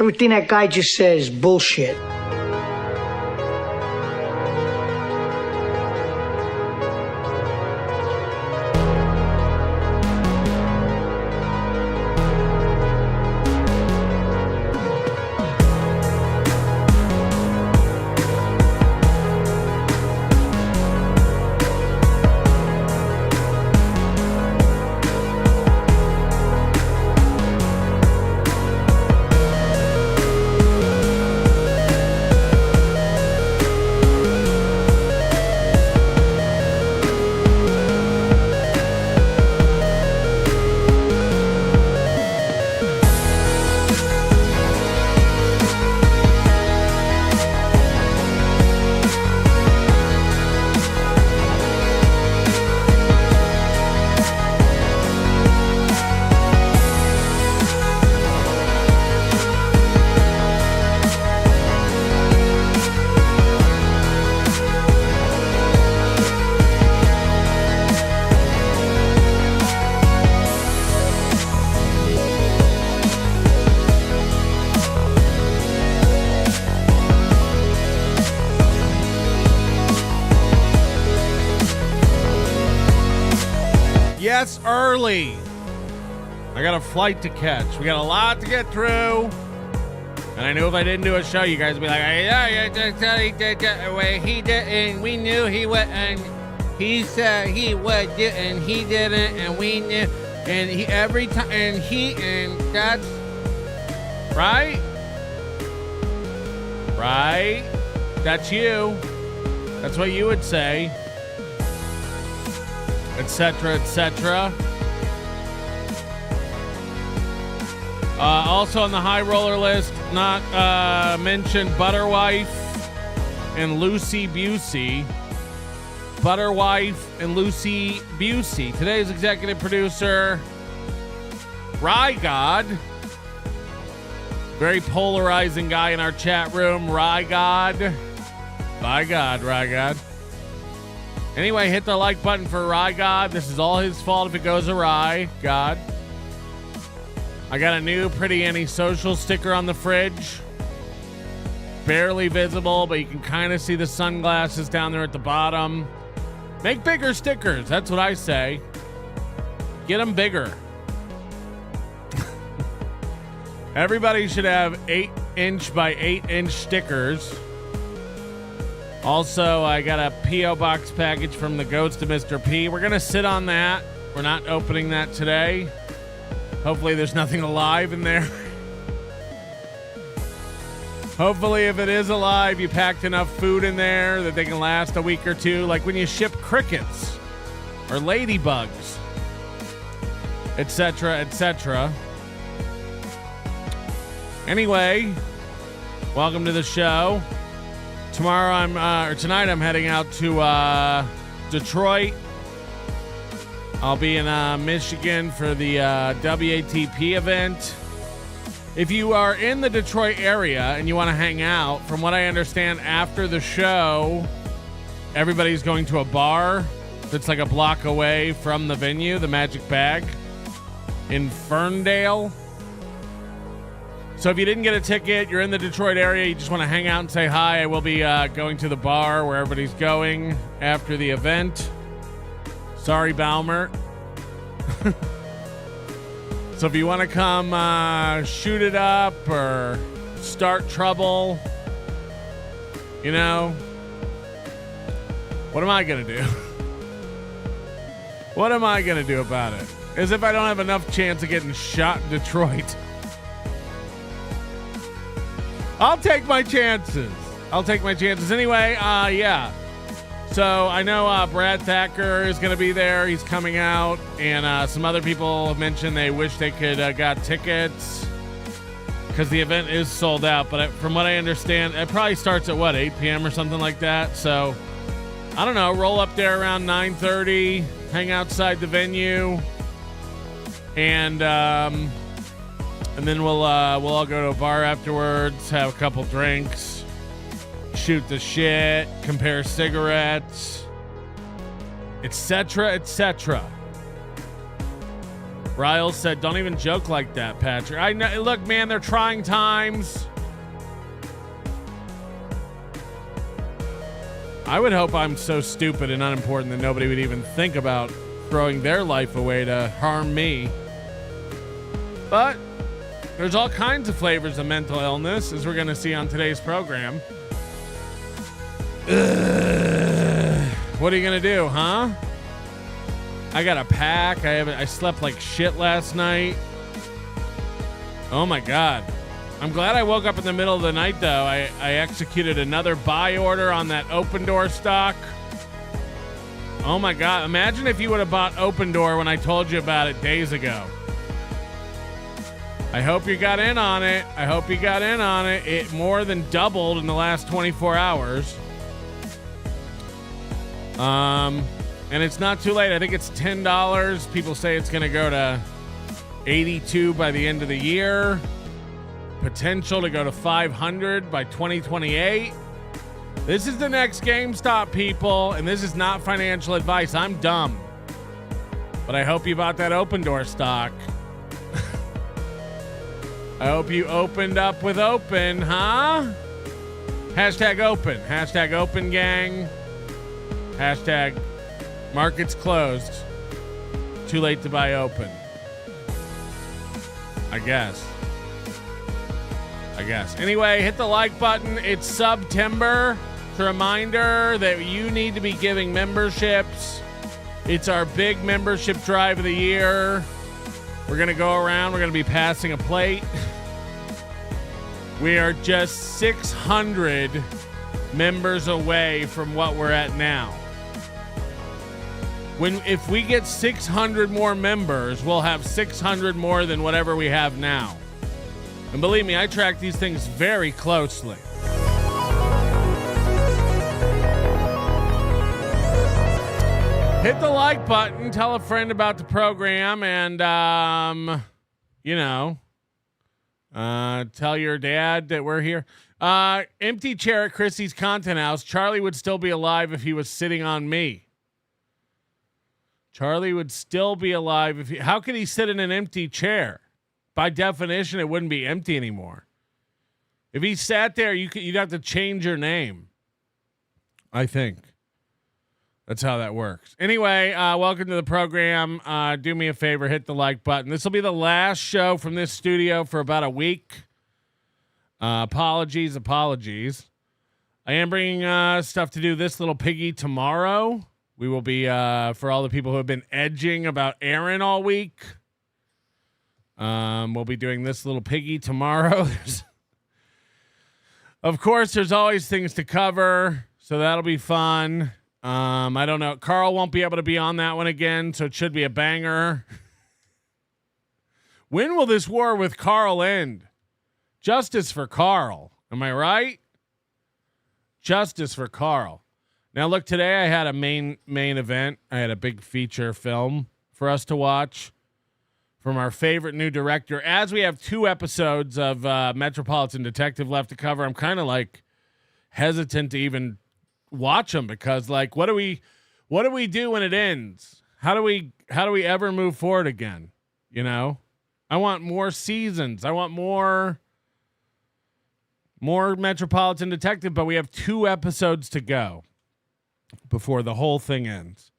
Everything that guy just says is bullshit. Yes, early. I got a flight to catch. We got a lot to get through. And I knew if I didn't do a show, you guys would be like, he didn't. We knew he would. And he said he would do, and he didn't. And we knew. And he every time. And that's right. Right. That's you. That's what you would say. Etc. etc. Also on the high roller list, not mentioned Butterwife and Lucy Busey. Butterwife and Lucy Busey. Today's executive producer, Rye God. Very polarizing guy in our chat room, Rye God. By God, Rye God. Anyway, hit the like button for Rye God. This is all his fault if it goes awry. God. I got a new Pretty Antisocial sticker on the fridge. Barely visible, but you can kind of see the sunglasses down there at the bottom. Make bigger stickers. That's what I say. Get them bigger. Everybody should have 8-inch by 8-inch stickers. Also, I got a P.O. Box package from the Ghost of Mr. P. We're going to sit on that. We're not opening that today. Hopefully there's nothing alive in there. Hopefully if it is alive, you packed enough food in there that they can last a week or two. Like when you ship crickets or ladybugs, etc., etc. Anyway, welcome to the show. Tonight I'm heading out to Detroit. I'll be in Michigan for the WATP event. If you are in the Detroit area and you want to hang out, from what I understand, after the show, everybody's going to a bar that's like a block away from the venue, the Magic Bag, in Ferndale. So if you didn't get a ticket, you're in the Detroit area, you just want to hang out and say hi, I will be going to the bar where everybody's going after the event. Sorry, Balmer. So if you want to come shoot it up or start trouble, you know, what am I going to do? What am I going to do about it? As if I don't have enough chance of getting shot in Detroit. I'll take my chances. Anyway, yeah. So I know Brad Thacker is going to be there. He's coming out. And some other people have mentioned they wish they could got tickets because the event is sold out. But from what I understand, it probably starts at, 8 p.m. or something like that. So, I don't know. Roll up there around 9:30. Hang outside the venue. And then we'll all go to a bar afterwards, have a couple drinks, shoot the shit, compare cigarettes, etc., etc. Riles said, don't even joke like that, Patrick. I know. Look, man, they're trying times. I would hope I'm so stupid and unimportant that nobody would even think about throwing their life away to harm me. But there's all kinds of flavors of mental illness, as we're going to see on today's program. What are you going to do, huh? I got a pack. I slept like shit last night. Oh my God. I'm glad I woke up in the middle of the night, though. I executed another buy order on that Open Door stock. Oh my God. Imagine if you would have bought Open Door when I told you about it days ago. I hope you got in on it. It more than doubled in the last 24 hours. And it's not too late. I think it's $10. People say it's going to go to $82 by the end of the year. Potential to go to $500 by 2028. This is the next GameStop, people, and this is not financial advice. I'm dumb. But I hope you bought that Open Door stock. I hope you opened up with Open, huh? Hashtag open. Hashtag open, gang. Hashtag market's closed. Too late to buy Open. I guess. Anyway, hit the like button. It's September. It's a reminder that you need to be giving memberships. It's our big membership drive of the year. We're going to go around. We're going to be passing a plate. We are just 600 members away from what we're at now. If we get 600 more members, we'll have 600 more than whatever we have now. And believe me, I track these things very closely. Hit the like button, tell a friend about the program, and, tell your dad that we're here. Empty chair at Chrissy's Content House. Charlie would still be alive if he was sitting on me. Charlie would still be alive if how could he sit in an empty chair? By definition, it wouldn't be empty anymore. If he sat there, you'd have to change your name. I think. That's how that works. Anyway, welcome to the program. Do me a favor, hit the like button. This will be the last show from this studio for about a week. Apologies. I am bringing stuff to do this little piggy tomorrow. We will be, for all the people who have been edging about Aaron all week, we'll be doing this little piggy tomorrow. Of course, there's always things to cover, so that'll be fun. I don't know. Carl won't be able to be on that one again, so it should be a banger. When will this war with Carl end? Justice for Carl. Am I right? Justice for Carl. Now, look, today I had a main event. I had a big feature film for us to watch from our favorite new director. As we have 2 episodes of Metropolitan Detective left to cover, I'm kind of like hesitant to even watch them because, like, what do we do when it ends? How do we ever move forward again? You know, I want more seasons. I want more Metropolitan Detective, but we have 2 episodes to go before the whole thing ends.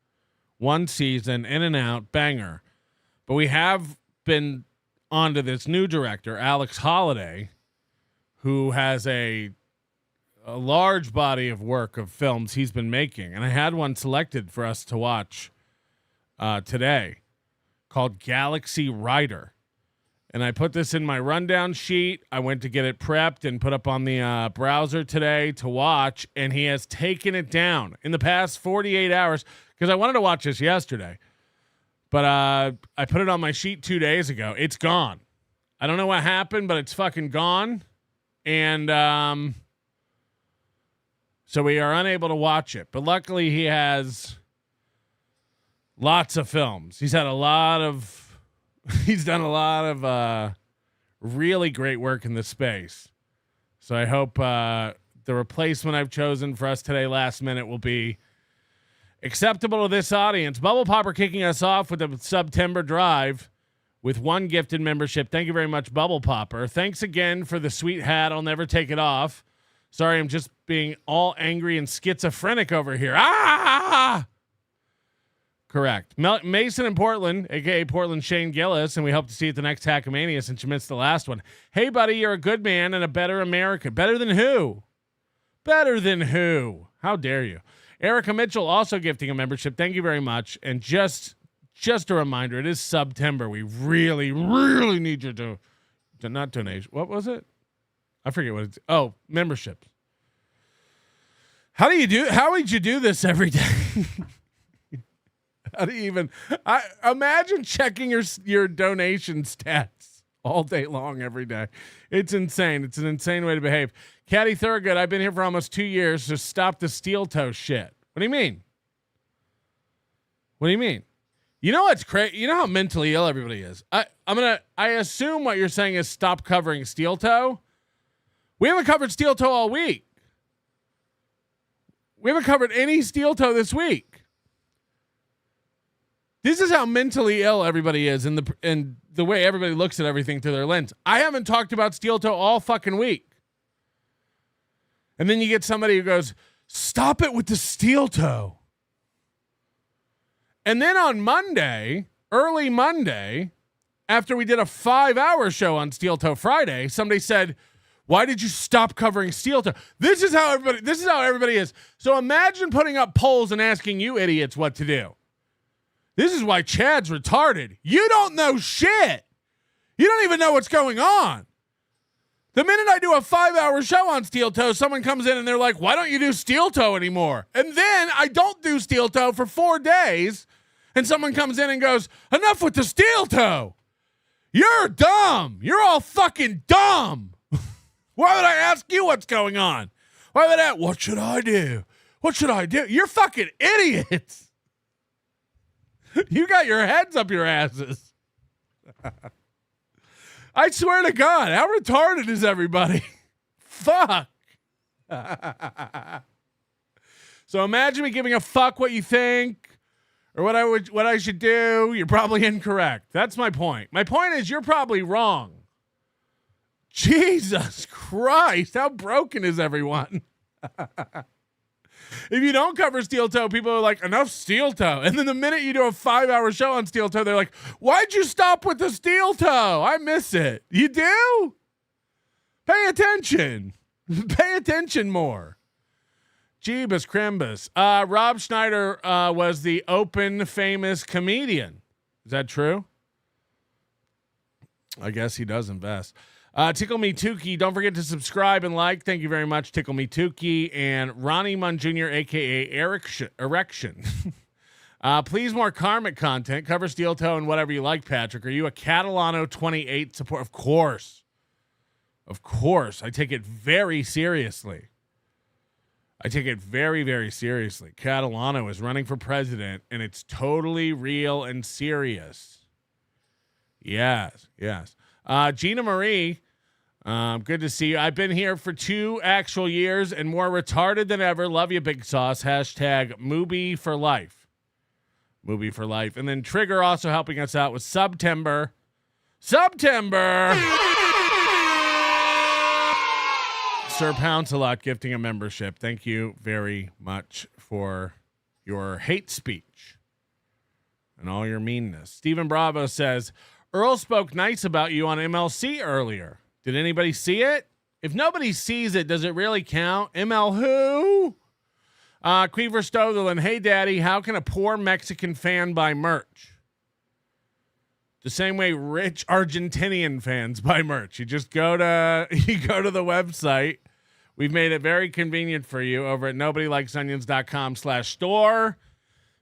1 season, in and out, banger. But we have been onto this new director, Alex Holliday, who has a large body of work of films he's been making. And I had one selected for us to watch today called Galaxy Rider. And I put this in my rundown sheet. I went to get it prepped and put up on the browser today to watch. And he has taken it down in the past 48 hours because I wanted to watch this yesterday. But I put it on my sheet 2 days ago. It's gone. I don't know what happened, but it's fucking gone. And so we are unable to watch it. But luckily he has lots of films. He's done a lot of really great work in this space. So I hope the replacement I've chosen for us today last minute will be acceptable to this audience. Bubble Popper kicking us off with the September drive. with 1 gifted membership. Thank you very much, Bubble Popper. Thanks again for the sweet hat. I'll never take it off. Sorry, I'm just being all angry and schizophrenic over here. Ah! Correct. Mason in Portland, a.k.a. Portland Shane Gillis, and we hope to see you at the next Hackamania since you missed the last one. Hey, buddy, you're a good man and a better American. Better than who? Better than who? How dare you? Erica Mitchell also gifting a membership. Thank you very much. And just a reminder, it is September. We really, really need you to not donation. What was it? I forget what it's. Oh, memberships. How would you do this every day? How do you even? I imagine checking your donation stats all day long every day. It's insane. It's an insane way to behave. Caddy Thurgood, I've been here for almost 2 years. So stop the steel toe shit. What do you mean? What do you mean? You know what's crazy? You know how mentally ill everybody is. I assume what you're saying is stop covering steel toe. We haven't covered steel toe all week. We haven't covered any steel toe this week. This is how mentally ill everybody is and the way everybody looks at everything through their lens. I haven't talked about steel toe all fucking week. And then you get somebody who goes, stop it with the steel toe. And then on Monday, early Monday, after we did a 5-hour show on Steel Toe Friday, somebody said, why did you stop covering steel toe? This is how everybody is. So imagine putting up polls and asking you idiots what to do. This is why Chad's retarded. You don't know shit. You don't even know what's going on. The minute I do a 5-hour show on steel toe, someone comes in and they're like, why don't you do steel toe anymore? And then I don't do steel toe for 4 days. And someone comes in and goes, enough with the steel toe. You're dumb. You're all fucking dumb. Why would I ask you what's going on? Why would I? What should I do? What should I do? You're fucking idiots. You got your heads up your asses. I swear to God, how retarded is everybody? Fuck. So imagine me giving a fuck what you think or what I should do. You're probably incorrect. That's my point. My point is you're probably wrong. Jesus Christ, how broken is everyone? If you don't cover steel toe, people are like, enough steel toe. And then the minute you do a 5-hour show on steel toe, they're like, why'd you stop with the steel toe? I miss it. You do? Pay attention. Pay attention more. Jeebus Crimbus. Rob Schneider was the open famous comedian. Is that true? I guess he does invest. Tickle Me Tukey, don't forget to subscribe and like. Thank you very much, Tickle Me Tukey. And Ronnie Munn Jr., a.k.a. Erection. Please, more karmic content. Cover steel toe and whatever you like, Patrick. Are you a Catalano 28 support? Of course. Of course. I take it very seriously. I take it very, very seriously. Catalano is running for president, and it's totally real and serious. Yes, yes. Gina Marie, good to see you. I've been here for 2 actual years and more retarded than ever. Love you, Big Sauce. Hashtag Movie for Life. Movie for Life. And then Trigger also helping us out with September. Sir Pounce-a-lot gifting a membership. Thank you very much for your hate speech and all your meanness. Stephen Bravo says, Earl spoke nice about you on MLC earlier. Did anybody see it? If nobody sees it, does it really count? ML who? Queever Stotherland, hey, Daddy, how can a poor Mexican fan buy merch? The same way rich Argentinian fans buy merch. You just go to the website. We've made it very convenient for you over at nobodylikesonions.com/store.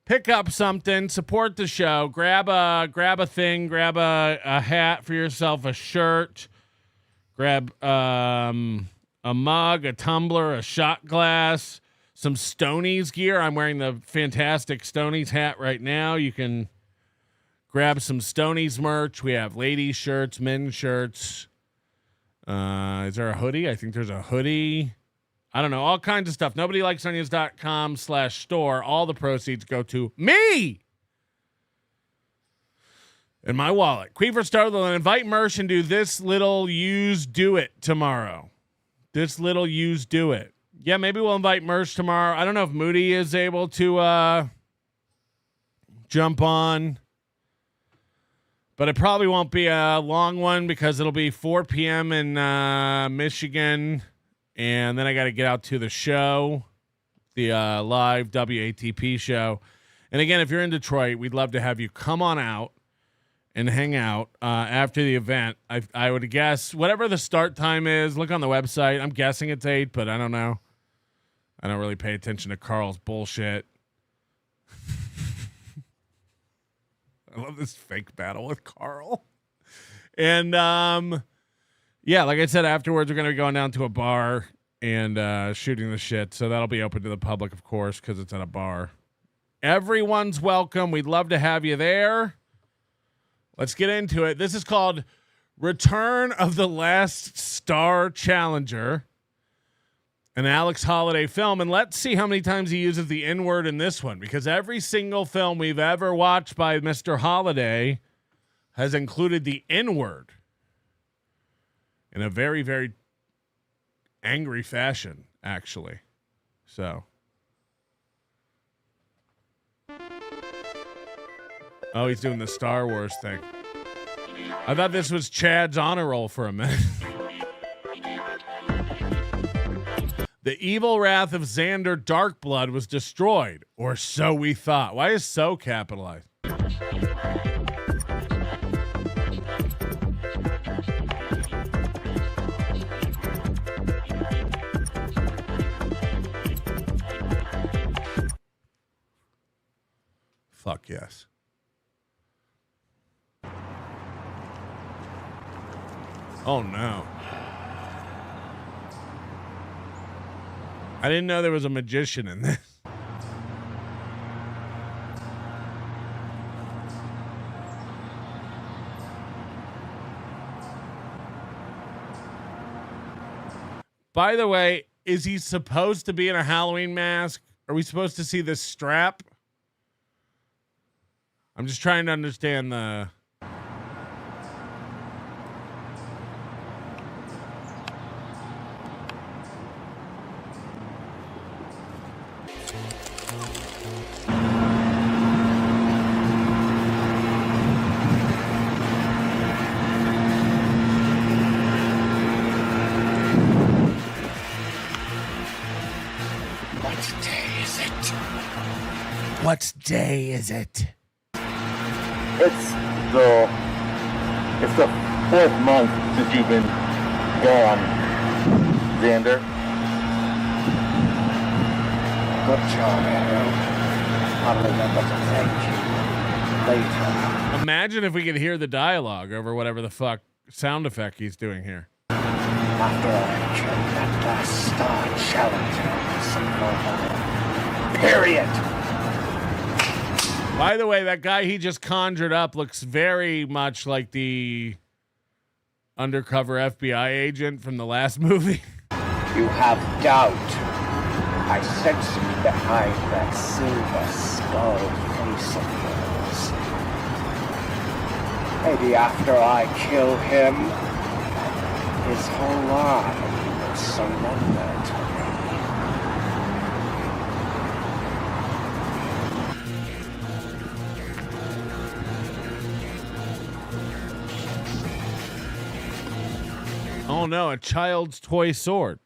Pick up something, support the show, grab a thing, grab a hat for yourself, a shirt, grab a mug, a tumbler, a shot glass, some Stoney's gear. I'm wearing the fantastic Stoney's hat right now. You can grab some Stoney's merch. We have ladies shirts, men's shirts. Is there a hoodie? I think there's a hoodie. I don't know. All kinds of stuff. NobodyLikesOnions.com/store. All the proceeds go to me. in my wallet. Queefer started to invite Mersh and do this little use do it tomorrow. This little use do it. Yeah, maybe we'll invite Mersh tomorrow. I don't know if Moody is able to jump on, but it probably won't be a long one because it'll be 4 p.m. in Michigan, and then I got to get out to the show, the live WATP show. And again, if you're in Detroit, we'd love to have you come on out and hang out after the event. I would guess whatever the start time is, look on the website. I'm guessing it's 8, but I don't know. I don't really pay attention to Carl's bullshit. I love this fake battle with Carl. And yeah, like I said, afterwards we're going to be going down to a bar and shooting the shit. So that'll be open to the public, of course, because it's at a bar. Everyone's welcome. We'd love to have you there. Let's get into it. This is called Return of the Last Star Challenger, an Alex Holliday film. And let's see how many times he uses the N-word in this one, because every single film we've ever watched by Mr. Holliday has included the N-word in a very, very angry fashion, actually. So. Oh, he's doing the Star Wars thing. I thought this was Chad's honor roll for a minute. The evil wrath of Xander Darkblood was destroyed, or so we thought. Why is so capitalized? Fuck yes. Oh no. I didn't know there was a magician in this. By the way, is he supposed to be in a Halloween mask? Are we supposed to see this strap? I'm just trying to understand the... What day is it? It's the 4th month since you've been gone, Xander. Good job, Arrow. I'll remember to thank you later. Imagine if we could hear the dialogue over whatever the fuck sound effect he's doing here. After I killed that last star challenger, period. By the way, that guy he just conjured up looks very much like the undercover FBI agent from the last movie. You have doubt. I sense it behind that silver skull face of yours. Maybe after I kill him, his whole life will surrender to me. Oh no, a child's toy sword.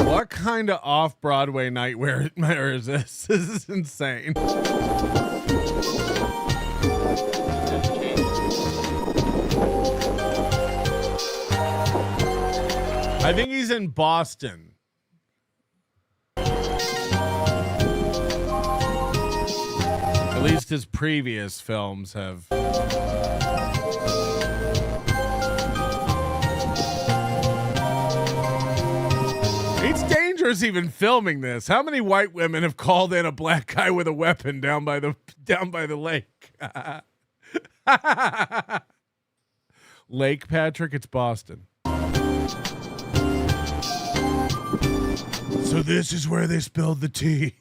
What kind of off-Broadway nightmare is this? This is insane. I think he's in Boston. At least his previous films have. It's dangerous even filming this. How many white women have called in a black guy with a weapon down by the lake? Lake, Patrick, it's Boston. So this is where they spilled the tea.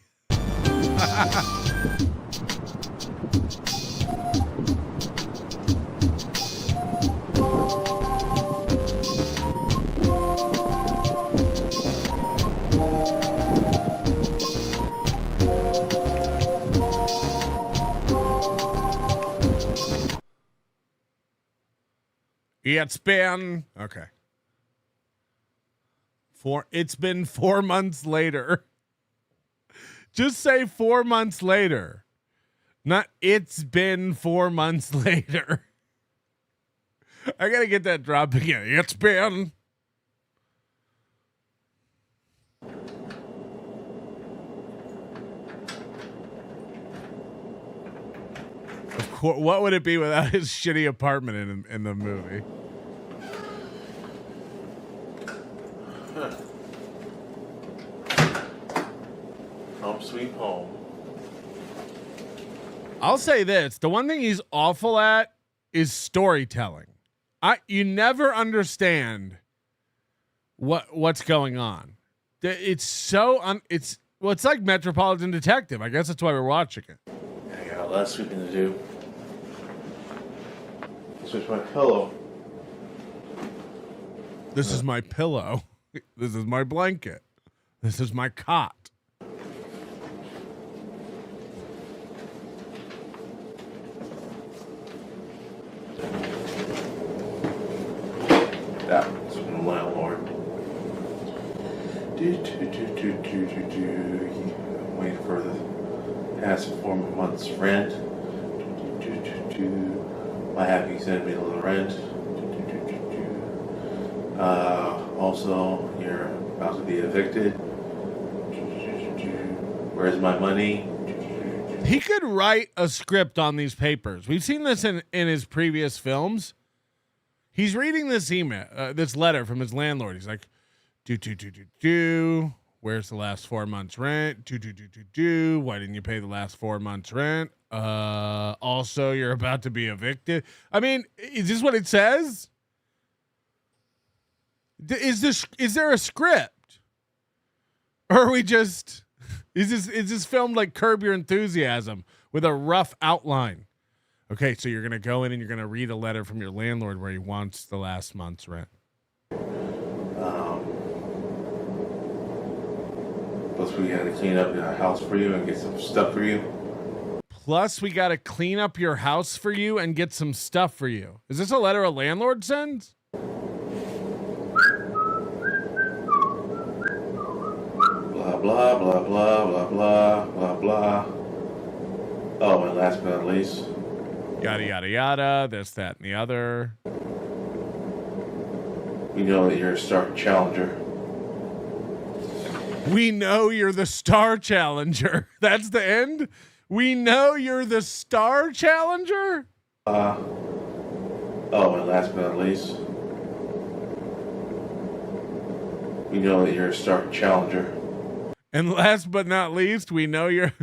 It's been okay. It's been 4 months later. Just say 4 months later. Not it's been 4 months later. I gotta get that drop again. It's been. Of course, what would it be without his shitty apartment in the movie? Home sweet home. I'll say this: the one thing he's awful at is storytelling. You never understand what's going on. It's so it's like Metropolitan Detective. I guess that's why we're watching it. I got a lot of sweeping to do. Switch my pillow. This is my pillow. This is my blanket. This is my cot. That's from the landlord. I'm waiting for the past 4 months rent. Why haven't you sent me the rent? Also, you're about to be evicted. Where's my money? He could write a script on these papers. We've seen this in his previous films. He's reading this email, this letter from his landlord. He's like, where's the last 4 months rent? Why didn't you pay the last 4 months rent? Also, you're about to be evicted. I mean, is this what it says? Is there a script? Or are we just, is this filmed like Curb Your Enthusiasm with a rough outline? Okay, so you're going to go in and you're going to read a letter from your landlord where he wants the last month's rent. Plus, we got to clean up your house for you and get some stuff for you. Plus, we got to clean up your house for you and get some stuff for you. Is this a letter a landlord sends? Blah, blah, blah, blah, blah, blah, blah, blah. Oh, and last but not least. Yada, yada, yada. This, that, and the other. We know that you're a star challenger. We know you're the star challenger. That's the end? We know you're the star challenger? Oh, and last but not least. We know that you're a star challenger. And last but not least, we know you're...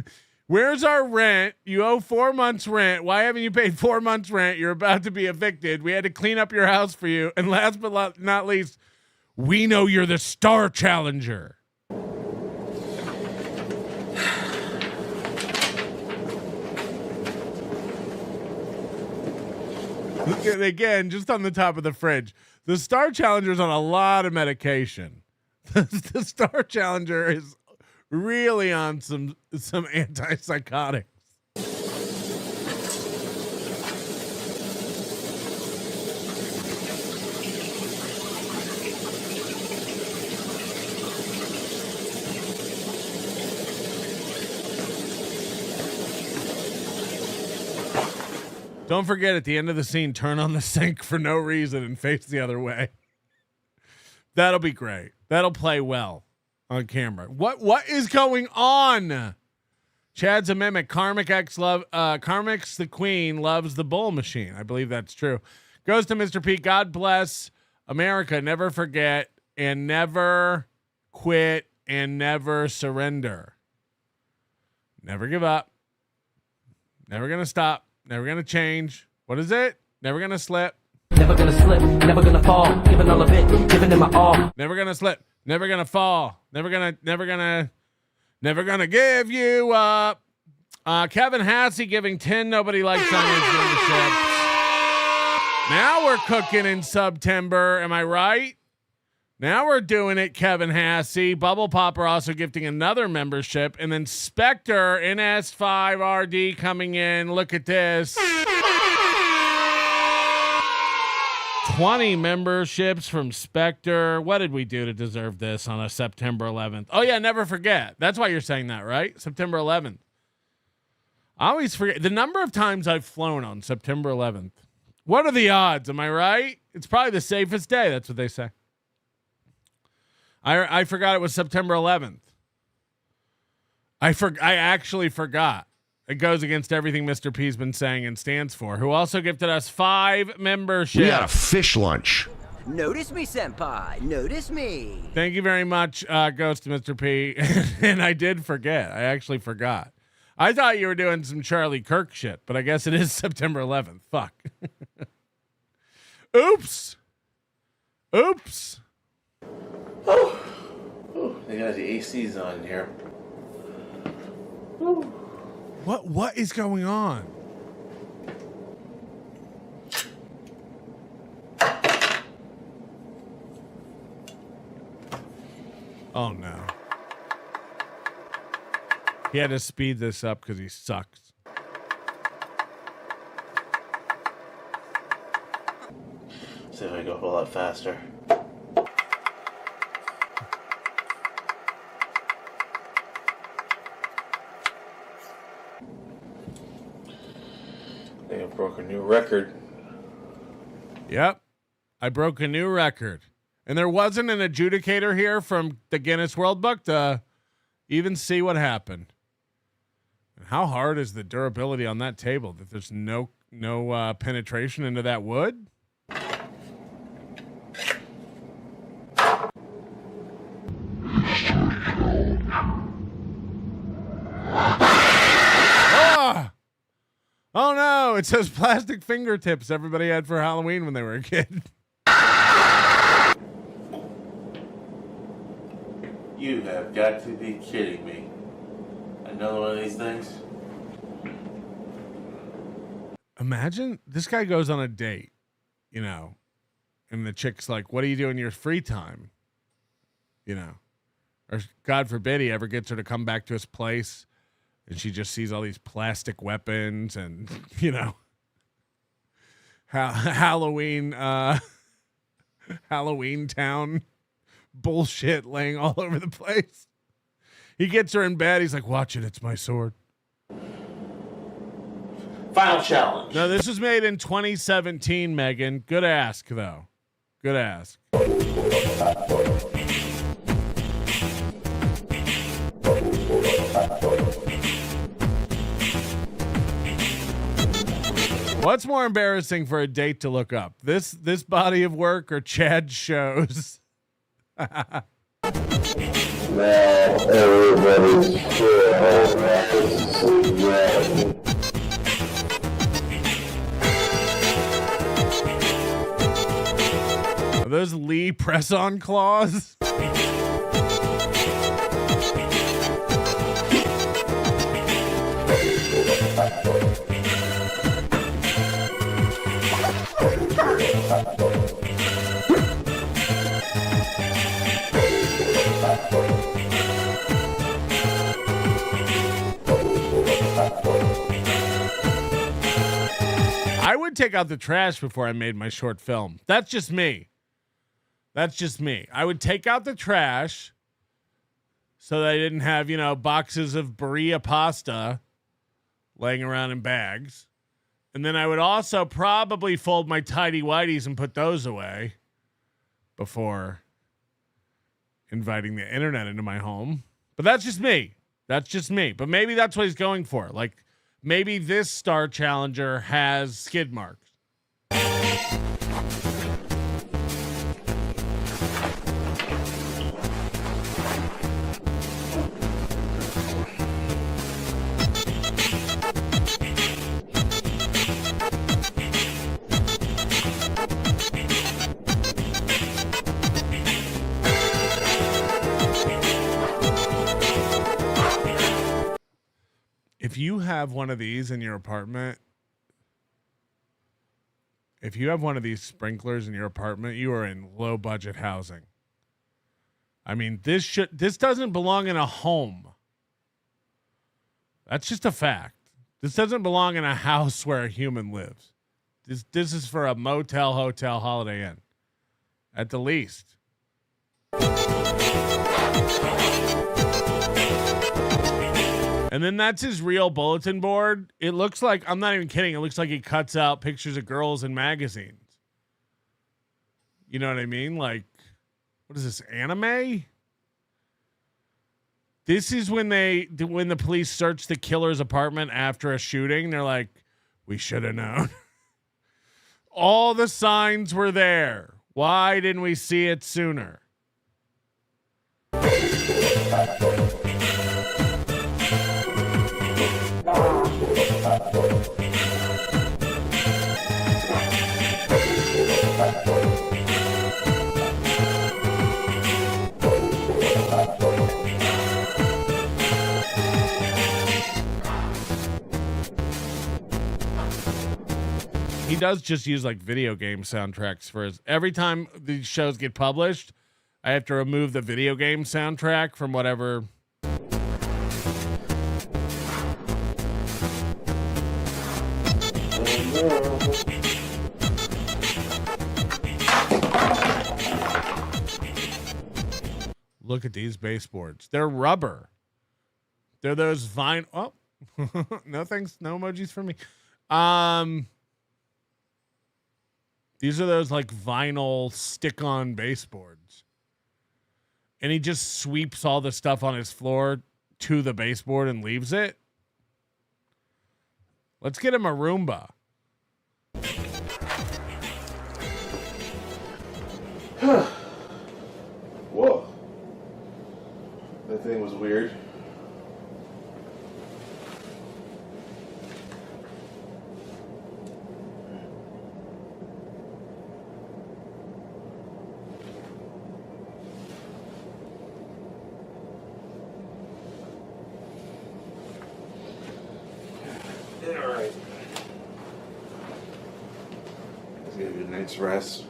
Where's our rent? You owe 4 months rent. Why haven't you paid 4 months rent? You're about to be evicted. We had to clean up your house for you. And last but not least, we know you're the star challenger. And again, just on the top of the fridge, the Star Challenger's on a lot of medication. The Star Challenger is really on some antipsychotics. Don't forget, at the end of the scene, turn on the sink for no reason and face the other way. That'll be great. That'll play well on camera. What is going on? Chad's a mimic. Karmic's the queen loves the bull machine. I believe that's true. Goes to Mr. P. God bless America. Never forget and never quit and never surrender. Never give up. Never gonna stop. Never gonna change. What is it? Never gonna slip. Never gonna slip, never gonna fall, giving all of it, giving them my all. Never gonna slip, never gonna fall, never gonna give you up. Kevin Hassey giving 10 Nobody Likes Onions memberships. Now we're cooking in September, am I right? Now we're doing it, Kevin Hassey. Bubble Popper also gifting another membership, and then Spectre NS5RD coming in. Look at this. 20 memberships from Spectre. What did we do to deserve this on a September 11th? Oh yeah, never forget. That's why you're saying that, right? September 11th. I always forget the number of times I've flown on September 11th. What are the odds? Am I right? It's probably the safest day. That's what they say. I forgot it was September 11th. I actually forgot. It goes against everything Mr. P's been saying and stands for, who also gifted us 5 memberships. We got a fish lunch. Notice me, senpai. Notice me. Thank you very much, goes to Mr. P. And I did forget. I actually forgot. I thought you were doing some Charlie Kirk shit, but I guess it is September 11th. Fuck. Oops. Oops. Oh, they got the ACs on here. What is going on? Oh no. He had to speed this up because he sucks. See if I go a lot faster. They broke a new record. Yep. I broke a new record. And there wasn't an adjudicator here from the Guinness World Book to even see what happened. And how hard is the durability on that table that there's no penetration into that wood? Oh no, it says plastic fingertips everybody had for Halloween when they were a kid. You have got to be kidding me. Another one of these things? Imagine this guy goes on a date, you know, and the chick's like, what do you do in your free time? You know, or God forbid he ever gets her to come back to his place and she just sees all these plastic weapons and, you know, Halloween town bullshit laying all over the place. He gets her in bed. He's like, watch it. It's my sword. Final challenge. No, this was made in 2017, Megan. Good ask, though. Good ask. What's more embarrassing for a date to look up? This body of work or Chad's shows? Are those Lee press-on claws? I would take out the trash before I made my short film. That's just me. That's just me. I would take out the trash so that I didn't have, you know, boxes of Berea pasta laying around in bags. And then I would also probably fold my tidy whities and put those away before inviting the internet into my home. But that's just me. That's just me. But maybe that's what he's going for. Like, maybe this Star Challenger has skid marks. If you have one of these in your apartment, if you have one of these sprinklers in your apartment, you are in low budget housing. I mean, this doesn't belong in a home. That's just a fact. This doesn't belong in a house where a human lives. This is for a motel, hotel, Holiday Inn, at the least. And then that's his real bulletin board. It looks like, I'm not even kidding, it looks like he cuts out pictures of girls in magazines. You know what I mean? Like, what is this, anime? This is when the police search the killer's apartment after a shooting. They're like, we should have known. All the signs were there. Why didn't we see it sooner? He does just use like video game soundtracks for his. Every time these shows get published, I have to remove the video game soundtrack from whatever. Look at these baseboards. They're rubber. They're those vine. Oh, no thanks. No emojis for me. These are those like vinyl stick-on baseboards. And he just sweeps all the stuff on his floor to the baseboard and leaves it. Let's get him a Roomba. Whoa. That thing was weird. All right. Let's give you a night's rest.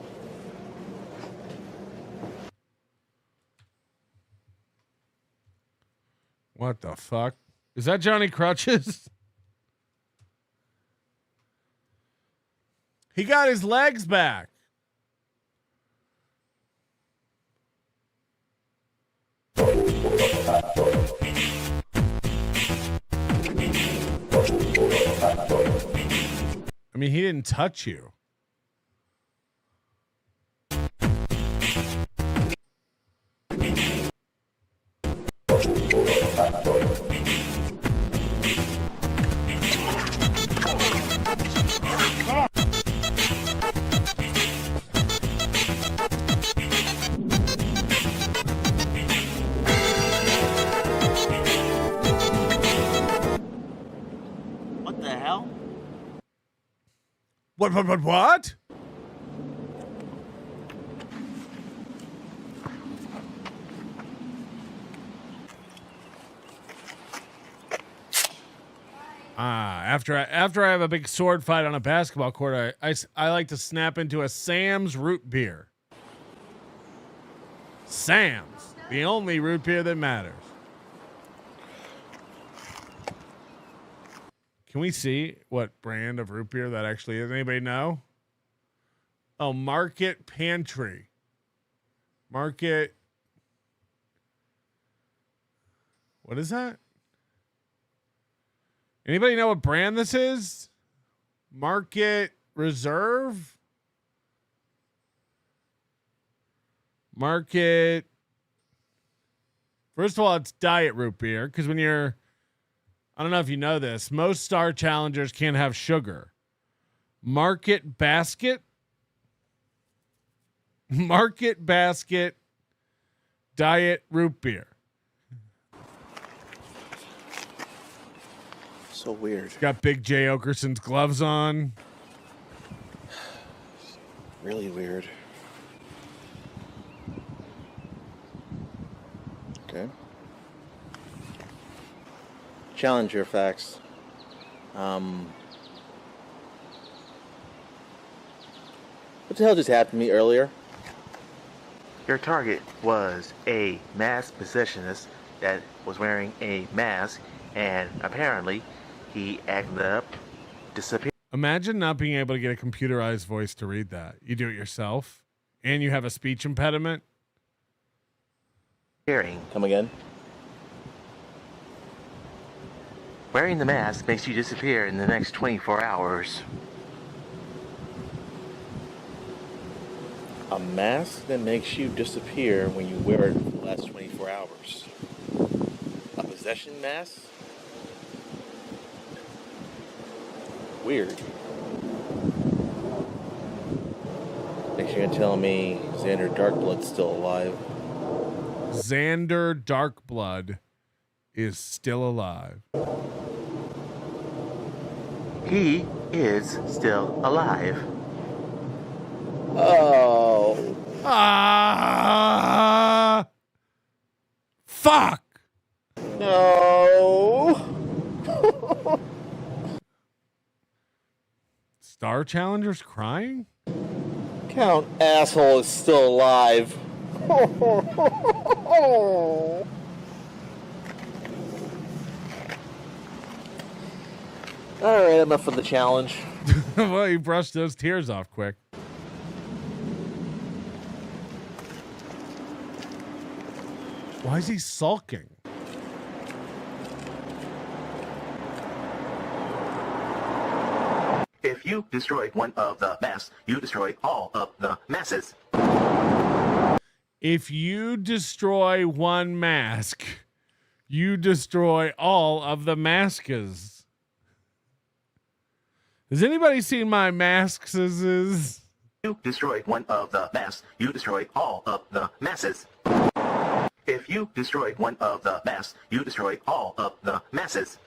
What the fuck? Is that Johnny Crutches? He got his legs back. I mean, he didn't touch you. What the hell? What? After I have a big sword fight on a basketball court, I like to snap into a Sam's root beer. Sam's, the only root beer that matters. Can we see what brand of root beer that actually is? Anybody know? Oh, Market Pantry. Market. What is that? Anybody know what brand this is? Market Reserve? Market. First of all, it's diet root beer because when you're, I don't know if you know this, most star challengers can't have sugar. Market Basket diet root beer. So weird. It's got Big J Okerson's gloves on. Really weird. Okay. Challenger facts. What the hell just happened to me earlier? Your target was a masked possessionist that was wearing a mask, and apparently he acted up, disappeared. Imagine not being able to get a computerized voice to read that. You do it yourself, and you have a speech impediment. Come again? Wearing the mask makes you disappear in the next 24 hours. A mask that makes you disappear when you wear it for the last 24 hours. A possession mask? Weird. Next you're gonna tell me Xander Darkblood's still alive. Xander Darkblood is still alive. He is still alive. Oh. Fuck. No. Star Challengers crying? Count Asshole is still alive. Alright, enough for the challenge. Well, you brushed those tears off quick. Why is he sulking? If you destroy one of the masks, you destroy all of the masses. If you destroy one mask, you destroy all of the masks. Has anybody seen my masks? You destroy one of the masks, you destroy all of the masses. If you destroy one of the masks, you destroy all of the masses.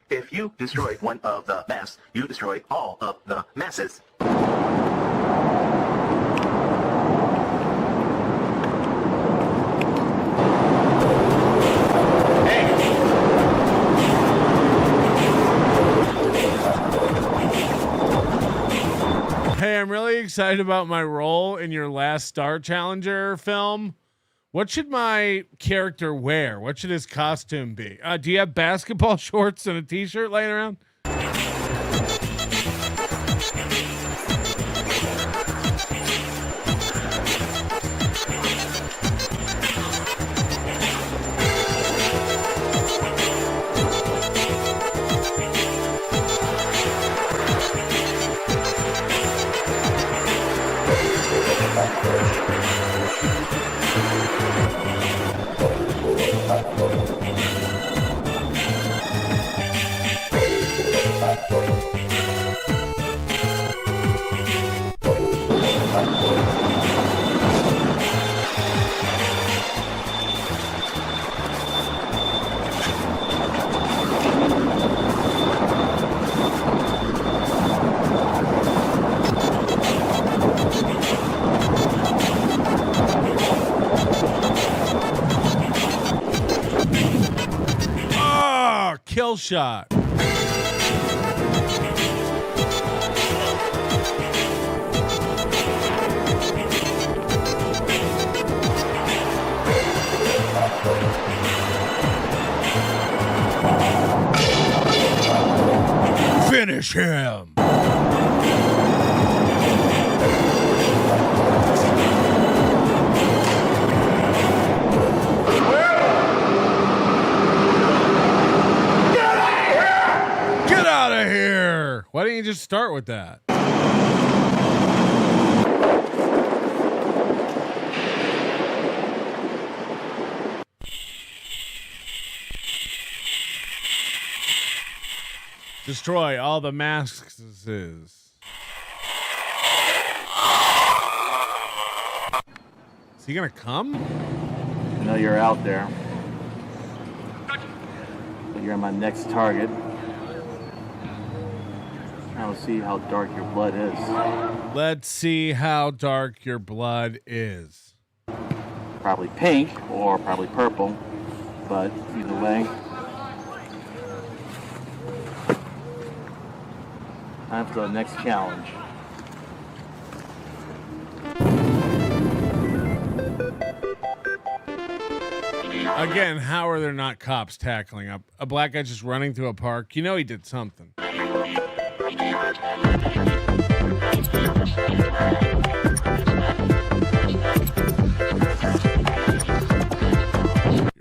If you destroy one of the masks, you destroy all of the masses. Hey, I'm really excited about my role in your last Star Challenger film. What should my character wear? What should his costume be? Do you have basketball shorts and a t-shirt laying around? Kill shot. Finish him. Why didn't you just start with that? Destroy all the masks. Is he gonna come? I know you're out there, but you're my next target. Now let's see how dark your blood is. Let's see how dark your blood is. Probably pink or probably purple, but either way. Time for the next challenge. Again, how are there not cops tackling a black guy just running through a park? You know he did something.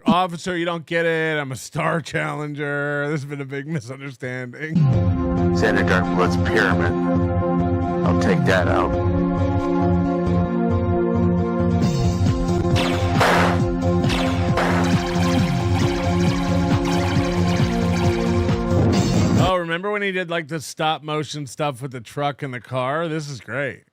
Officer, you don't get it. I'm a star challenger. This has been a big misunderstanding. Senator Darkblood's pyramid. I'll take that out. Oh, remember when he did like the stop motion stuff with the truck and the car? This is great.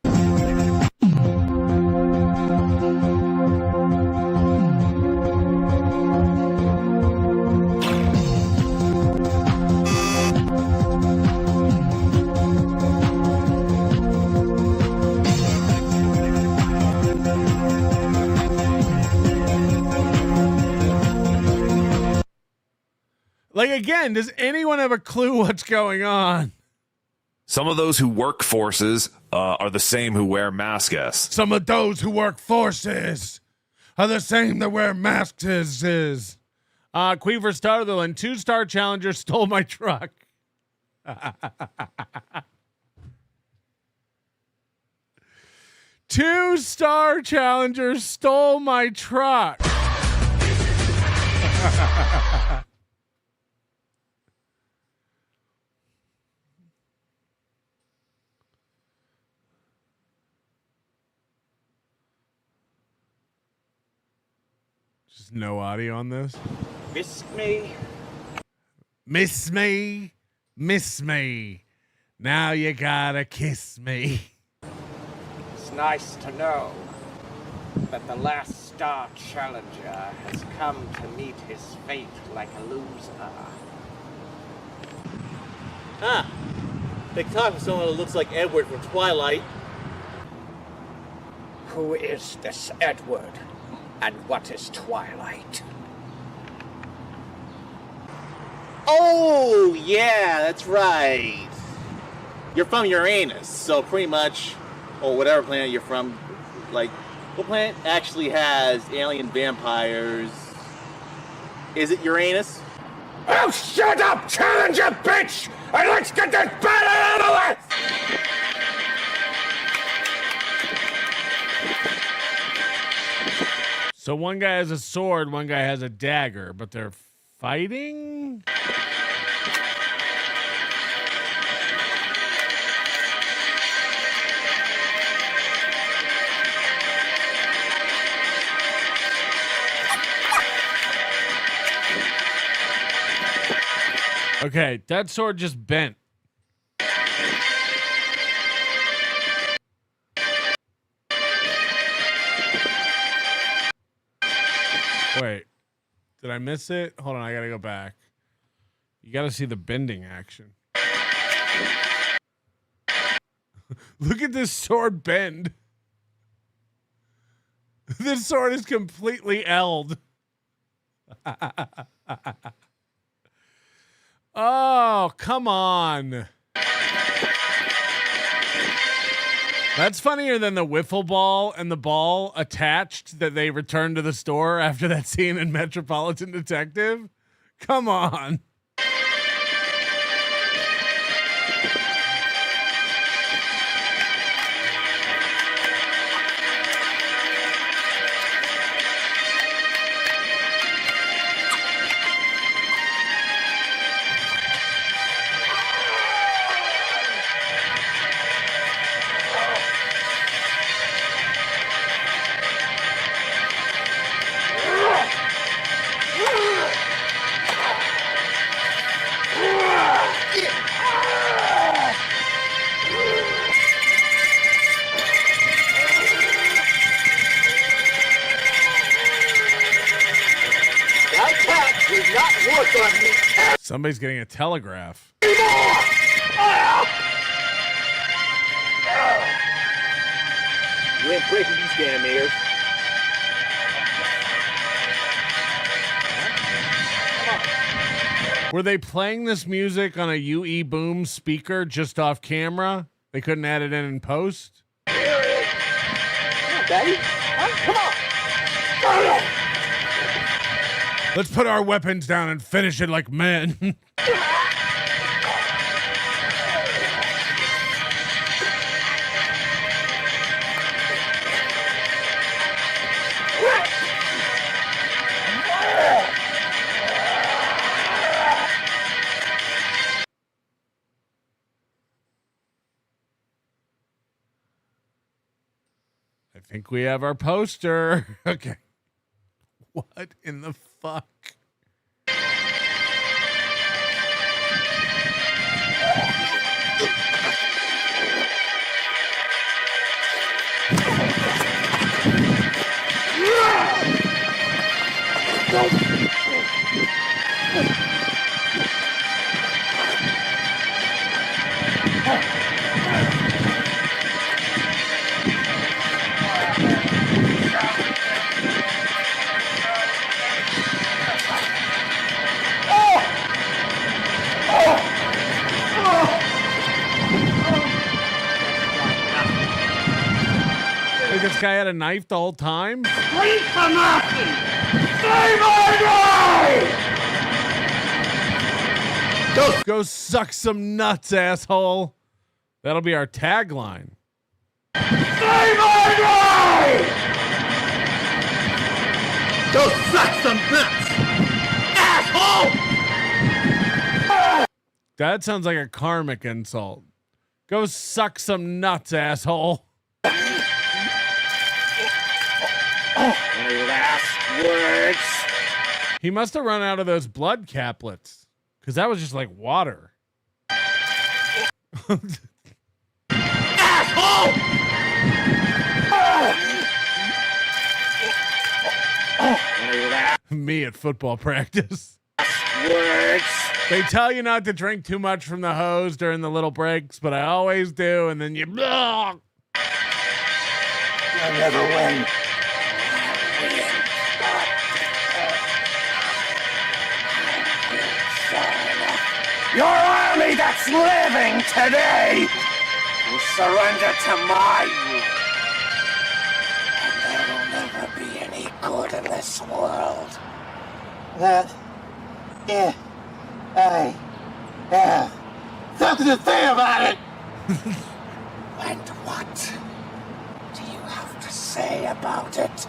Like, again, does anyone have a clue what's going on? Some of those who work forces are the same who wear masks. Some of those who work forces are the same that wear masks. Queever Startherland, 2-star challenger stole my truck. 2-star challenger stole my truck. Just no audio on this. Miss me? Miss me, miss me. Now you gotta kiss me. It's nice to know that the last star challenger has come to meet his fate like a loser. Ah, they talk to someone who looks like Edward from Twilight. Who is this Edward? And what is Twilight? Oh, yeah, that's right. You're from Uranus, so pretty much, or whatever planet you're from, like, what planet actually has alien vampires? Is it Uranus? Oh, shut up, challenger, bitch! And let's get this battle out of the way! So one guy has a sword, one guy has a dagger, but they're fighting? Okay, that sword just bent. Wait, did I miss it? Hold on, I gotta go back. You gotta see the bending action. Look at this sword bend. This sword is completely L'd. Oh, come on. That's funnier than the wiffle ball and the ball attached that they returned to the store after that scene in Metropolitan Detective. Come on. Somebody's getting a telegraph. You ain't breaking these damn ears. Were they playing this music on a UE boom speaker just off camera? They couldn't add it in post? Come on, Daddy. Come on. Let's put our weapons down and finish it like men. I think we have our poster. Okay. What in the fuck? This guy had a knife the whole time? Please for mercy! Save my life! Go suck some nuts, asshole. That'll be our tagline. Save my life! Go suck some nuts, asshole! That sounds like a karmic insult. Go suck some nuts, asshole. Any last words? He must have run out of those blood caplets, because that was just like water. Asshole! Any last Me at football practice. words? They tell you not to drink too much from the hose during the little breaks, but I always do, and then you... You'll never win. Your army that's living today will surrender to my rule. And there will never be any good in this world. Something to say about it! And what do you have to say about it?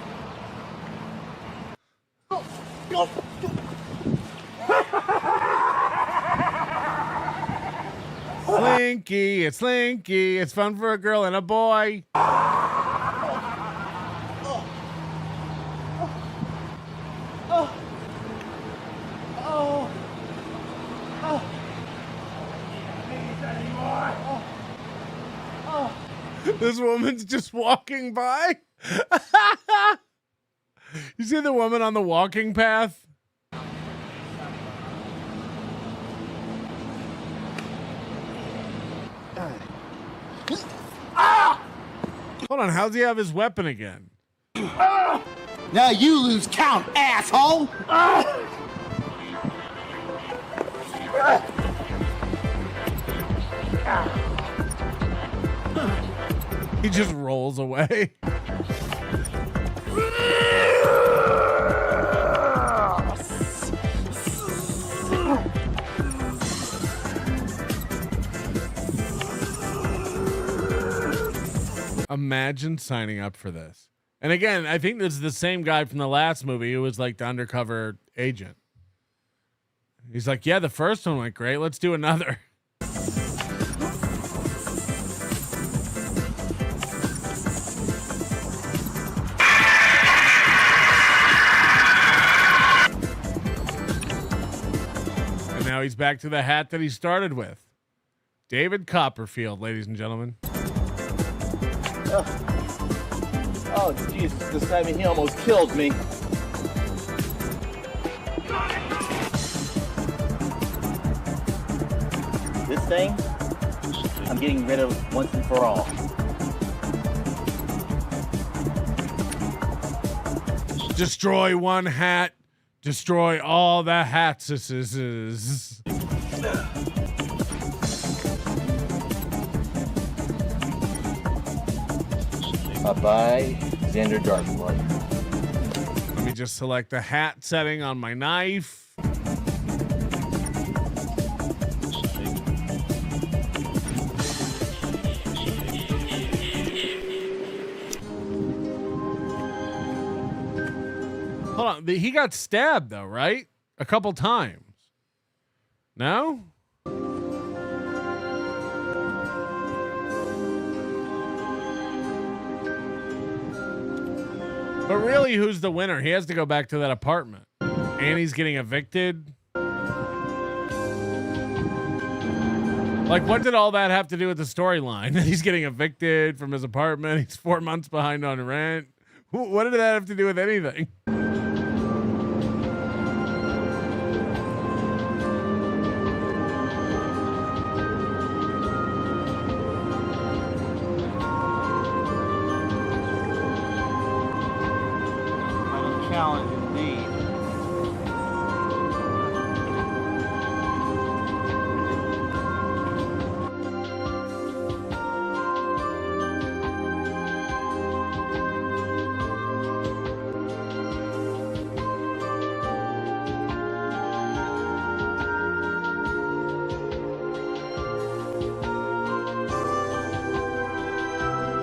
Slinky, it's Slinky. It's fun for a girl and a boy. This woman's just walking by. You see the woman on the walking path? Hold on, how's he have his weapon again? Now you lose count, asshole! He just rolls away. Imagine signing up for this. And again, I think this is the same guy from the last movie who was like the undercover agent. He's like, yeah, the first one went great. Let's do another. And now he's back to the hat that he started with. David Copperfield, ladies and gentlemen. Oh, Jesus, this time he almost killed me. This thing, I'm getting rid of once and for all. Destroy one hat, destroy all the hats. Bye-bye, Xander Darkblood. Let me just select the hat setting on my knife. Hold on, he got stabbed though, right? A couple times. No? But really, who's the winner? He has to go back to that apartment. And he's getting evicted. Like, what did all that have to do with the storyline? He's getting evicted from his apartment. He's 4 months behind on rent. What did that have to do with anything? Challenge indeed.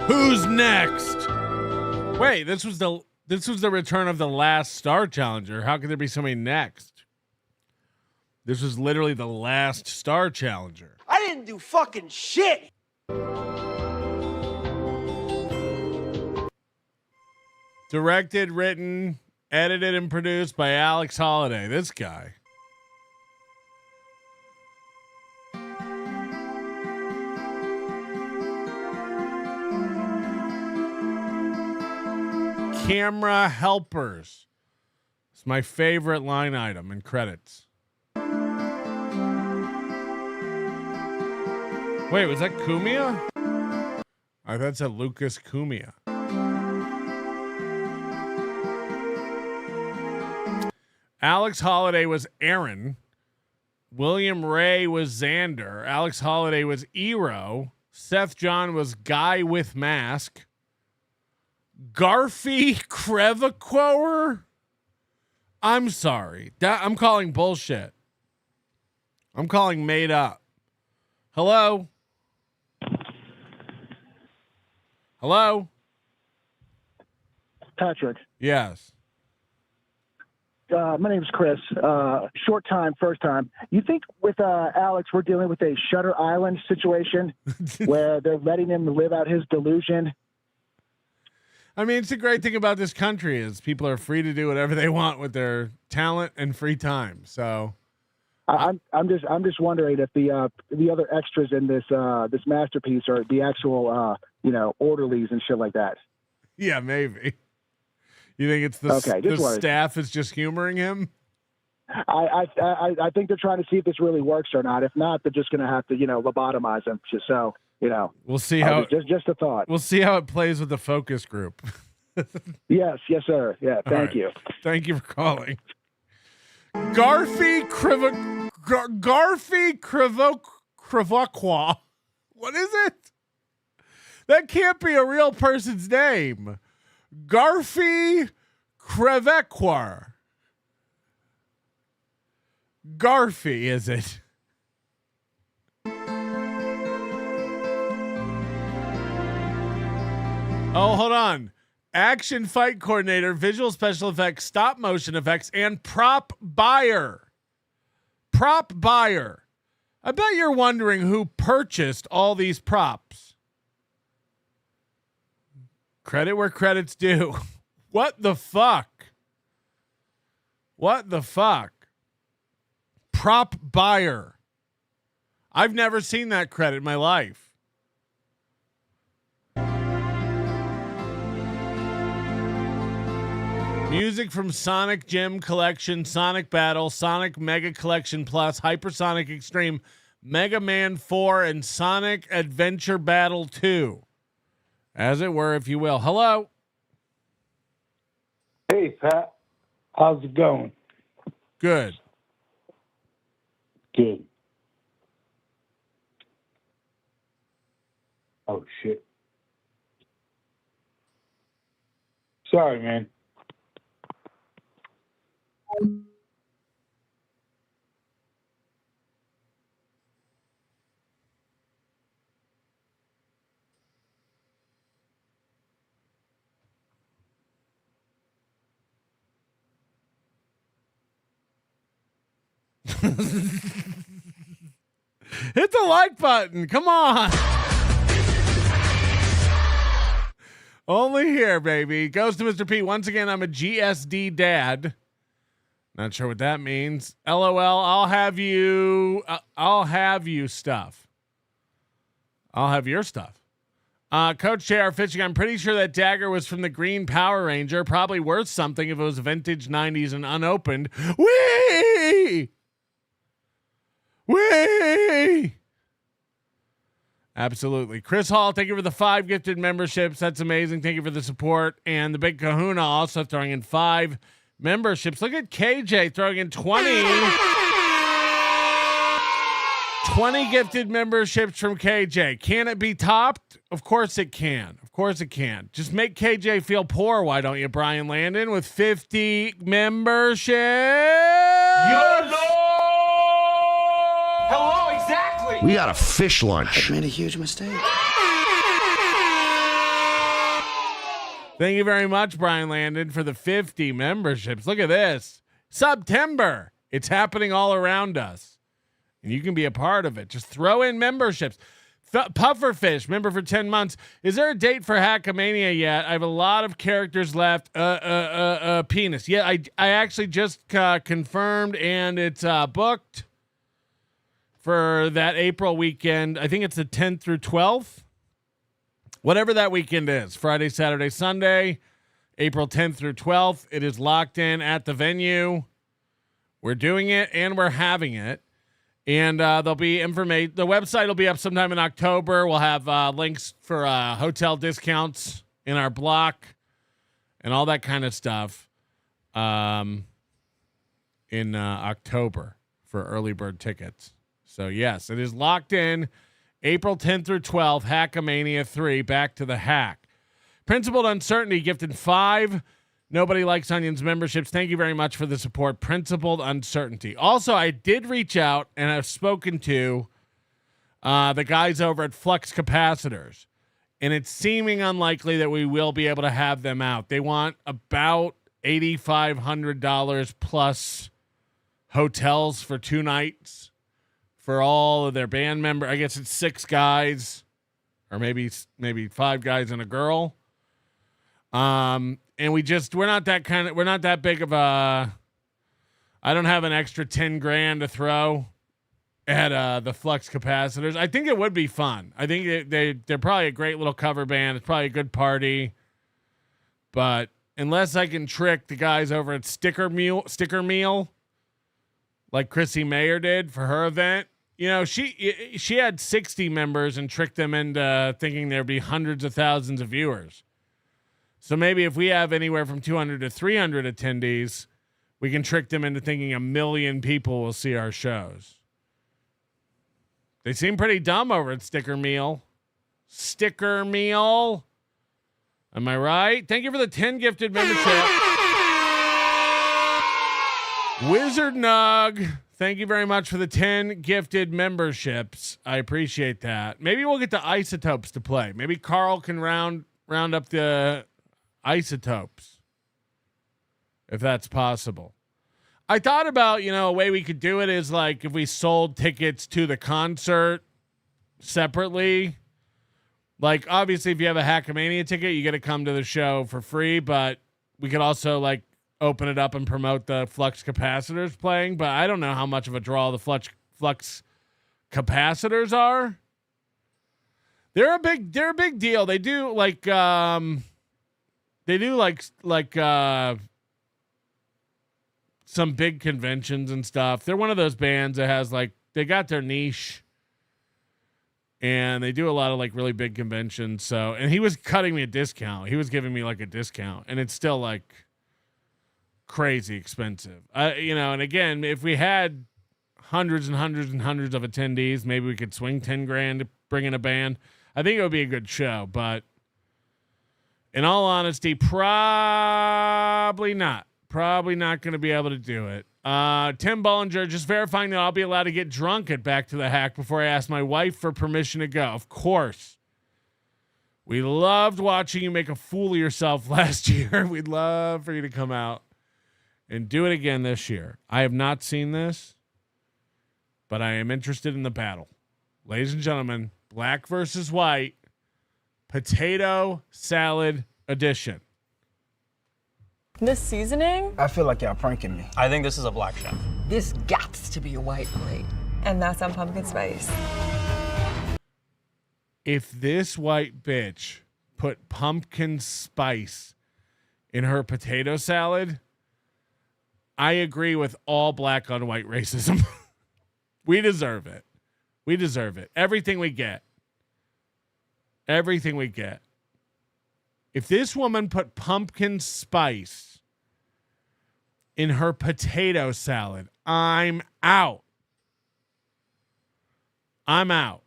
Who's next? Wait, this was the return of the last Star Challenger. How could there be somebody next? This was literally the last Star Challenger. I didn't do fucking shit. Directed, written, edited, and produced by Alex Holliday. This guy. Camera helpers. It's my favorite line item in credits. Wait, was that Kumia? I thought it said Lucas Kumia. Alex Holliday was Aaron. William Ray was Xander. Alex Holliday was Eero. Seth John was Guy with Mask. Garfy Crevaquower? I'm sorry. I'm calling bullshit. I'm calling made up. Hello? Hello? Patrick. Yes. My name's Chris. Short time, first time. You think with Alex, we're dealing with a Shutter Island situation where they're letting him live out his delusion? I mean, it's a great thing about this country is people are free to do whatever they want with their talent and free time. So I'm just wondering if the other extras in this masterpiece are the actual orderlies and shit like that. Yeah, maybe. You think it's the staff is just humoring him? I think they're trying to see if this really works or not. If not, they're just going to have to lobotomize him. Just so. We'll see how just a thought. We'll see how it plays with the focus group. yes, sir. Yeah, thank you. Thank you for calling. Garfy Crevaquower. What is it? That can't be a real person's name. Garfy Crevaquower. Garfy, is it? Oh, hold on. Action fight coordinator, visual special effects, stop motion effects, and prop buyer. Prop buyer. I bet you're wondering who purchased all these props. Credit where credit's due. What the fuck? What the fuck? Prop buyer. I've never seen that credit in my life. Music from Sonic Gym Collection, Sonic Battle, Sonic Mega Collection Plus, Hypersonic Extreme, Mega Man 4, and Sonic Adventure Battle 2. As it were, if you will. Hello. Hey, Pat. How's it going? Good. Good. Oh, shit. Sorry, man. Hit the like button. Come on. Only here, baby. Goes to Mr. P. Once again, I'm a GSD dad. Not sure what that means. LOL. I'll have you stuff. I'll have your stuff. Coach JR Fishing, I'm pretty sure that dagger was from the Green Power Ranger. Probably worth something if it was vintage 90s and unopened. Whee! Whee! Absolutely. Chris Hall, thank you for the 5 gifted memberships. That's amazing. Thank you for the support. And the Big Kahuna also throwing in 5 memberships. Look at KJ throwing in 20 gifted memberships from KJ. Can it be topped? Of course it can. Of course it can. Just make KJ feel poor, why don't you, Brian Landon, with 50 memberships? Your Lord! Hello, exactly! We got a fish lunch. I made a huge mistake. Thank you very much, Brian Landon, for the 50 memberships. Look at this. September. It's happening all around us. And you can be a part of it. Just throw in memberships. Pufferfish, member for 10 months. Is there a date for Hackamania yet? I have a lot of characters left. Penis. Yeah, I actually just confirmed, and it's booked for that April weekend. I think it's the 10th through 12th. Whatever that weekend is. Friday, Saturday, Sunday. April 10th through 12th. It is locked in at the venue. We're doing it, and we're having it. And there'll be information. The website will be up sometime in October. We'll have links for hotel discounts in our block and all that kind of stuff in October for early bird tickets. So, yes, it is locked in. April 10th through 12th, Hackamania 3, back to the hack. Principled Uncertainty gifted 5 Nobody Likes Onions memberships. Thank you very much for the support. Principled Uncertainty. Also, I did reach out and I've spoken to the guys over at Flux Capacitors, and it's seeming unlikely that we will be able to have them out. They want about $8,500 plus hotels for 2 nights for all of their band members. I guess it's 6 guys, or maybe 5 guys and a girl. And we're not that big of a, I don't have an extra 10 grand to throw at the Flux Capacitors. I think it would be fun. I think they're probably a great little cover band. It's probably a good party. But unless I can trick the guys over at Sticker Meal, like Chrissy Mayer did for her event, you know, she had 60 members and tricked them into thinking there'd be hundreds of thousands of viewers. So maybe if we have anywhere from 200 to 300 attendees, we can trick them into thinking 1 million people will see our shows. They seem pretty dumb over at Sticker Meal. Sticker Meal. Am I right? Thank you for the 10 gifted membership. Wizard Nug, thank you very much for the 10 gifted memberships. I appreciate that. Maybe we'll get the Isotopes to play. Maybe Carl can round up the Isotopes, if that's possible. I thought about, a way we could do it is like if we sold tickets to the concert separately. Like, obviously, if you have a Hackamania ticket, you get to come to the show for free, but we could also, like, open it up and promote the Flux Capacitors playing, but I don't know how much of a draw the Flux Capacitors are. They're a big deal. They do, like, some big conventions and stuff. They're one of those bands that has, like, they got their niche. and they do a lot of like really big conventions. So, and he was cutting me a discount. He was giving me like a discount, and it's still like crazy expensive. And again, if we had hundreds and hundreds and hundreds of attendees, maybe we could swing 10 grand to bring in a band. I think it would be a good show, but in all honesty, probably not going to be able to do it. Tim Bollinger just verifying that I'll be allowed to get drunk at Back to the Hack before I ask my wife for permission to go. Of course. We loved watching you make a fool of yourself last year. We'd love for you to come out and do it again this year. I have not seen this, but I am interested in the battle. Ladies and gentlemen, black versus white, potato salad edition. This seasoning? I feel like y'all pranking me. I think this is a black chef. This gots to be a white plate. And that's on pumpkin spice. If this white bitch put pumpkin spice in her potato salad, I agree with all black on white racism. We deserve it. We deserve it. Everything we get. Everything we get. If this woman put pumpkin spice in her potato salad, I'm out. I'm out.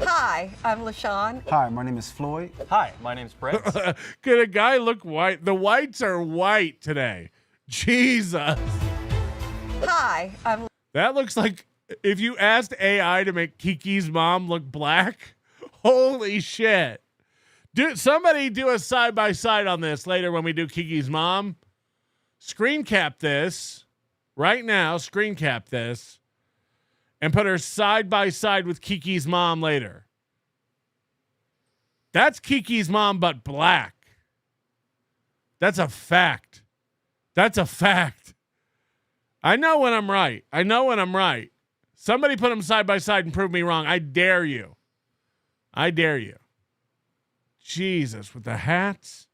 Hi, I'm LaShawn. Hi, my name is Floyd. Hi, my name's Brett. Could a guy look white? The whites are white today. Jesus. Hi, I'm... That looks like if you asked AI to make Kiki's mom look black. Holy shit. Somebody do a side-by-side on this later when we do Kiki's mom. Screen cap this right now. Screen cap this. And put her side-by-side with Kiki's mom later. That's Kiki's mom, but black. That's a fact. That's a fact. I know when I'm right. I know when I'm right. Somebody put them side-by-side and prove me wrong. I dare you. I dare you. Jesus, with the hats.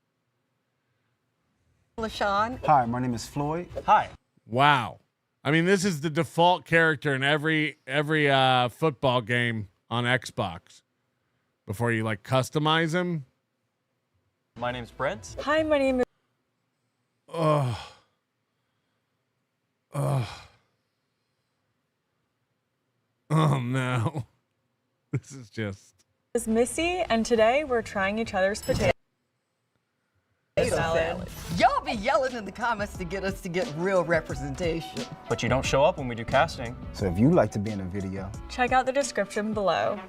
LaShawn. Hi, my name is Floyd. Hi. Wow. I mean, this is the default character in every football game on Xbox. Before you like customize him. My name's Brent. Hi, my name is... Oh. No. This is just... is Missy, and today we're trying each other's potato salad. Y'all be yelling in the comments to get us to get real representation. But you don't show up when we do casting. So if you'd like to be in a video, Check out the description below.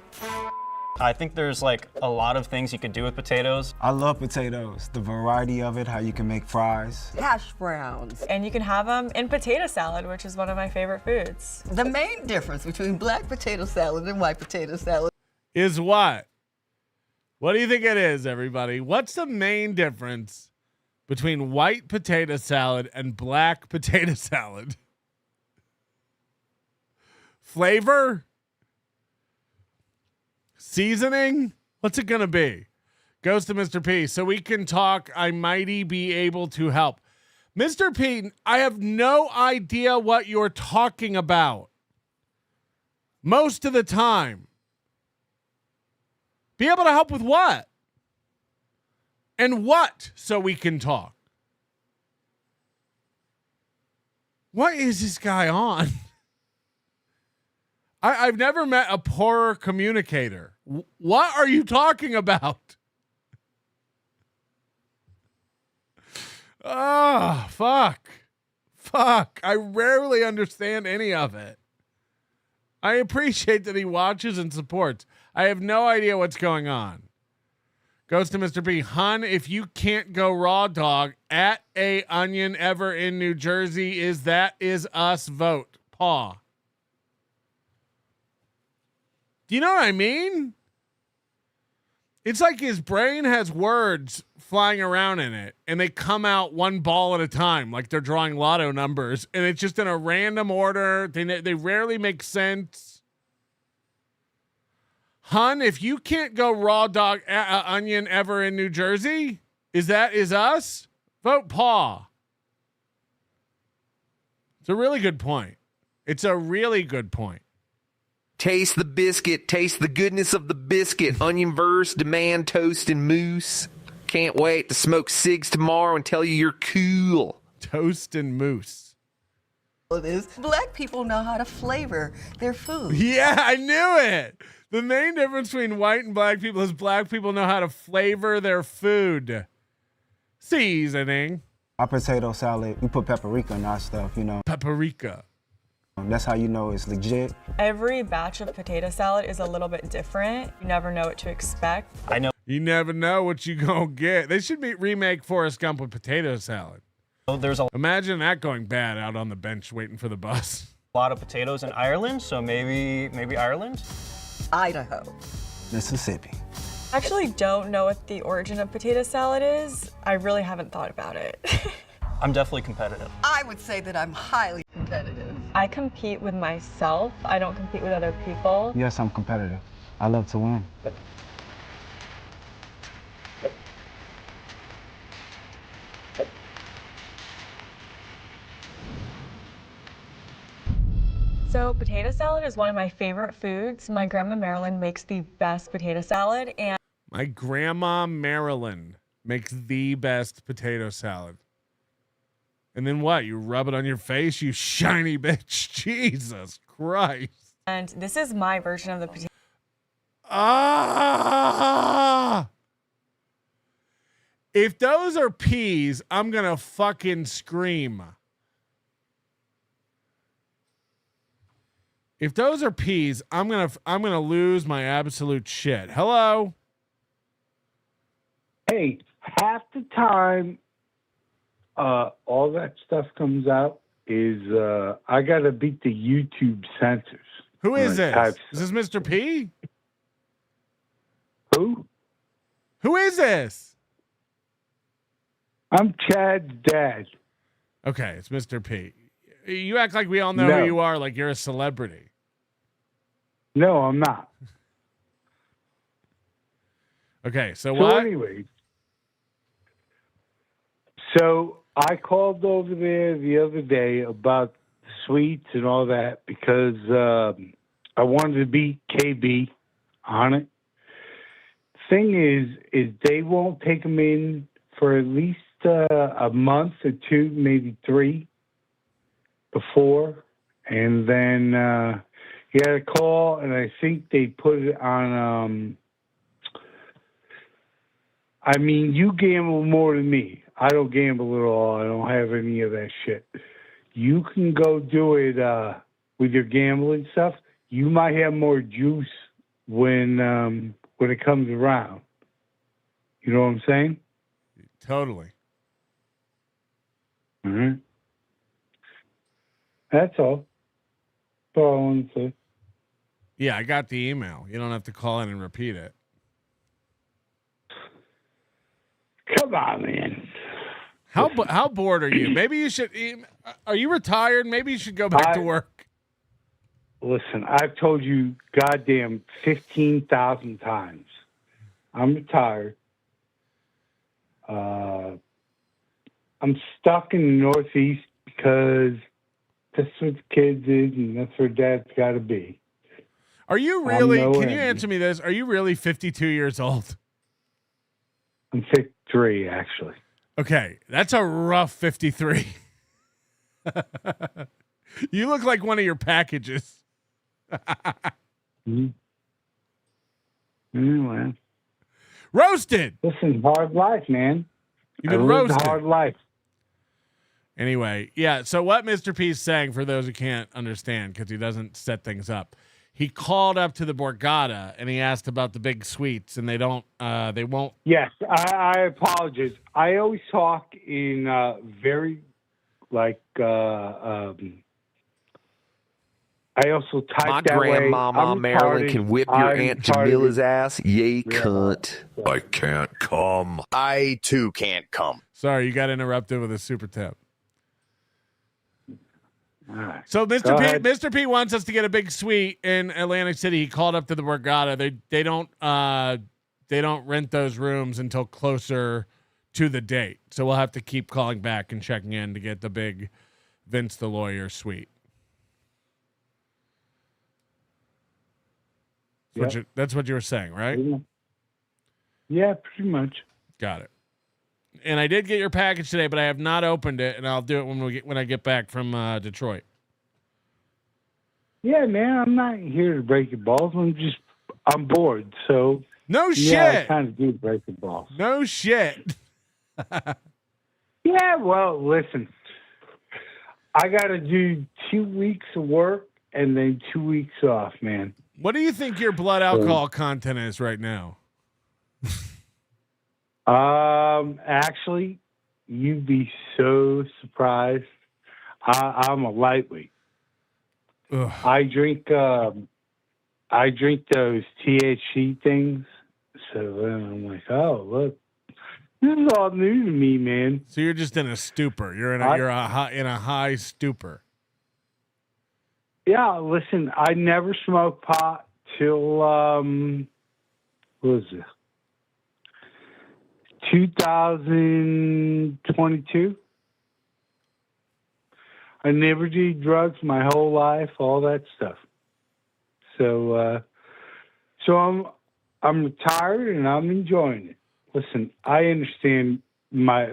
I think there's like a lot of things you could do with potatoes. I love potatoes. The variety of it, how you can make fries. Hash browns. And you can have them in potato salad, which is one of my favorite foods. The main difference between black potato salad and white potato salad is what? What do you think it is, everybody? What's the main difference between white potato salad and black potato salad? Flavor? Seasoning? What's it going to be? Goes to Mr. P. So we can talk. I mighty be able to help. Mr. P, I have no idea what you're talking about. Most of the time. Be able to help with what? And what so we can talk? What is this guy on? I've never met a poorer communicator. What are you talking about? Oh, fuck. Fuck. I rarely understand any of it. I appreciate that he watches and supports. I have no idea what's going on. Goes to Mr. B. Hun, if you can't go raw dog at a onion ever in New Jersey, is us vote. Paw. Do you know what I mean? It's like his brain has words flying around in it, and they come out one ball at a time, like they're drawing lotto numbers, and it's just in a random order. They rarely make sense. Hun, if you can't go raw dog onion ever in New Jersey, is us? Vote Paw. It's a really good point. It's a really good point. Taste the biscuit. Taste the goodness of the biscuit. Onion verse, demand, toast, and mousse. Can't wait to smoke cigs tomorrow and tell you you're cool. Toast and mousse. It is. Black people know how to flavor their food. Yeah, I knew it. The main difference between white and black people is black people know how to flavor their food. Seasoning. Our potato salad, we put paprika in our stuff, you know. Paprika. That's how you know it's legit. Every batch of potato salad is a little bit different. You never know what to expect. I know. You never know what you gonna get. They should remake Forrest Gump with potato salad. So there's a Imagine that going bad out on the bench waiting for the bus. lot of potatoes in Ireland, so maybe Ireland? Idaho. Mississippi. I actually don't know what the origin of potato salad is. I really haven't thought about it. I'm definitely competitive. I would say that I'm highly competitive. I compete with myself. I don't compete with other people. Yes, I'm competitive. I love to win. So potato salad is one of my favorite foods. My grandma Marilyn makes the best potato salad, and My grandma Marilyn makes the best potato salad. And then what? You rub it on your face, you shiny bitch. Jesus Christ. this is my version of the potato. Ah! If those are peas, I'm gonna fucking scream. If those are peas, I'm gonna lose my absolute shit. Hello? Hey, half the time all that stuff comes out is I gotta beat the YouTube censors. Who is this? Type Is this Mr. P? Who? Who is this? I'm Chad's dad. Okay, it's Mr. P. You act like we all know No. who you are, like you're a celebrity. No, I'm not. Okay, so So what? anyway, so I called over there the other day about sweets and all that because I wanted to beat KB on it. Thing is they won't take them in for at least a month or two, maybe three before, and then you had a call, and I think they put it on. I mean, you gamble more than me. I don't gamble at all. I don't have any of that shit. You can go do it with your gambling stuff. You might have more juice when it comes around. You know what I'm saying? Totally. Mm-hmm. That's all. That's all I wanted to say. Yeah, I got the email. You don't have to call in and repeat it. Come on, man. How bored are you? Maybe you should. Are you retired? Maybe you should go back to work. Listen, I've told you goddamn 15,000 times. I'm retired. I'm stuck in the Northeast because that's what the kids is, and that's where Dad's got to be. Are you really? I'm Can you answer me this? Are you really 52 years old? I'm 53, actually. Okay, that's a rough 53. You look like one of your packages. Anyway. Roasted. Listen, hard life, man. You've been I lived a roasted. hard life. Anyway, yeah. So what Mr. P's saying, for those who can't understand, because he doesn't set things up, he called up to the Borgata and he asked about the big suites, and they won't. Yes, I apologize. I always talk in very, like, I also type My that way. grandmama I'm Marilyn retarded. can whip your I'm Aunt retarded. Jamila's ass. Yay, cunt. I can't come. I too can't come. Sorry, you got interrupted with a super tip. Right. So Go Mr. P, ahead. Mr. P wants us to get a big suite in Atlantic City. He called up to the Borgata. They don't rent those rooms until closer to the date. So we'll have to keep calling back and checking in to get the big Vince the Lawyer suite. That's what you were saying, right? Yeah, pretty much. Got it. And I did get your package today, but I have not opened it, and I'll do it when I get back from Detroit. Yeah, man, I'm not here to break your balls. I'm bored, so no shit. Yeah, I kind of do break your balls. No shit. Yeah, well, listen, I got to do 2 weeks of work and then 2 weeks off, man. What do you think your blood alcohol content is right now? Actually, you'd be so surprised. I'm a lightweight. Ugh. I drink those THC things. So then I'm like, oh, look, this is all new to me, man. So you're just in a stupor. You're in a high stupor. Yeah, listen, I never smoked pot till what was it? 2022. I never did drugs my whole life, all that stuff. So I'm retired and I'm enjoying it. Listen, I understand my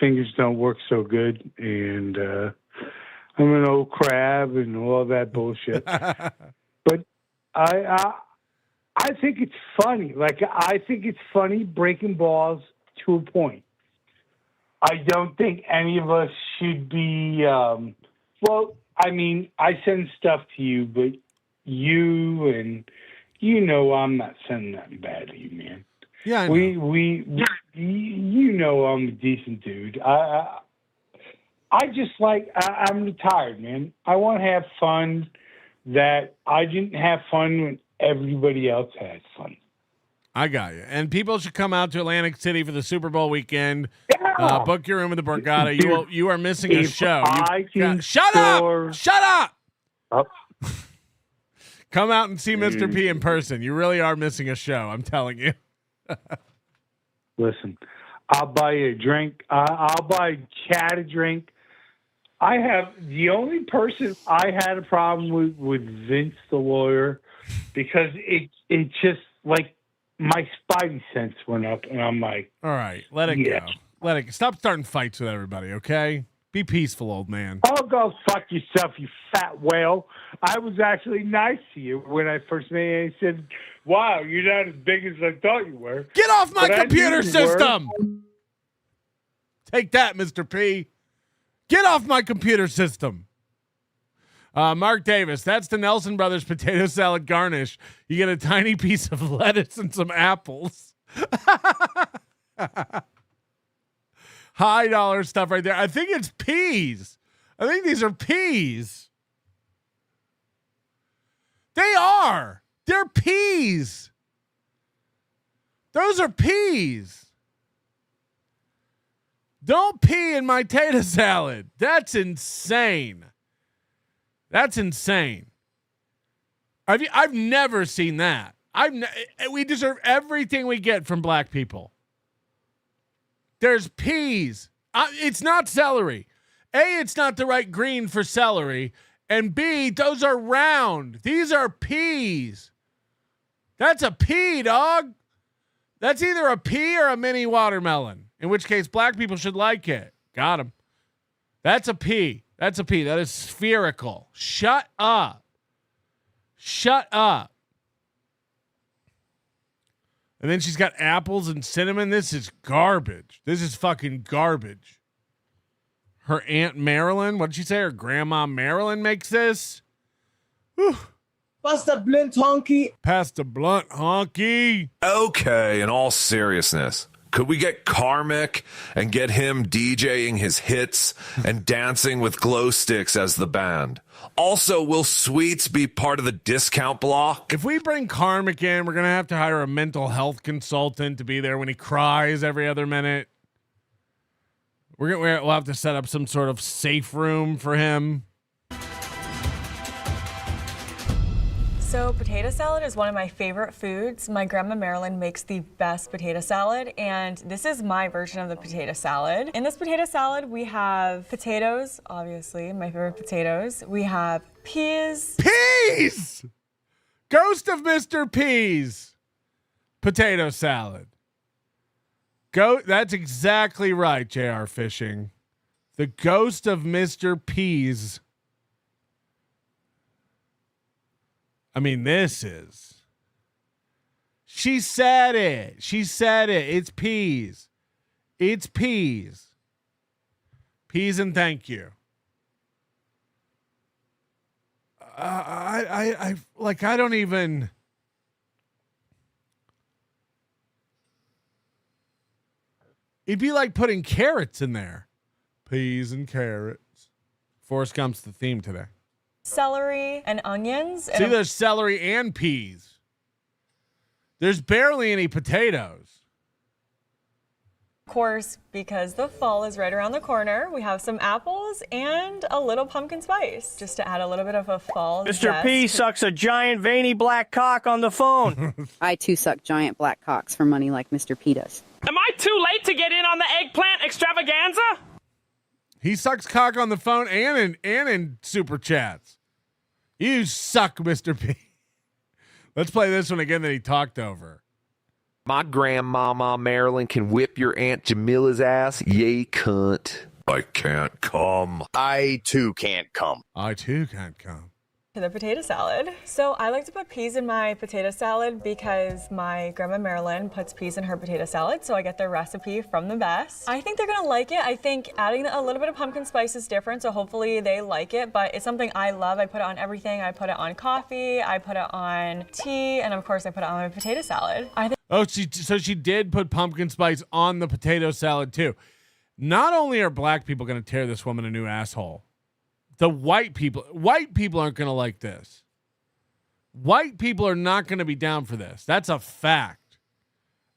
fingers don't work so good, and I'm an old crab and all that bullshit. But I think it's funny. Like, I think it's funny breaking balls to a point. I don't think any of us should be, well, I mean, I send stuff to you, but you and you know I'm not sending nothing bad to you, man. Yeah, I know. You know I'm a decent dude. I'm retired, man. I want to have fun that I didn't have fun when everybody else had fun. I got you. And people should come out to Atlantic City for the Super Bowl weekend. Yeah. Book your room in the Borgata. You are missing a show. Shut up! Oh. Come out and see Mr. P in person. You really are missing a show. I'm telling you. Listen, I'll buy you a drink. I'll buy Chad a drink. The only person I had a problem with Vince the lawyer, because it just, like, my spidey sense went up, and I'm like, all right, let it go. Let it go. Stop starting fights with everybody, okay? Be peaceful, old man. Oh, go fuck yourself, you fat whale. I was actually nice to you when I first met you. I said, wow, you're not as big as I thought you were. Get off my But computer system! Take that, Mr. P. Get off my computer system. Mark Davis, that's the Nelson Brothers potato salad garnish. You get a tiny piece of lettuce and some apples. High dollar stuff right there. I think it's peas. I think these are peas. They are. They're peas. Those are peas. Don't pee in my tater salad. That's insane. That's insane. I've never seen that. We deserve everything we get from black people. There's peas. It's not celery. A, it's not the right green for celery. And B, those are round. These are peas. That's a pea, dog. That's either a pea or a mini watermelon. In which case, black people should like it. Got him. That's a pea. That's a pea. That is spherical. Shut up. Shut up. And then she's got apples and cinnamon. This is garbage. This is fucking garbage. Her Aunt Marilyn, what did she say? Her Grandma Marilyn makes this? Whew. Pass the blunt, honky. Pass the blunt, honky. Okay, in all seriousness, could we get Karmic and get him DJing his hits and dancing with glow sticks as the band? Also, will Sweets be part of the discount block? If we bring Karmic in, we're going to have to hire a mental health consultant to be there when he cries every other minute. We'll have to set up some sort of safe room for him. So potato salad is one of my favorite foods. My grandma Marilyn makes the best potato salad, and this is my version of the potato salad. In this potato salad, we have potatoes, obviously, my favorite potatoes. We have peas. Peas! Ghost of Mr. P's potato salad. That's exactly right, JR Fishing. The Ghost of Mr. P's. I mean, this is. She said it. She said it. It's peas. It's peas. Peas and thank you. I don't even. It'd be like putting carrots in there. Peas and carrots. Forrest Gump's the theme today. Celery and onions. See, there's celery and peas. There's barely any potatoes. Of course, because the fall is right around the corner, we have some apples and a little pumpkin spice, just to add a little bit of a fall Mr. zest. P sucks a giant veiny black cock on the phone. I too suck giant black cocks for money like Mr. P does. Am I too late to get in on the eggplant extravaganza? He sucks cock on the phone and in super chats. You suck, Mr. P. Let's play this one again that he talked over. My grandmama Marilyn can whip your Aunt Jamila's ass. Yay, cunt. I can't come. I too can't come. I too can't come. To the potato salad. So I like to put peas in my potato salad because my grandma Marilyn puts peas in her potato salad, so I get the recipe from the best. I think they're gonna like it. I think adding a little bit of pumpkin spice is different, so hopefully they like it, but it's something I love. I put it on everything. I put it on coffee, I put it on tea, and of course I put it on my potato salad. So she did put pumpkin spice on the potato salad too. Not only are black people gonna tear this woman a new asshole, the white people aren't going to like this. White people are not going to be down for this. That's a fact.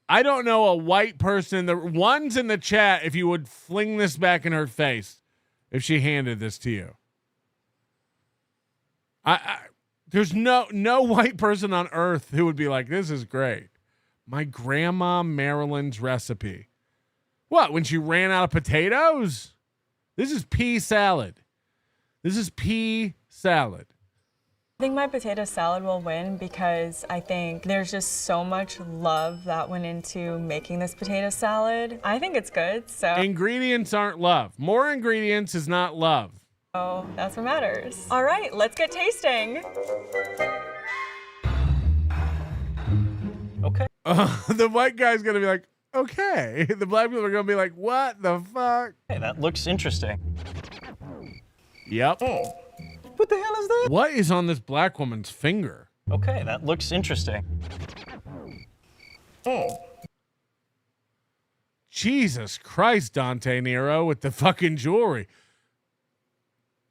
I don't know a white person, the ones in the chat, if you would fling this back in her face if she handed this to you. There's no white person on earth who would be like, this is great. My grandma Marilyn's recipe. What, when she ran out of potatoes? This is pea salad. This is pea salad. I think my potato salad will win because I think there's just so much love that went into making this potato salad. I think it's good, so. Ingredients aren't love. More ingredients is not love. Oh, that's what matters. All right, let's get tasting. Okay. The white guy's going to be like, okay. The black people are going to be like, what the fuck? Hey, that looks interesting. Yep. What the hell is that? What is on this black woman's finger? Okay, that looks interesting. Jesus Christ, Dante Nero with the fucking jewelry.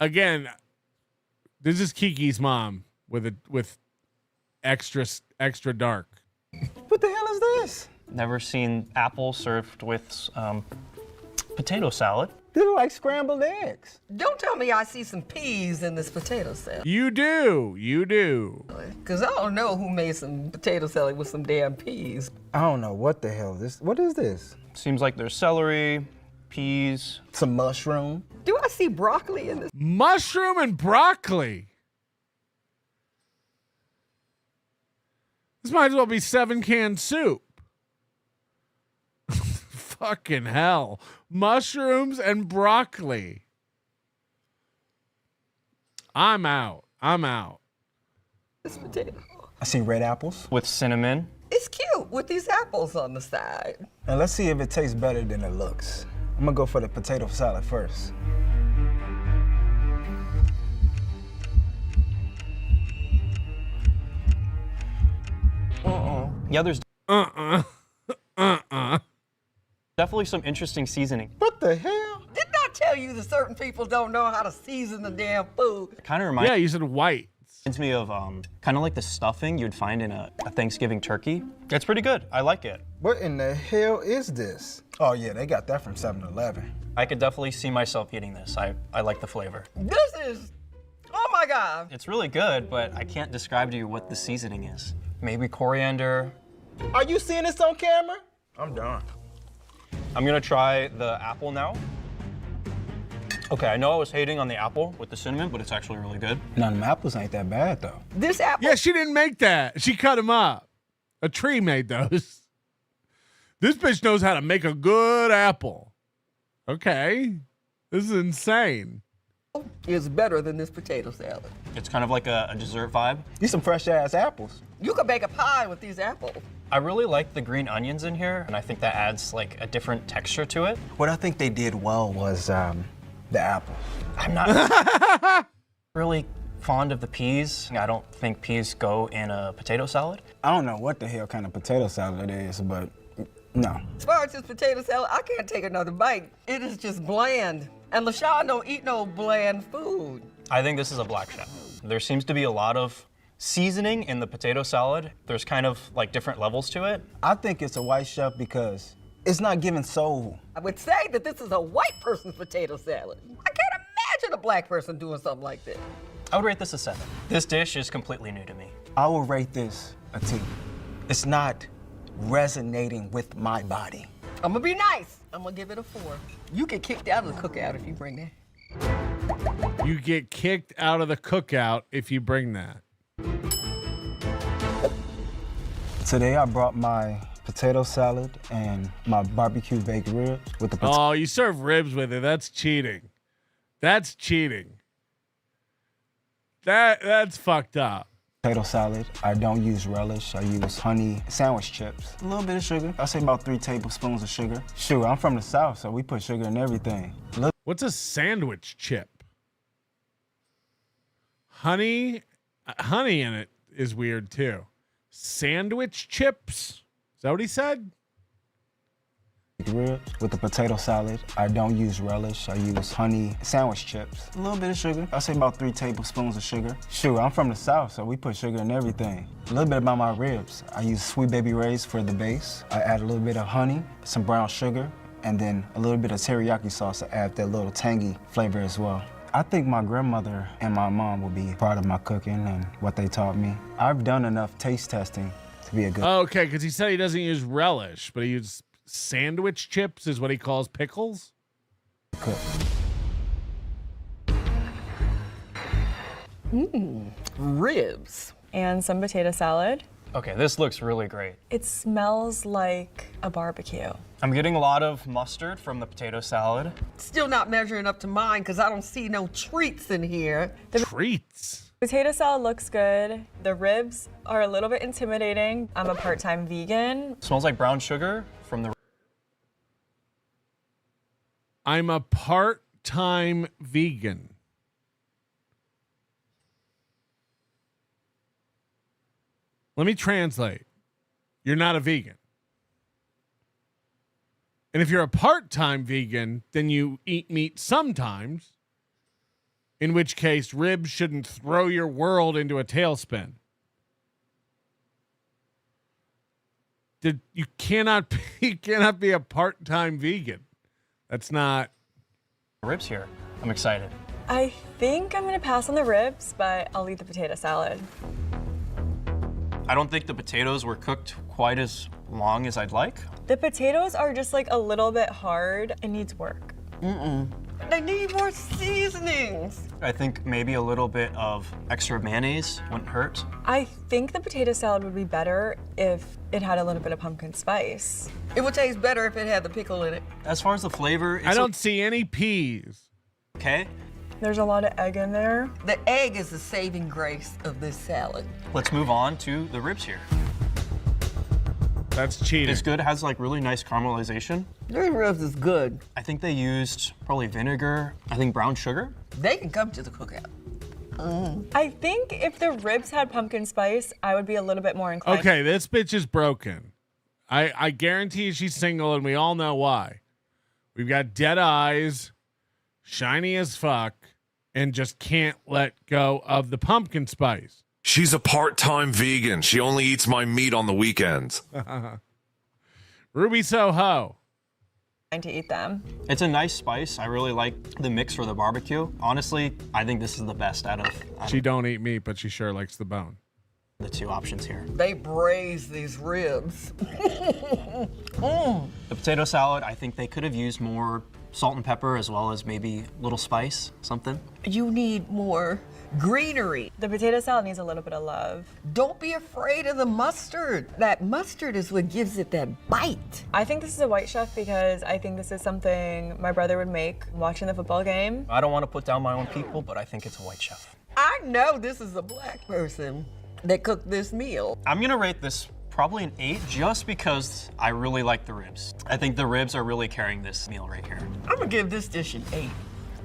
Again, this is Kiki's mom with extra dark. What the hell is this? Never seen apple served with potato salad. They look like scrambled eggs. Don't tell me I see some peas in this potato salad. You do. Because I don't know who made some potato salad with some damn peas. I don't know what the hell this. What is this? Seems like there's celery, peas. Some mushroom. Do I see broccoli in this? Mushroom and broccoli. This might as well be 7-can soup. Fucking hell. Mushrooms and broccoli. I'm out. This potato. I see red apples. With cinnamon. It's cute with these apples on the side. Now let's see if it tastes better than it looks. I'm gonna go for the potato salad first. Yeah, there's definitely some interesting seasoning. What the hell? Didn't I tell you that certain people don't know how to season the damn food? It kind of reminds. Yeah, you said white. Reminds me of kind of like the stuffing you'd find in a Thanksgiving turkey. It's pretty good. I like it. What in the hell is this? Oh yeah, they got that from 7-Eleven. I could definitely see myself eating this. I like the flavor. This is, oh my God. It's really good, but I can't describe to you what the seasoning is. Maybe coriander. Are you seeing this on camera? I'm done. I'm gonna try the apple now. Okay, I know I was hating on the apple with the cinnamon, but it's actually really good. None of them apples ain't that bad, though. This apple. Yeah, she didn't make that. She cut them up. A tree made those. This bitch knows how to make a good apple. Okay. This is insane. Is better than this potato salad. It's kind of like a dessert vibe. These some fresh ass apples. You could bake a pie with these apples. I really like the green onions in here, and I think that adds like a different texture to it. What I think they did well was the apples. I'm not really fond of the peas. I don't think peas go in a potato salad. I don't know what the hell kind of potato salad it is, but no. As far as this potato salad, I can't take another bite. It is just bland. And LaShawn don't eat no bland food. I think this is a black chef. There seems to be a lot of seasoning in the potato salad. There's kind of like different levels to it. I think it's a white chef because it's not giving soul. I would say that this is a white person's potato salad. I can't imagine a black person doing something like this. I would rate this a 7. This dish is completely new to me. I will rate this a 2. It's not resonating with my body. I'm gonna be nice. I'm gonna give it a 4. You get kicked out of the cookout if you bring that. You get kicked out of the cookout if you bring that. Today I brought my potato salad and my barbecue baked ribs with the Oh, you serve ribs with it. That's cheating. That's cheating. That's fucked up. Potato salad. I don't use relish. I use honey sandwich chips. A little bit of sugar. I say about 3 tablespoons of sugar. Sure, I'm from the South, so we put sugar in everything. What's a sandwich chip? Honey in it is weird too. Sandwich chips? Is that what he said? Ribs with the potato salad. I don't use relish. I use honey sandwich chips. A little bit of sugar. I say about 3 tablespoons of sugar. Sure, I'm from the South, so we put sugar in everything. A little bit about my ribs. I use sweet baby rays for the base. I add a little bit of honey, some brown sugar, and then a little bit of teriyaki sauce to add that little tangy flavor as well. I think my grandmother and my mom will be proud of my cooking and what they taught me. I've done enough taste testing to be a good Okay, because he said he doesn't use relish, but he uses sandwich chips is what he calls pickles. cook. Ribs. And some potato salad. Okay, this looks really great. It smells like a barbecue. I'm getting a lot of mustard from the potato salad. Still not measuring up to mine because I don't see no treats in here. Treats? Potato salad looks good. The ribs are a little bit intimidating. I'm a part-time vegan. Smells like brown sugar from the... I'm a part-time vegan. Let me translate. You're not a vegan. And if you're a part-time vegan, then you eat meat sometimes, in which case ribs shouldn't throw your world into a tailspin. You cannot be a part-time vegan. That's not ribs here. I'm excited. I think I'm gonna pass on the ribs, but I'll eat the potato salad. I don't think the potatoes were cooked quite as long as I'd like. The potatoes are just like a little bit hard. It needs work. They need more seasonings. I think maybe a little bit of extra mayonnaise wouldn't hurt. I think the potato salad would be better if it had a little bit of pumpkin spice. It would taste better if it had the pickle in it. As far as the flavor, I don't see any peas. Okay. There's a lot of egg in there. The egg is the saving grace of this salad. Let's move on to the ribs here. That's cheating. It's good. It has like really nice caramelization. Their ribs is good. I think they used probably vinegar. I think brown sugar. They can come to the cookout. I think if the ribs had pumpkin spice, I would be a little bit more inclined. Okay, this bitch is broken. I guarantee she's single, and we all know why. We've got dead eyes, shiny as fuck, and just can't let go of the pumpkin spice. She's a part-time vegan. She only eats my meat on the weekends. Ruby Soho. Trying to eat them. It's a nice spice. I really like the mix for the barbecue. Honestly, I think this is the best out of She don't eat meat, but she sure likes the bone. The 2 options here. They braise these ribs. The potato salad, I think they could have used more salt and pepper as well as maybe a little spice, something. You need more greenery. The potato salad needs a little bit of love. Don't be afraid of the mustard. That mustard is what gives it that bite. I think this is a white chef because I think this is something my brother would make watching the football game. I don't want to put down my own people, but I think it's a white chef. I know this is a black person that cooked this meal. I'm gonna rate this probably an 8 just because I really like the ribs. I think the ribs are really carrying this meal right here. I'm gonna give this dish an 8.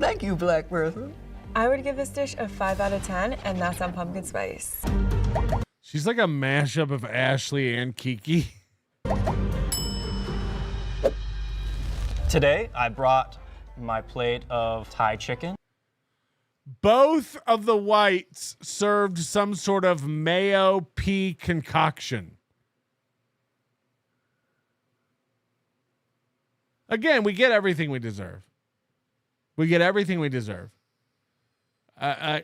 Thank you, black person. I would give this dish a 5 out of 10, and that's on pumpkin spice. She's like a mashup of Ashley and Kiki. Today, I brought my plate of Thai chicken. Both of the whites served some sort of mayo pea concoction. Again, we get everything we deserve. We get everything we deserve.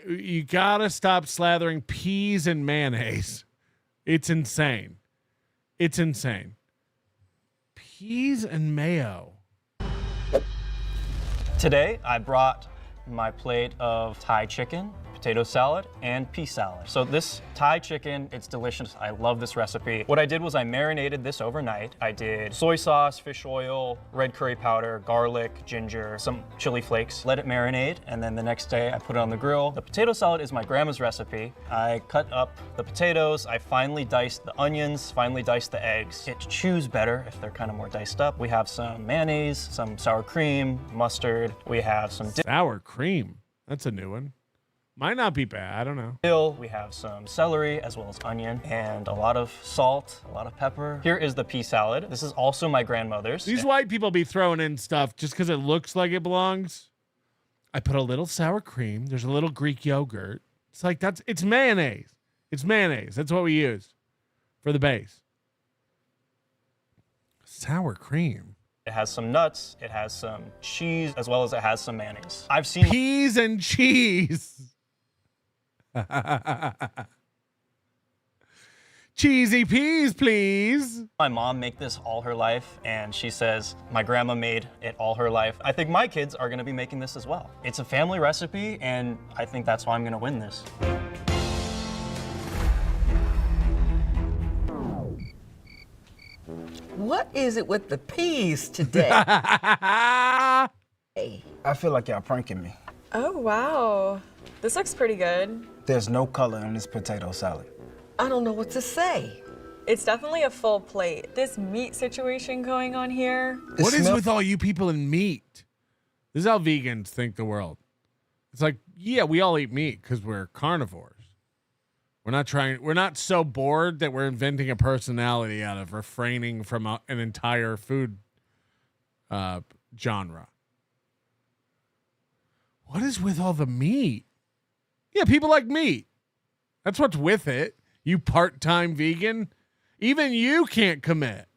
You gotta stop slathering peas in mayonnaise. It's insane. It's insane. Peas and mayo. Today, I brought my plate of Thai chicken, potato salad, and pea salad. So this Thai chicken, it's delicious. I love this recipe. What I did was I marinated this overnight. I did soy sauce, fish oil, red curry powder, garlic, ginger, some chili flakes. Let it marinate, and then the next day I put it on the grill. The potato salad is my grandma's recipe. I cut up the potatoes. I finely diced the onions, finely diced the eggs. It chews better if they're kind of more diced up. We have some mayonnaise, some sour cream, mustard. We have some sour cream. That's a new one. Might not be bad. I don't know. dill. We have some celery as well as onion and a lot of salt, a lot of pepper. Here is the pea salad. This is also my grandmother's. These white people be throwing in stuff just because it looks like it belongs. I put a little sour cream. There's a little Greek yogurt. It's like it's mayonnaise. It's mayonnaise. That's what we use for the base. Sour cream. It has some nuts, it has some cheese, as well as it has some mayonnaise. I've seen peas and cheese. Cheesy peas, please. My mom make this all her life, and she says my grandma made it all her life. I think my kids are gonna be making this as well. It's a family recipe, and I think that's why I'm gonna win this. What is it with the peas today? I feel like y'all pranking me. Oh, wow. This looks pretty good. There's no color in this potato salad. I don't know what to say. It's definitely a full plate. This meat situation going on here. What is with all you people in meat? This is how vegans think the world. It's like, yeah, we all eat meat because we're carnivores. We're not so bored that we're inventing a personality out of refraining from an entire food genre. What is with all the meat? Yeah, people like meat. That's what's with it. You part-time vegan. Even you can't commit.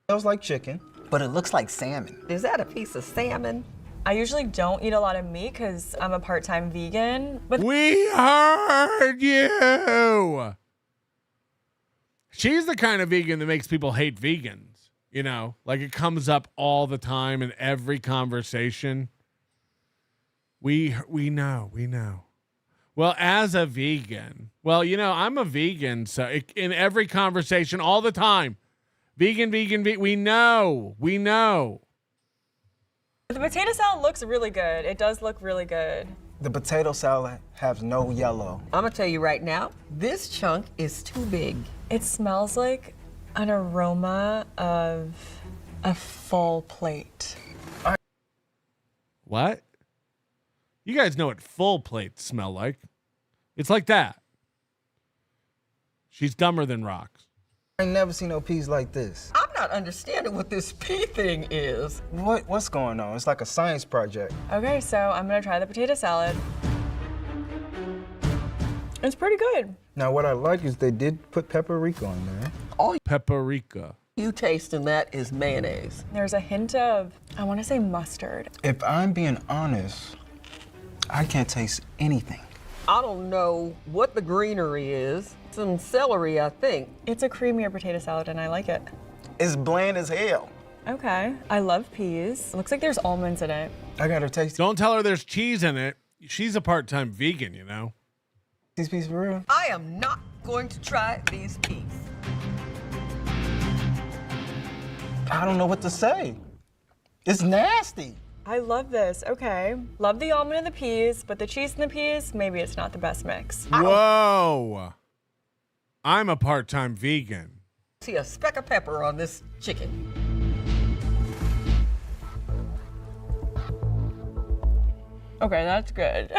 Smells like chicken, but it looks like salmon. Is that a piece of salmon? I usually don't eat a lot of meat because I'm a part-time vegan. But we heard you. She's the kind of vegan that makes people hate vegans. You know, like it comes up all the time in every conversation. We know. Well, as a vegan, I'm a vegan, so in every conversation all the time, vegan, we know. The potato salad looks really good. It does look really good. The potato salad has no yellow. I'm gonna tell you right now, this chunk is too big. It smells like an aroma of a full plate. What? You guys know what full plates smell like. It's like that. She's dumber than rocks. I ain't never seen no peas like this. I'm not understanding what this pea thing is. What's going on? It's like a science project. Okay, so I'm gonna try the potato salad. It's pretty good. Now what I like is they did put paprika on there. All paprika you taste in that is mayonnaise. There's a hint of, I wanna say mustard. If I'm being honest, I can't taste anything. I don't know what the greenery is. Some celery, I think. It's a creamier potato salad and I like it. It's bland as hell. Okay. I love peas. It looks like there's almonds in it. I got her taste. Don't tell her there's cheese in it. She's a part-time vegan, you know. These peas for real? I am not going to try these peas. I don't know what to say. It's nasty. I love this. Okay. Love the almond and the peas, but the cheese and the peas, maybe it's not the best mix. Whoa. I'm a part-time vegan. See a speck of pepper on this chicken. Okay, that's good.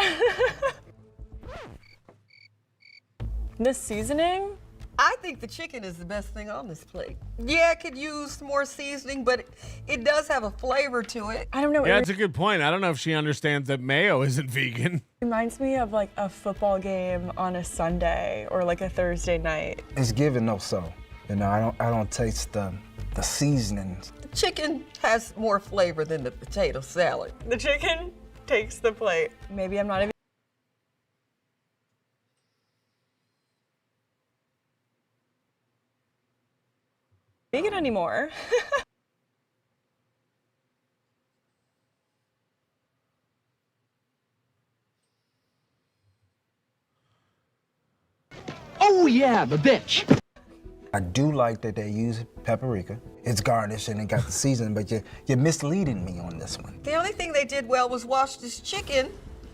This seasoning? I think the chicken is the best thing on this plate. Yeah, it could use more seasoning, but it does have a flavor to it. I don't know. Yeah, that's a good point. I don't know if she understands that mayo isn't vegan. It reminds me of like a football game on a Sunday or like a Thursday night. It's giving no so. You know, I don't taste the seasonings. The chicken has more flavor than the potato salad. The chicken takes the plate. Maybe I'm not even vegan anymore. Oh yeah, the bitch. I do like that they use paprika. It's garnished and it got the seasoning, but you're misleading me on this one. The only thing they did well was wash this chicken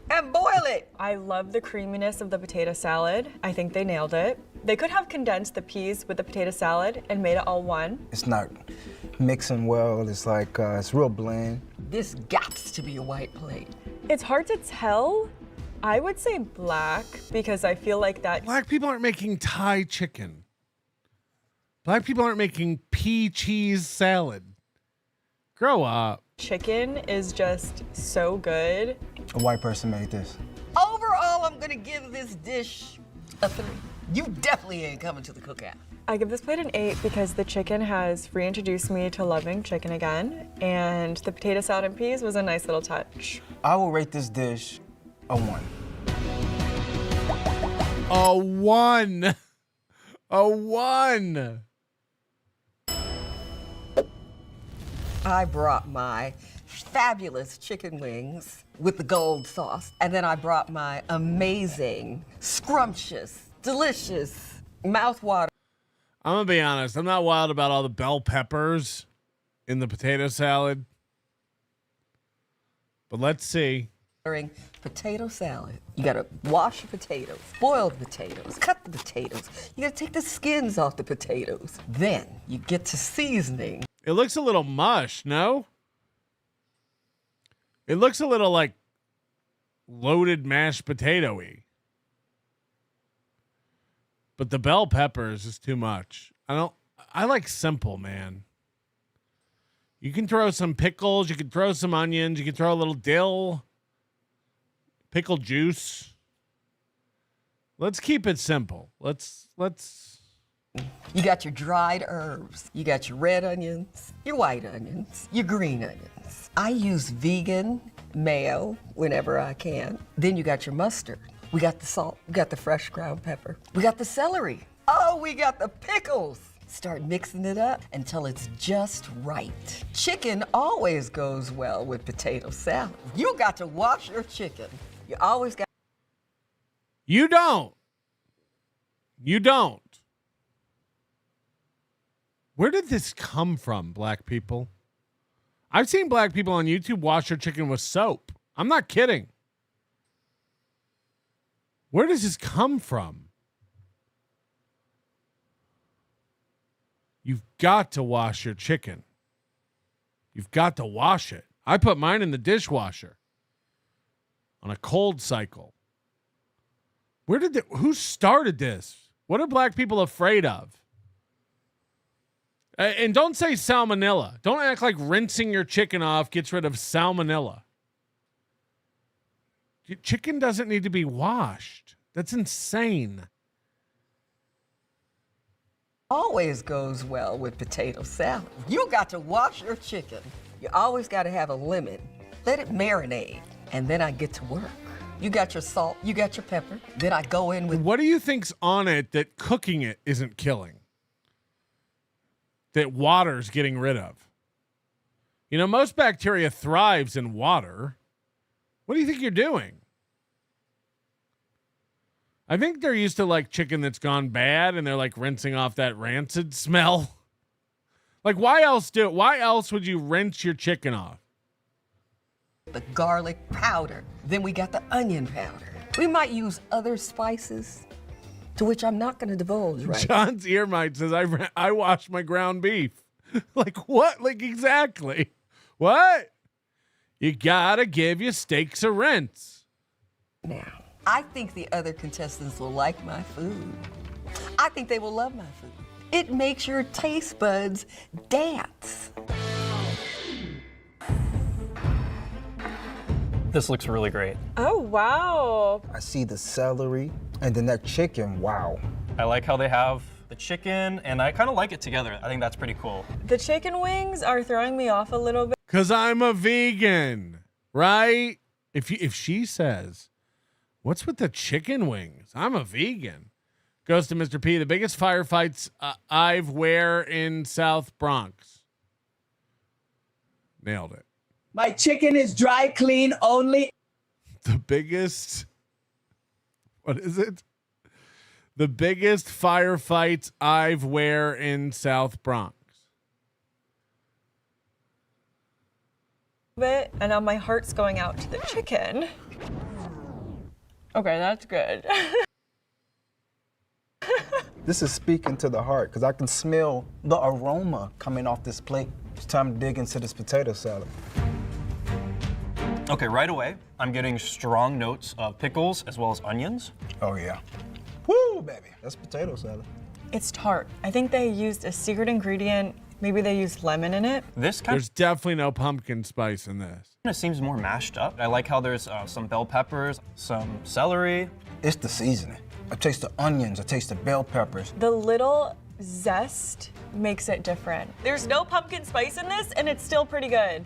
and boil it. I love the creaminess of the potato salad. I think they nailed it. They could have condensed the peas with the potato salad and made it all one. It's not mixing well. It's like, it's real bland. This gots to be a white plate. It's hard to tell. I would say black because I feel like that. Black people aren't making Thai chicken. Black people aren't making pea cheese salad. Grow up. Chicken is just so good. A white person made this. Overall, I'm gonna give this dish a 3. You definitely ain't coming to the cookout. I give this plate an 8 because the chicken has reintroduced me to loving chicken again, and the potato salad and peas was a nice little touch. I will rate this dish a 1. A 1. A 1. I brought my fabulous chicken wings with the gold sauce, and then I brought my amazing, scrumptious, delicious, mouthwatering. I'm gonna be honest. I'm not wild about all the bell peppers in the potato salad, but let's see. Potato salad. You gotta wash the potatoes, boil the potatoes, cut the potatoes. You gotta take the skins off the potatoes. Then you get to seasoning. It looks a little mush, no? It looks a little like loaded mashed potato-y. But the bell peppers is too much. I like simple, man. You can throw some pickles, you can throw some onions, you can throw a little dill, pickle juice. Let's keep it simple. Let's You got your dried herbs. You got your red onions, your white onions, your green onions. I use vegan mayo whenever I can. Then you got your mustard. We got the salt. We got the fresh ground pepper. We got the celery. Oh, we got the pickles. Start mixing it up until it's just right. Chicken always goes well with potato salad. You got to wash your chicken. You always got. You don't. You don't. Where did this come from, black people? I've seen black people on YouTube wash their chicken with soap. I'm not kidding. Where does this come from? You've got to wash your chicken. You've got to wash it. I put mine in the dishwasher on a cold cycle. Who started this? What are black people afraid of? And don't say salmonella. Don't act like rinsing your chicken off gets rid of salmonella. Chicken doesn't need to be washed. That's insane. Always goes well with potato salad. You got to wash your chicken. You always got to have a lemon. Let it marinate, and then I get to work. You got your salt, you got your pepper. Then I go in with. What do you think's on it that cooking it isn't killing? That water's getting rid of? You know, most bacteria thrives in water. What do you think you're doing? I think they're used to like chicken that's gone bad and they're like rinsing off that rancid smell. Like why else would you rinse your chicken off? The garlic powder. Then we got the onion powder. We might use other spices, to which I'm not going to divulge right now. John's ear mite says, I wash my ground beef. Like what? Like exactly. What? You gotta give your steaks a rinse. Now, I think the other contestants will like my food. I think they will love my food. It makes your taste buds dance. This looks really great. Oh, wow. I see the celery and then that chicken. Wow. I like how they have the chicken, and I kind of like it together. I think that's pretty cool. The chicken wings are throwing me off a little bit. Cause I'm a vegan, right? If she says, what's with the chicken wings? I'm a vegan. Goes to Mr. P. The biggest firefights I've where in South Bronx. Nailed it. My chicken is dry clean only. The biggest, what is it? The biggest firefights I've where in South Bronx. Bit, and now my heart's going out to the chicken. Okay, that's good. This is speaking to the heart because I can smell the aroma coming off this plate. It's time to dig into this potato salad. Okay, right away, I'm getting strong notes of pickles as well as onions. Oh yeah. Woo, baby. That's potato salad. It's tart. I think they used a secret ingredient. Maybe they used lemon in it. There's definitely no pumpkin spice in this. It seems more mashed up. I like how there's some bell peppers, some celery. It's the seasoning. I taste the onions. I taste the bell peppers. The little zest makes it different. There's no pumpkin spice in this, and it's still pretty good.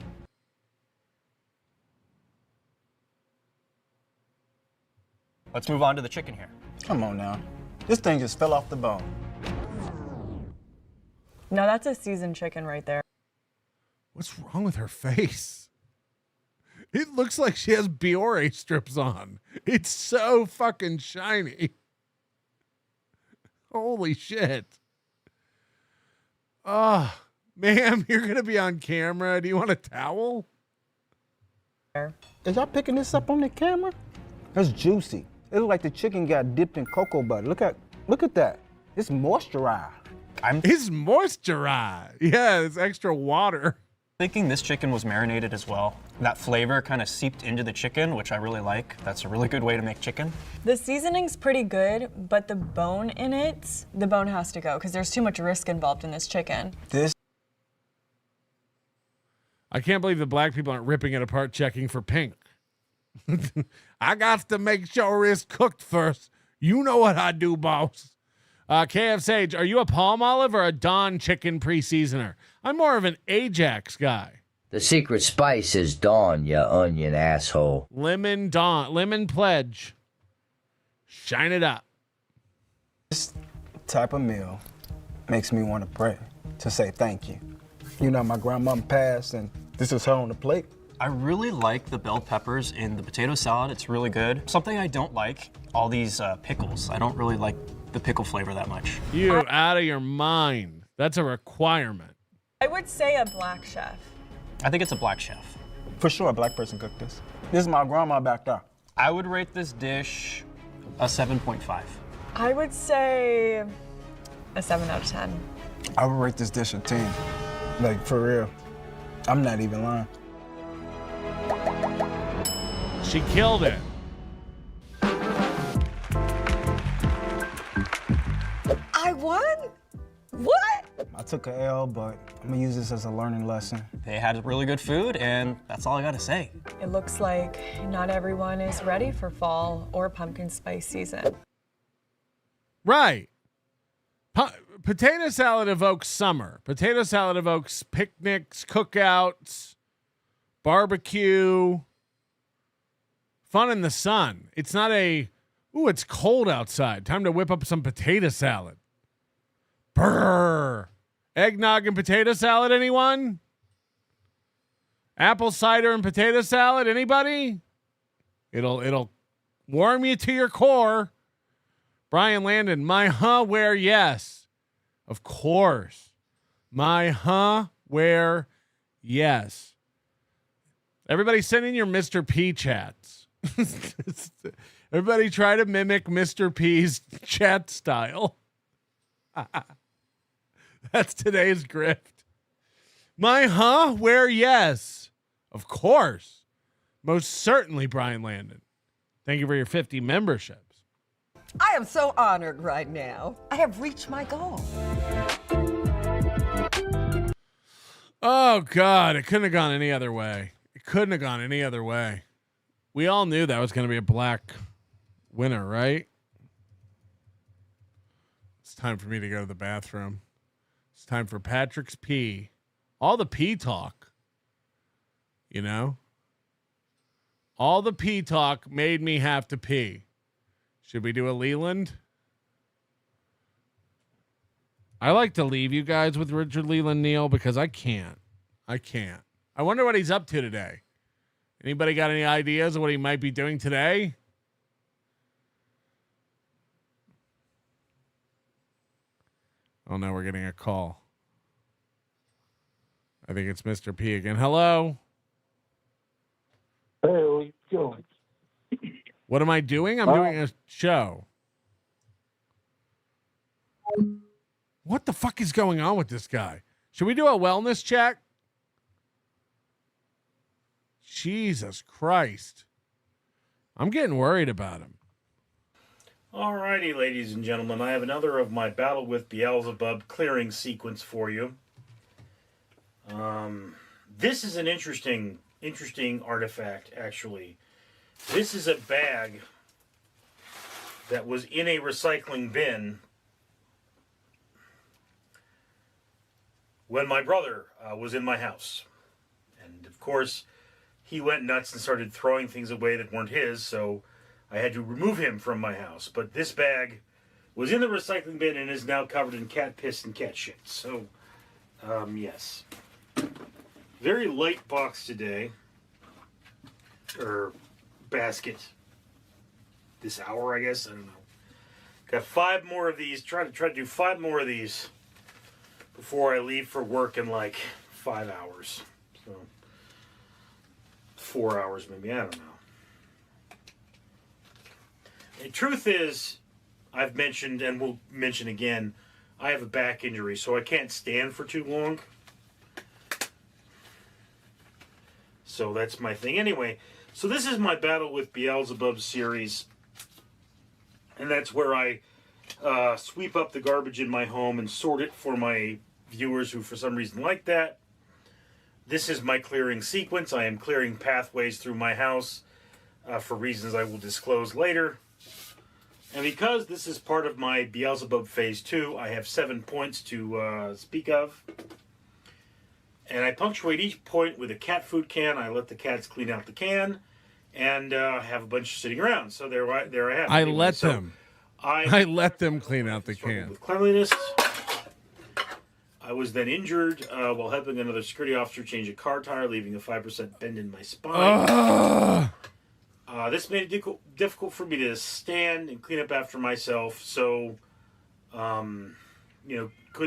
Let's move on to the chicken here. Come on now. This thing just fell off the bone. No, that's a seasoned chicken right there. What's wrong with her face? It looks like she has Biore strips on. It's so fucking shiny. Holy shit. Oh, ma'am, you're going to be on camera. Do you want a towel? Is y'all picking this up on the camera? That's juicy. It looks like the chicken got dipped in cocoa butter. Look at that. It's moisturized. It's moisturized. Yeah, it's extra water. Thinking this chicken was marinated as well. That flavor kind of seeped into the chicken, which I really like. That's a really good way to make chicken. The seasoning's pretty good, but the bone in it, the bone has to go because there's too much risk involved in this chicken. I can't believe the black people aren't ripping it apart checking for pink. I got to make sure it's cooked first. You know what I do, boss. KF Sage, are you a palm olive or a Dawn chicken pre-seasoner? I'm more of an Ajax guy. The secret spice is Dawn, you onion asshole. Lemon Dawn, lemon pledge. Shine it up. This type of meal makes me want to pray, to say thank you. You know, my grandmama passed and this is her on the plate. I really like the bell peppers in the potato salad. It's really good. Something I don't like, all these pickles. I don't really like the pickle flavor that much. You out of your mind. That's a requirement. I would say a black chef. I think it's a black chef. For sure, a black person cooked this. This is my grandma back there. I would rate this dish a 7.5. I would say a 7 out of 10. I would rate this dish a 10. Like, for real. I'm not even lying. She killed it. I won? What? I took a L, but I'm gonna use this as a learning lesson. They had really good food, and that's all I gotta say. It looks like not everyone is ready for fall or pumpkin spice season. Right. Potato salad evokes summer. Potato salad evokes picnics, cookouts, barbecue, fun in the sun. It's not a, ooh, it's cold outside. Time to whip up some potato salad. Brrr. Eggnog and potato salad, anyone? Apple cider and potato salad. Anybody? It'll warm you to your core. Brian Landon, my where yes. Of course. My where yes. Everybody send in your Mr. P chats. Everybody try to mimic Mr. P's chat style. That's today's grift. My where yes. Of course. Most certainly, Brian Landon. Thank you for your 50 memberships. I am so honored right now. I have reached my goal. Oh, God. It couldn't have gone any other way. It couldn't have gone any other way. We all knew that was going to be a black winner, right? It's time for me to go to the bathroom. It's time for Patrick's pee. All the pee talk, you know? All the pee talk made me have to pee. Should we do a Leland? I like to leave you guys with Richard Leland Neal because I can't. I wonder what he's up to today. Anybody got any ideas of what he might be doing today? Oh, no, we're getting a call. I think it's Mr. P again. Hello? Hey, what are you doing? What am I doing? I'm doing a show. What the fuck is going on with this guy? Should we do a wellness check? Jesus Christ. I'm getting worried about him. Alrighty, ladies and gentlemen, I have another of my Battle with Beelzebub clearing sequence for you. This is an interesting artifact, actually. This is a bag that was in a recycling bin when my brother was in my house. And, of course, he went nuts and started throwing things away that weren't his, so I had to remove him from my house. But this bag was in the recycling bin and is now covered in cat piss and cat shit. So, yes. Very light box today. Or basket. This hour, I guess. I don't know. Got 5 more of these. Try to do 5 more of these before I leave for work in like 5 hours. So 4 hours maybe. I don't know. The truth is, I've mentioned and will mention again, I have a back injury, so I can't stand for too long. So that's my thing. Anyway, so this is my Battle with Beelzebub series. And that's where I sweep up the garbage in my home and sort it for my viewers who for some reason like that. This is my clearing sequence. I am clearing pathways through my house for reasons I will disclose later. And because this is part of my Beelzebub Phase 2, I have 7 points to speak of. And I punctuate each point with a cat food can. I let the cats clean out the can and have a bunch sitting around. So there I have it. I let them clean out the can. With cleanliness. I was then injured while helping another security officer change a car tire, leaving a 5% bend in my spine. This made it difficult for me to stand and clean up after myself, so, couldn't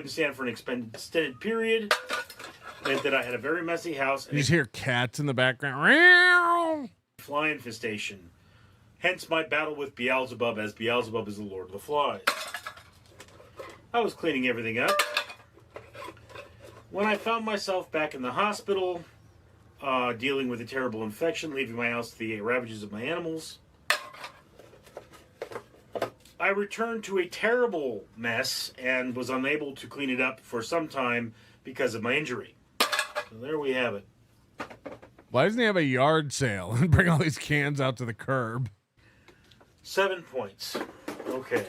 stand for an extended period. Meant that I had a very messy house. You just hear cats in the background. Fly infestation. Hence my battle with Beelzebub, as Beelzebub is the Lord of the Flies. I was cleaning everything up when I found myself back in the hospital, dealing with a terrible infection, leaving my house to the ravages of my animals. I returned to a terrible mess and was unable to clean it up for some time because of my injury. So there we have it. Why doesn't he have a yard sale and bring all these cans out to the curb? 7 points. Okay.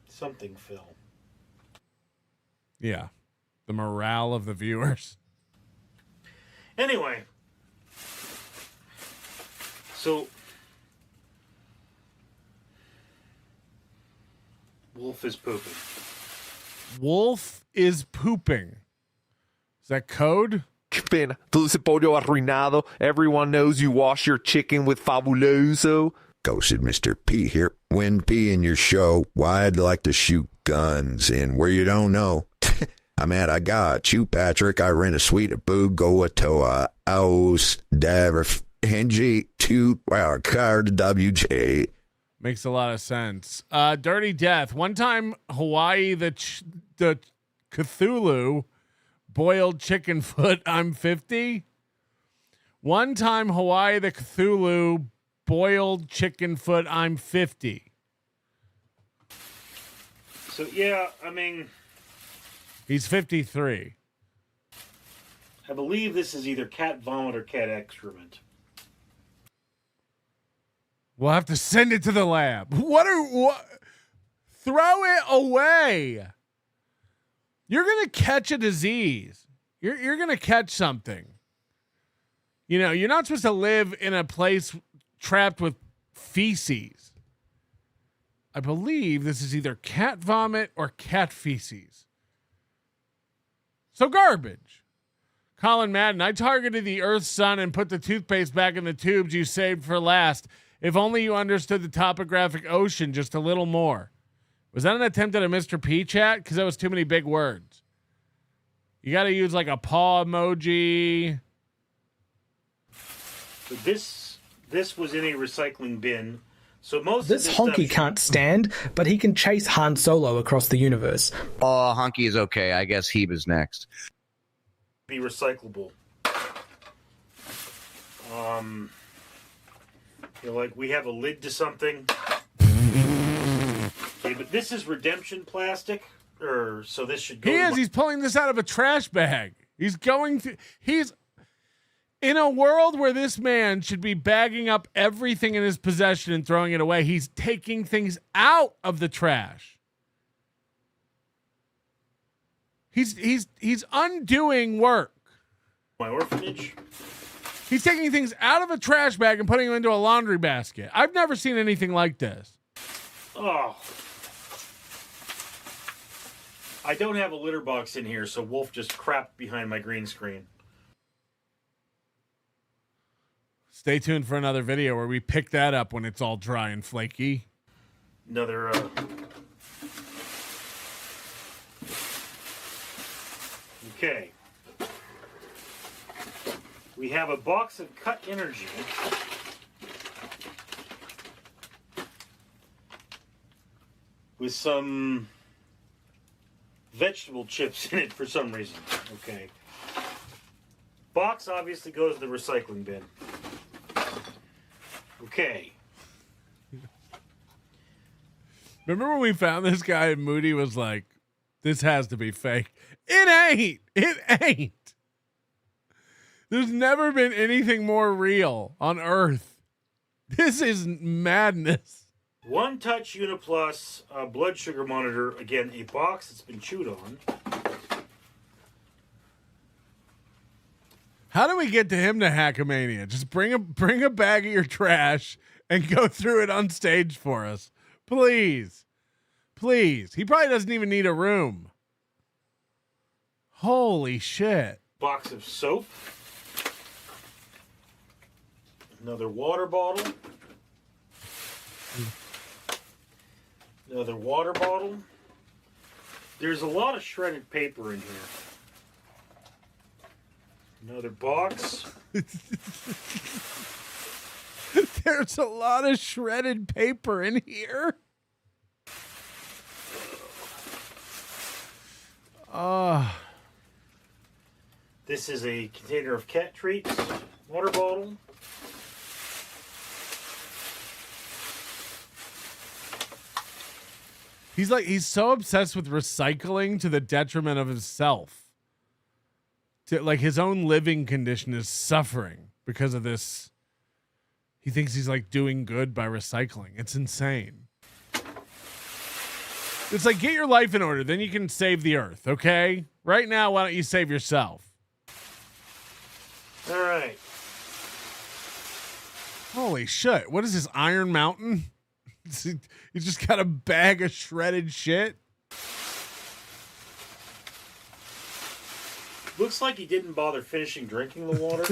Something fell. Yeah. The morale of the viewers. Anyway. So Wolf is pooping. Wolf is pooping. Is that code? Pena, todo ese pollo arruinado. Everyone knows you wash your chicken with Fabuloso. Ghosted Mr. P here. When P in your show, why I'd like to shoot guns in where you don't know. I got you, Patrick. I rent a suite of Bugoa Toa Aus Daver NG 2 card WJ. Makes a lot of sense. Dirty Death. One time, Hawaii, the Cthulhu boiled chicken foot. I'm 50. One time, Hawaii, the Cthulhu boiled chicken foot. I'm 50. So yeah, I mean, he's 53. I believe this is either cat vomit or cat excrement. We'll have to send it to the lab. What? Throw it away. You're gonna catch a disease. You're gonna catch something. You know, you're not supposed to live in a place trapped with feces. I believe this is either cat vomit or cat feces. So garbage. Colin Madden, I targeted the Earth's sun and put the toothpaste back in the tubes you saved for last. If only you understood the topographic ocean just a little more. Was that an attempt at a Mr. P chat? Because that was too many big words. You got to use like a paw emoji. So this was in a recycling bin. So most This of this honky stuff, can't stand, but he can chase Han Solo across the universe. Oh, Honky is okay. I guess Hebe is next. be recyclable. You know, like we have a lid to something. Okay, but this is redemption plastic, so this should go. He's pulling this out of a trash bag. He's in a world where this man should be bagging up everything in his possession and throwing it away. He's taking things out of the trash. He's undoing work. My orphanage. He's taking things out of a trash bag and putting them into a laundry basket. I've never seen anything like this. Oh. I don't have a litter box in here, so Wolf just crapped behind my green screen. Stay tuned for another video where we pick that up when it's all dry and flaky. Another, Okay. We have a box of cut energy. With some vegetable chips in it for some reason. Okay. Box obviously goes to the recycling bin. Okay. Remember when we found this guy and Moody was like, this has to be fake. It ain't. It ain't. There's never been anything more real on Earth. This is madness. One Touch Uniplus blood sugar monitor. Again, a box that's been chewed on. How do we get to him to Hackamania? Just bring a bag of your trash and go through it on stage for us. Please. Please. He probably doesn't even need a room. Holy shit. Box of soap. Another water bottle. Another water bottle. There's a lot of shredded paper in here. Another box. There's a lot of shredded paper in here. This is a container of cat treats. Water bottle. He's so obsessed with recycling to the detriment of himself. Like his own living condition is suffering because of this. He thinks he's like doing good by recycling. It's insane. It's like, get your life in order, then you can save the earth, okay? Right now, why don't you save yourself? All right. Holy shit. What is this, Iron Mountain? He's just got a bag of shredded shit. Looks like he didn't bother finishing drinking the water.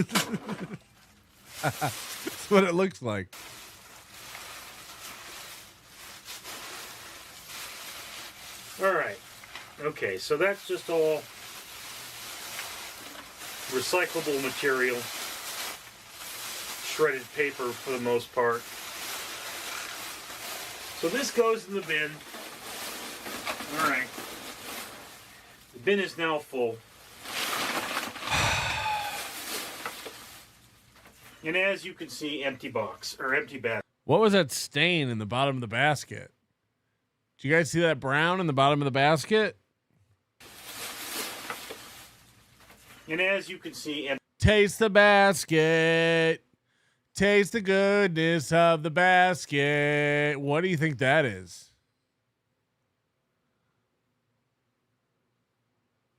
That's what it looks like. All right. Okay, so that's just all recyclable material. Shredded paper for the most part. So this goes in the bin. All right. The bin is now full. And as you can see, empty box, or empty basket. What was that stain in the bottom of the basket? Did you guys see that brown in the bottom of the basket? And as you can see, taste the basket. Taste the goodness of the basket. What do you think that is?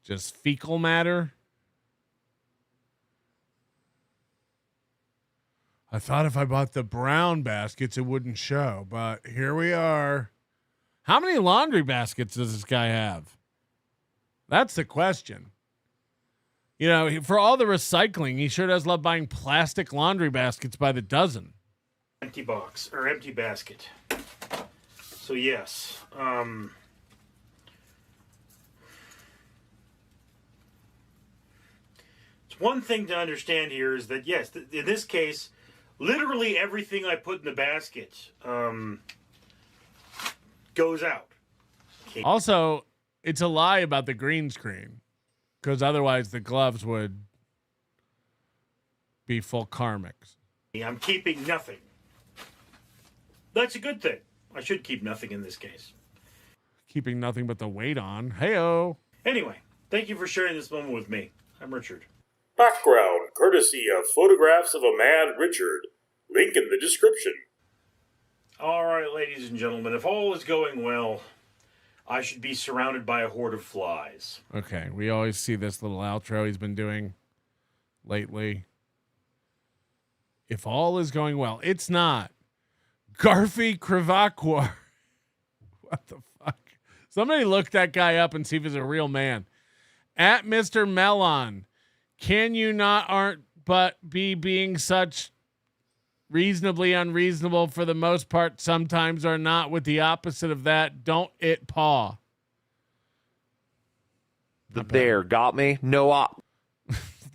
Just fecal matter? I thought if I bought the brown baskets, it wouldn't show, but here we are. How many laundry baskets does this guy have? That's the question. You know, for all the recycling, he sure does love buying plastic laundry baskets by the dozen. Empty box, or empty basket. So yes, it's one thing to understand here is that, yes, in this case, literally everything I put in the basket goes out. Also, it's a lie about the green screen, because otherwise the gloves would be full karmics. I'm keeping nothing. That's a good thing. I should keep nothing in this case. Keeping nothing but the weight on. Hey-o. Anyway, thank you for sharing this moment with me. I'm Richard. Background courtesy of Photographs of a Mad Richard. Link in the description. All right, ladies and gentlemen, if all is going well, I should be surrounded by a horde of flies. Okay, we always see this little outro he's been doing lately. If all is going well, it's not. Garfi Kravakwar. What the fuck? Somebody look that guy up and see if he's a real man. At Mr. Melon, can you not aren't but be being such reasonably unreasonable for the most part sometimes or not with the opposite of that? Don't it paw. There, got me? No op.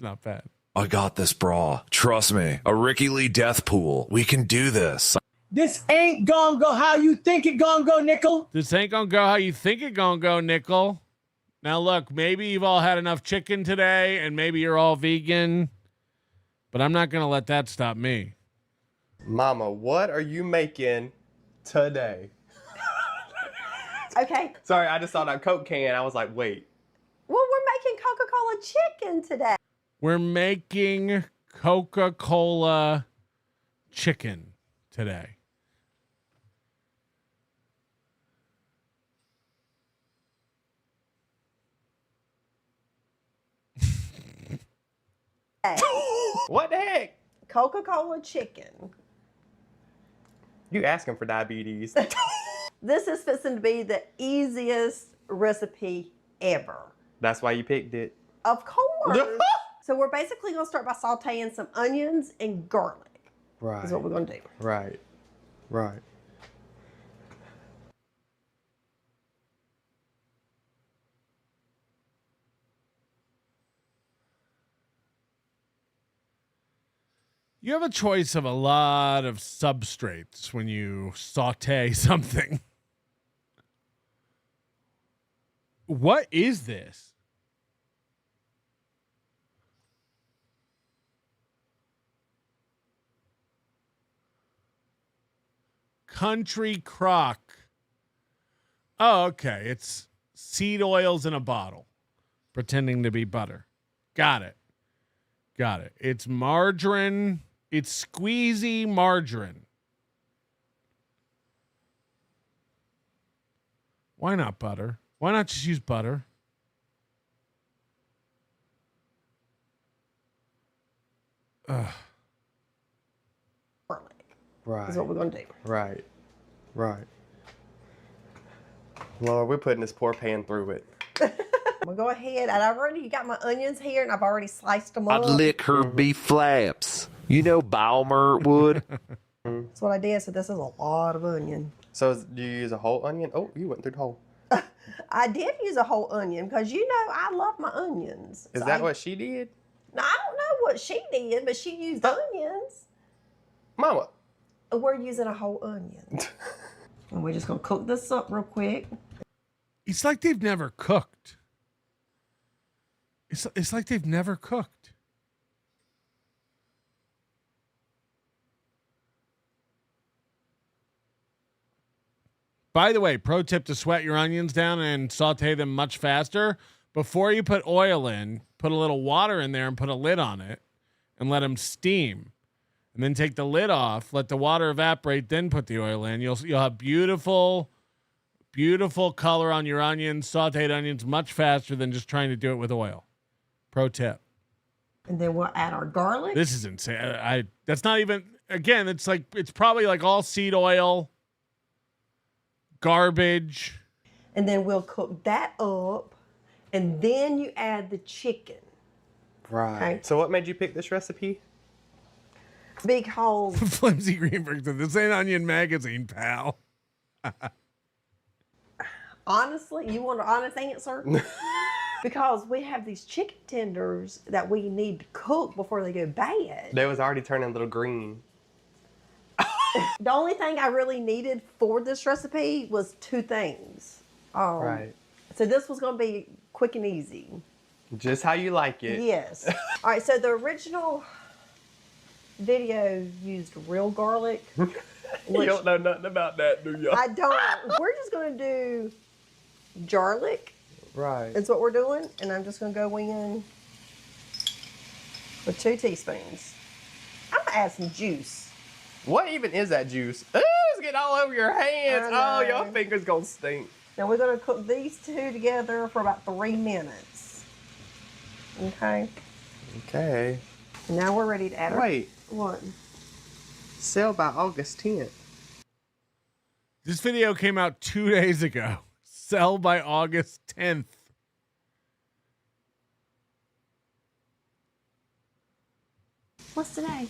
Not bad. I got this, brah. Trust me. A Ricky Lee death pool. We can do this. This ain't gonna go how you think it gonna go, Nickel. This ain't gonna go how you think it gonna go, Nickel. Now look, maybe you've all had enough chicken today and maybe you're all vegan, but I'm not gonna let that stop me. Mama, what are you making today? Okay. Sorry, I just saw that Coke can. I was like, wait. Well, we're making Coca-Cola chicken today. We're making Coca-Cola chicken today. What the heck? Coca-Cola chicken. You asking for diabetes. This is fixing to be the easiest recipe ever. That's why you picked it. Of course. So we're basically going to start by sauteing some onions and garlic. Right. Is what we're going to do. Right. Right. You have a choice of a lot of substrates when you saute something. What is this? Country crock. Oh, okay. It's seed oils in a bottle, pretending to be butter. Got it. Got it. It's margarine. It's squeezy margarine. Why not butter? Why not just use butter? Ugh. Right. Is what we're going to do. Right. Right. Lord, we're putting this poor pan through it. We'll go ahead. And I've already got my onions here, and I've already sliced them I'd up. lick her beef flaps. You know Balmer would. That's what I did. So this is a lot of onion. So do you use a whole onion? Oh, you went through the hole. I did use a whole onion because you know I love my onions. Is that what she did? No, I don't know what she did, but she used onions. Mama. We're using a whole onion. And we're just going to cook this up real quick. It's like they've never cooked. It's like they've never cooked. By the way, pro tip to sweat your onions down and saute them much faster. Before you put oil in, put a little water in there and put a lid on it and let them steam. And then take the lid off, let the water evaporate, then put the oil in. You'll have beautiful, beautiful color on your onions, sauteed onions much faster than just trying to do it with oil. Pro tip. And then we'll add our garlic. This is insane. That's not even, again, it's probably like all seed oil, garbage. And then we'll cook that up. And then you add the chicken. Right. Okay. So what made you pick this recipe? Because Flimsy Greenberg said, "This ain't Onion Magazine, pal." honestly, you want an honest answer? Because we have these chicken tenders that we need to cook before they go bad. They was already turning a little green. The only thing I really needed for this recipe was two things. Right. So this was going to be quick and easy. Just how you like it. Yes. All right, so the original video used real garlic. You don't know nothing about that, do you? I don't. We're just going to do garlic. Right. That's what we're doing. And I'm just going to go in with 2 teaspoons. I'm going to add some juice. What even is that juice? Ooh, it's getting all over your hands. Oh, your fingers going to stink. Now we're going to cook these 2 together for about 3 minutes. Okay. Okay. And now we're ready to add our... Wait. What? Sell by August 10th. This video came out 2 days ago. Sell by August 10th. What's today?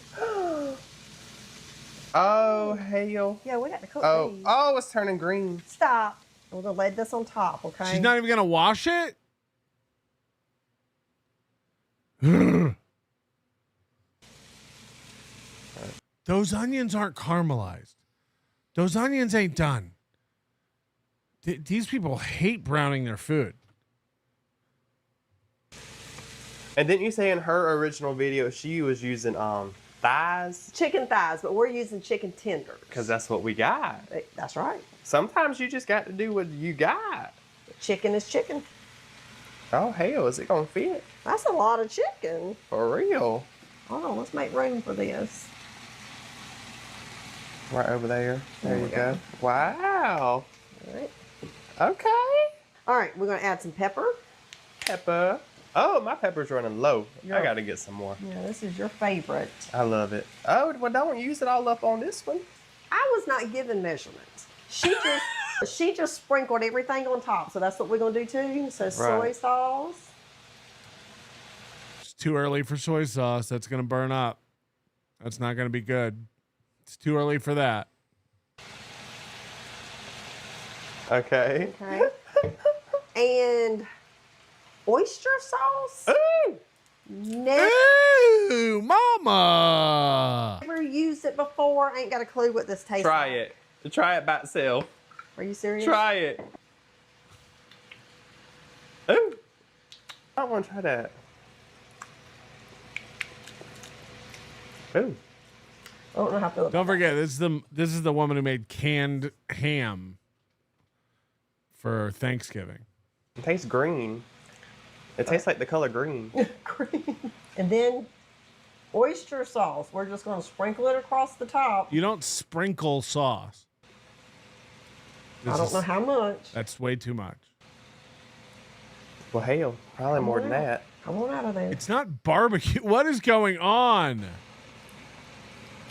Oh, hell. Yeah, we got to cook these. Oh, it's turning green. Stop. We're going to lay this on top, okay? She's not even going to wash it? Those onions aren't caramelized. Those onions ain't done. These people hate browning their food. And didn't you say in her original video she was using thighs? Chicken thighs, but we're using chicken tenders. Because that's what we got. That's right. Sometimes you just got to do what you got. Chicken is chicken. Oh, hell, is it going to fit? That's a lot of chicken. For real. Hold on, let's make room for this. Right over there. There you go. Wow. All right. Okay. All right, we're going to add some pepper. Pepper. Oh, my pepper's running low. I got to get some more. Yeah, this is your favorite. I love it. Oh, well, don't use it all up on this one. I was not given measurements. She just sprinkled everything on top. So that's what we're going to do too. So soy sauce. It's too early for soy sauce. That's going to burn up. That's not going to be good. It's too early for that. Okay. Okay. And oyster sauce. Ooh! Ooh, mama! Never used it before. Ain't got a clue what this tastes like. Try it. Try it by itself. Are you serious? Try it. Ooh. I want to try that. Ooh. I don't know how to feel. Don't forget, this is the woman who made canned ham for Thanksgiving. It tastes green. It tastes like the color green. Green. And then oyster sauce. We're just going to sprinkle it across the top. You don't sprinkle sauce. I don't know how much. That's way too much. Well, hell, probably more than that. Come on out of there. It's not barbecue. What is going on?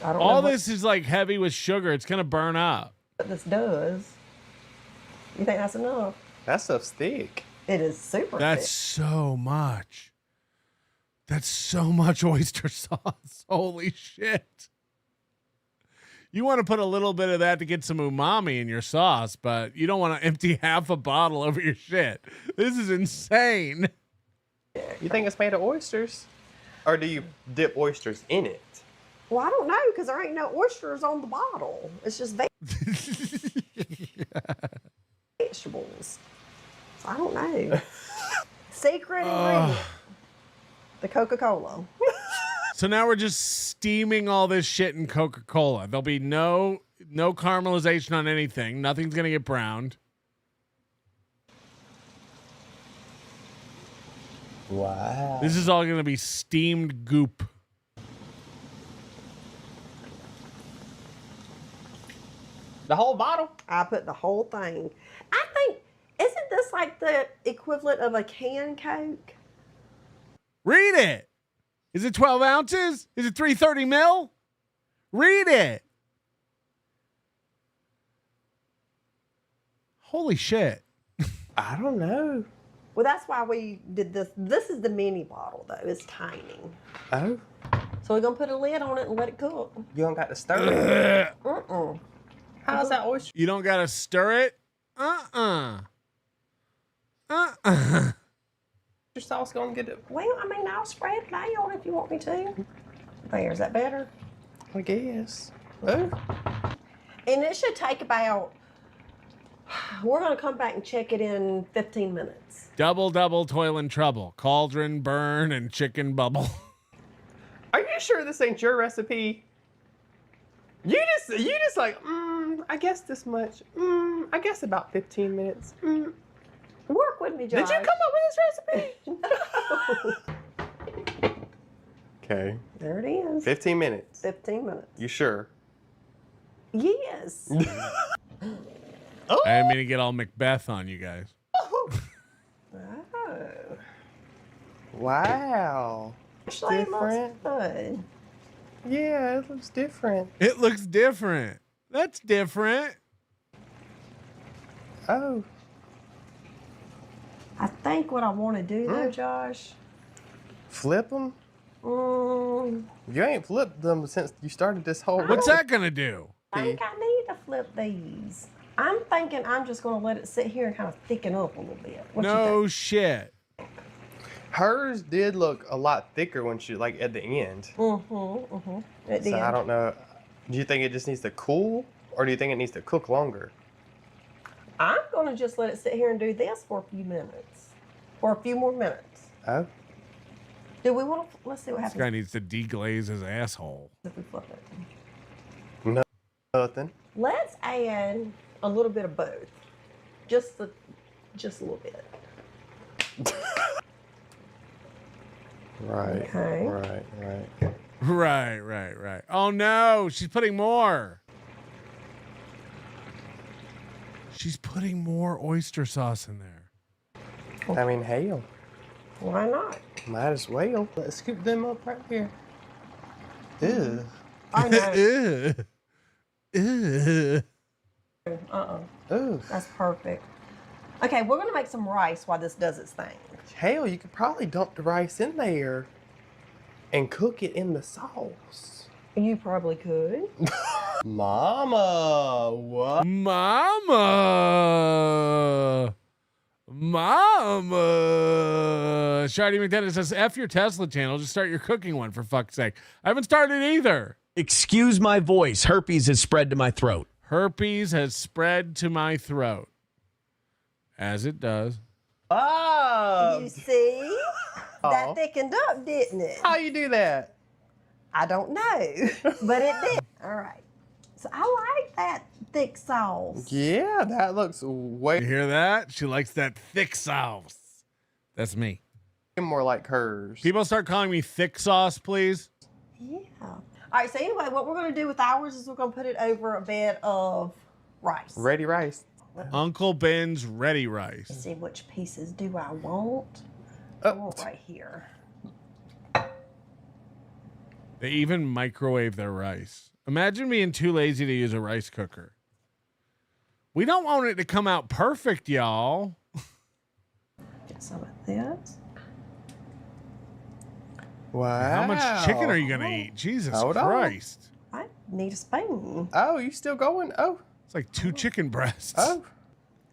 I don't All know this is like heavy with sugar. It's going to burn up. what this does. You think that's enough? That stuff's thick. It is super That's thick. so much. That's so much oyster sauce. Holy shit. You want to put a little bit of that to get some umami in your sauce, but you don't want to empty half a bottle over your shit. This is insane. You think it's made of oysters? Or do you dip oysters in it? Well, I don't know because there ain't no oysters on the bottle. It's just vegetables. So I don't know. Secret ingredient. The Coca-Cola. So now we're just steaming all this shit in Coca-Cola. There'll be no caramelization on anything. Nothing's going to get browned. Wow. This is all going to be steamed goop. The whole bottle? I put the whole thing. I think, isn't this like the equivalent of a canned Coke? Read it. Is it 12 ounces? Is it 330 mil? Read it. Holy shit. I don't know. Well, that's why we did this. This is the mini bottle, though. It's tiny. Oh. So we're going to put a lid on it and let it cook. You don't got to stir it. Uh-uh. How's that oyster? You don't got to stir it? Your sauce going to get it? Well, I mean, I'll spread it out if you want me to. There, is that better? I guess. Oh. And it should take about, we're going to come back and check it in 15 minutes. Double, toil and trouble. Cauldron, burn, and chicken bubble. Are you sure this ain't your recipe? You just like, I guess this much. I guess about 15 minutes. Work with me, Josh. Did you come up with this recipe? Okay. There it is. 15 minutes. 15 minutes. You sure? Yes. I didn't mean to get all Macbeth on you guys. Oh. Wow. Actually, different. It looks good. Yeah, it looks different. It looks different. That's different. Oh. I think what I want to do, though, Josh. Flip them? You ain't flipped them since you started this whole... What's that going to do? I think I need to flip these. I'm thinking I'm just going to let it sit here and kind of thicken up a little bit. What you No think? shit. Hers did look a lot thicker when she, like, at the end. It did. So I don't know. Do you think it just needs to cool? Or do you think it needs to cook longer? I'm going to just let it sit here and do this for a few minutes. For a few more minutes. Oh. Do we want to... Let's see what This happens. guy needs to deglaze his asshole. If we flip it. No, nothing. Let's add a little bit of both. Just a little bit. Right. Okay. Right. Oh no, she's putting more. She's putting more oyster sauce in there. I mean, hell. Why not? Might as well. Let's scoop them up right here. Ew. I know. Ew. Ooh. That's perfect. Okay, we're going to make some rice while this does its thing. Hell, you could probably dump the rice in there and cook it in the sauce. You probably could. Mama, what? Mama. Shardy McDevitt says, F your Tesla channel. Just start your cooking one, for fuck's sake. I haven't started either. Excuse my voice. Herpes has spread to my throat. Herpes has spread to my throat. As it does. Oh. You see? That thickened up, didn't it? How you do that? I don't know, but it did. All right. So I like that thick sauce. Yeah, that looks way You hear that? She likes that thick sauce. That's me. more like hers. People start calling me thick sauce, please. Yeah. All right, so anyway, what we're going to do with ours is we're going to put it over a bed of rice. Ready rice. Uncle Ben's ready rice. Let's see, which pieces do I want? Oh. I want right here. They even microwave their rice. Imagine being too lazy to use a rice cooker. We don't want it to come out perfect, y'all. Get some of this. Wow. How much chicken are you going to eat? Jesus Christ. I need a spoon. Oh, you still going? Oh. It's like 2 chicken breasts. Oh.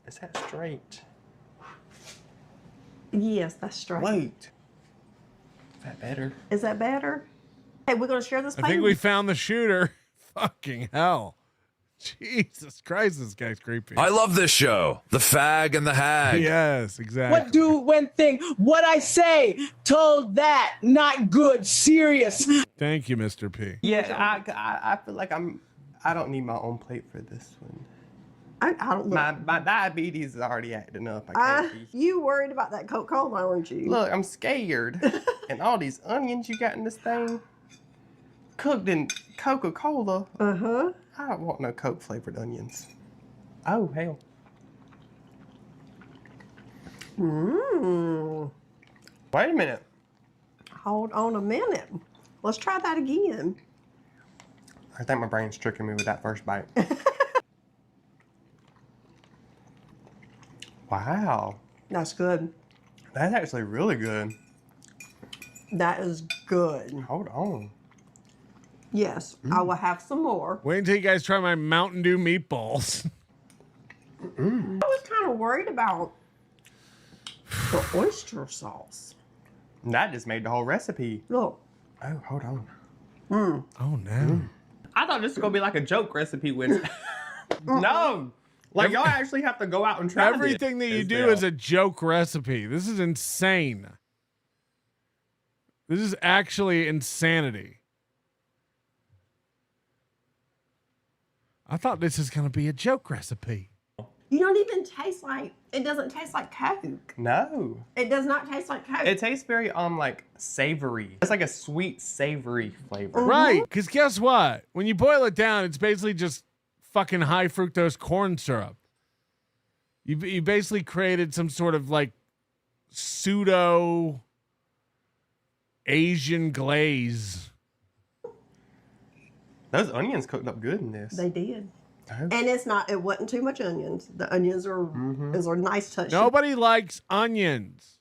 Is that straight? Yes, that's straight. Wait. Is that better? Is that better? Hey, we're going to share this I think we found the shooter. Fucking hell. Jesus Christ, this guy's creepy. I love this show. The fag and the hag. Yes, exactly. What do when thing? What I say? Told that. Not good. Serious. Thank you, Mr. P. Yeah, I feel like I don't need my own plate for this one. I don't look. My diabetes is already acting up. I can't be. You worried about that Coca-Cola, aren't you? Look, I'm scared. And all these onions you got in this thing, cooked in Coca-Cola. Uh-huh. I don't want no Coke flavored onions. Oh, hell. Mmm. Wait a minute. Hold on a minute. Let's try that again. I think my brain's tricking me with that first bite. Wow. That's good. That's actually really good. That is good. Hold on. Yes, I will have some more. Wait until you guys try my Mountain Dew meatballs. I was kind of worried about the oyster sauce. That just made the whole recipe. Look. Oh, hold on. Oh, no. I thought this was going to be like a joke recipe with... No. Like, y'all actually have to go out and try Everything that you do is a joke recipe. This is insane. This is actually insanity. I thought this is going to be a joke recipe. You don't even taste like, it doesn't taste like Coke. No. It does not taste like Coke. It tastes very, like, savory. It's like a sweet, savory flavor. Right, because guess what? When you boil it down, it's basically just fucking high fructose corn syrup. You basically created some sort of, like, pseudo Asian glaze. Those onions cooked up good in this. They did. Oh. And it wasn't too much onions. The onions are is a nice touch. Nobody likes onions.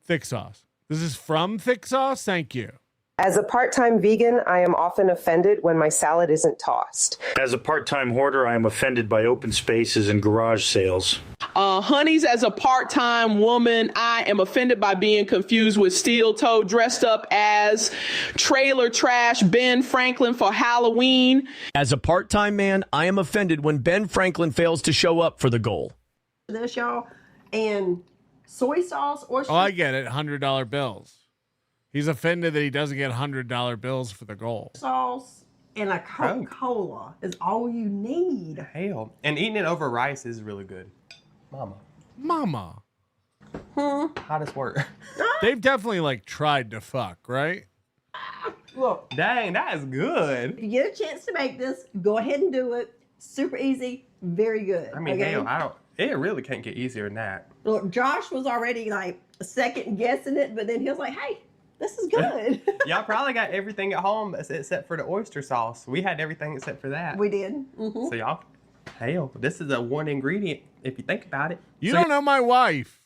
Thick sauce. This is from Thick Sauce. Thank you. As a part-time vegan, I am often offended when my salad isn't tossed. As a part-time hoarder, I am offended by open spaces and garage sales. Honeys, as a part-time woman, I am offended by being confused with steel toe dressed up as trailer trash Ben Franklin for Halloween. As a part-time man, I am offended when Ben Franklin fails to show up for the goal. This, y'all, and soy sauce or Oh, I get it. $100 bills. He's offended that he doesn't get $100 bills for the goal. sauce and a Coca-Cola is all you need. Hell. And eating it over rice is really good. Mama. Hottest word. They've definitely like tried to fuck, right? Look. Dang, that is good. If you get a chance to make this, go ahead and do it. Super easy, very good. I mean, okay? hell, it really can't get easier than that. Look, Josh was already like second guessing it, but then he was like, hey, this is good. Y'all probably got everything at home except for the oyster sauce. We had everything except for that. We did. Mm-hmm. So y'all, hell, this is a one ingredient if you think about it. You don't know my wife.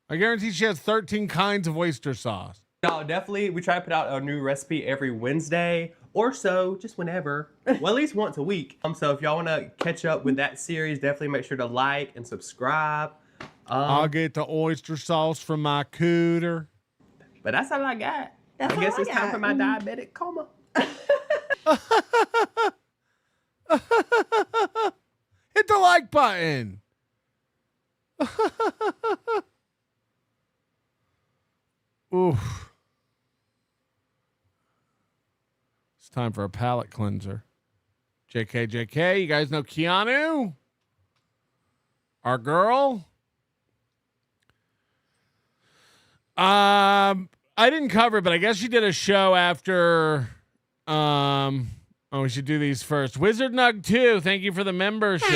I guarantee she has 13 kinds of oyster sauce. No, definitely. We try to put out a new recipe every Wednesday or so, just whenever. Well, at least once a week. So if y'all want to catch up with that series, definitely make sure to like and subscribe. I'll get the oyster sauce from my cooter. But that's all I got. That's I guess all I it's time got. for my diabetic coma. Hit the like button. Oof. It's time for a palate cleanser. JK, you guys know Keanu? Our girl? I didn't cover it, but I guess she did a show after we should do these first. Wizard Nug 2, thank you for the membership.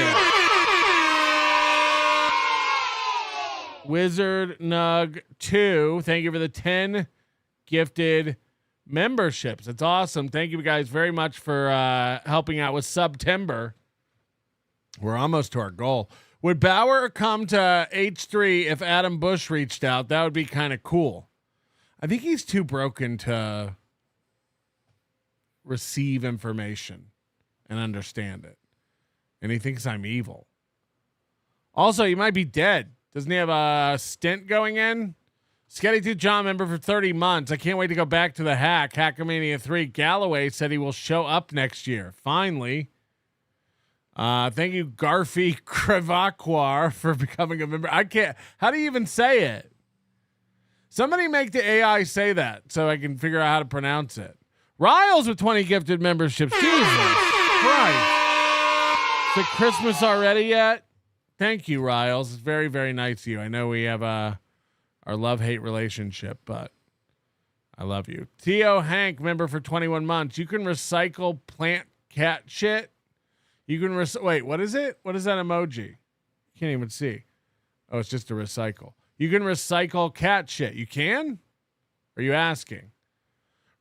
Wizard Nug 2, thank you for the 10 gifted memberships. It's awesome. Thank you guys very much for helping out with September. We're almost to our goal. Would Bauer come to H3 if Adam Bush reached out? That would be kind of cool. I think he's too broken to receive information and understand it. And he thinks I'm evil. Also, he might be dead. Doesn't he have a stint going in? Sketty2 John, member for 30 months. I can't wait to go back to the hack. Hackamania 3. Galloway said he will show up next year. Finally. Thank you, Garfi Crevaquar, for becoming a member. I can't. How do you even say it? Somebody make the AI say that so I can figure out how to pronounce it. Riles with 20 gifted memberships. Jesus Christ. Is it Christmas already yet? Thank you, Riles. It's very, very nice of you. I know we have our love-hate relationship, but I love you. Theo Hank, member for 21 months. You can recycle plant cat shit. You can wait, what is it? What is that emoji? Can't even see. Oh, it's just a recycle. You can recycle cat shit. You can? Are you asking?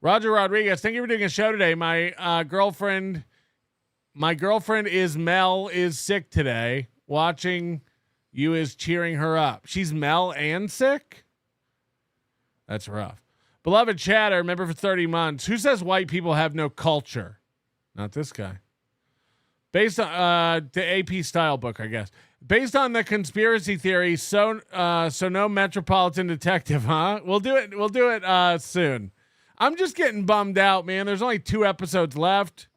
Roger Rodriguez, thank you for doing a show today. My girlfriend is Mel is sick today. Watching you is cheering her up. She's Mel and sick? That's rough. Beloved chatter, member for 30 months. Who says white people have no culture? Not this guy. Based on the AP style book, I guess. Based on the conspiracy theory, so no Metropolitan Detective, huh? We'll do it soon. I'm just getting bummed out, man. There's only 2 episodes left.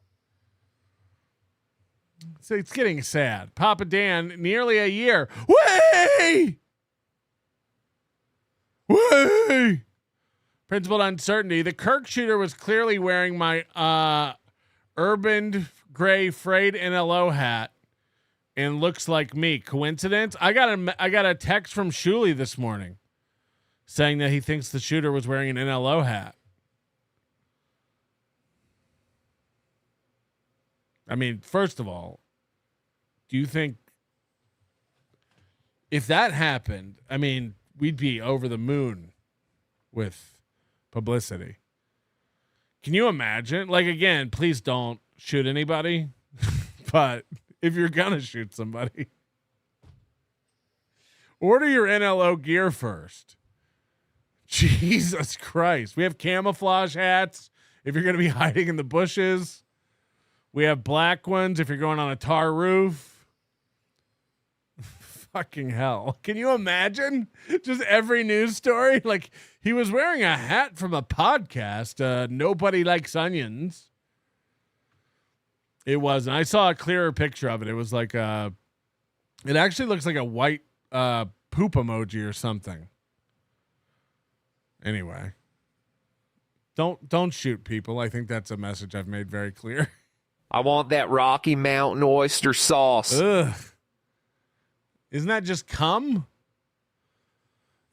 So it's getting sad. Papa Dan, nearly a year. Way! Principled uncertainty. The Kirk shooter was clearly wearing my urban gray frayed NLO hat and looks like me. Coincidence? I got a text from Shuli this morning saying that he thinks the shooter was wearing an NLO hat. I mean, first of all, do you think if that happened, I mean, we'd be over the moon with publicity. Can you imagine? Like, again, please don't shoot anybody. But if you're going to shoot somebody, order your NLO gear first. Jesus Christ. We have camouflage hats if you're going to be hiding in the bushes. We have black ones if you're going on a tar roof. Fucking hell. Can you imagine? Just every news story. Like, he was wearing a hat from a podcast. Nobody Likes Onions. It was. And I saw a clearer picture of it. It was like it actually looks like a white poop emoji or something. Anyway. Don't shoot people. I think that's a message I've made very clear. I want that Rocky Mountain oyster sauce. Ugh. Isn't that just cum?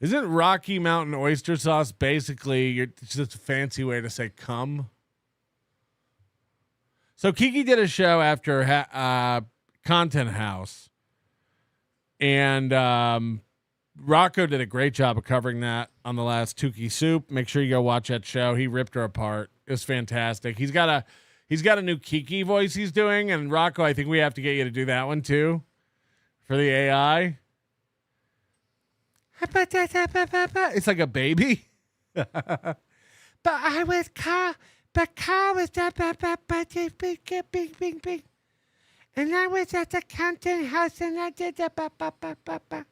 Isn't Rocky Mountain oyster sauce basically it's just a fancy way to say cum? So Kiki did a show after Content House, and Rocco did a great job of covering that on the last Tukey Soup. Make sure you go watch that show. He ripped her apart. It was fantastic. He's got a new Kiki voice he's doing, and Rocco, I think we have to get you to do that one too for the AI. It's like a baby. But I was car, but car was that bing. And I was at the Content House and I did that.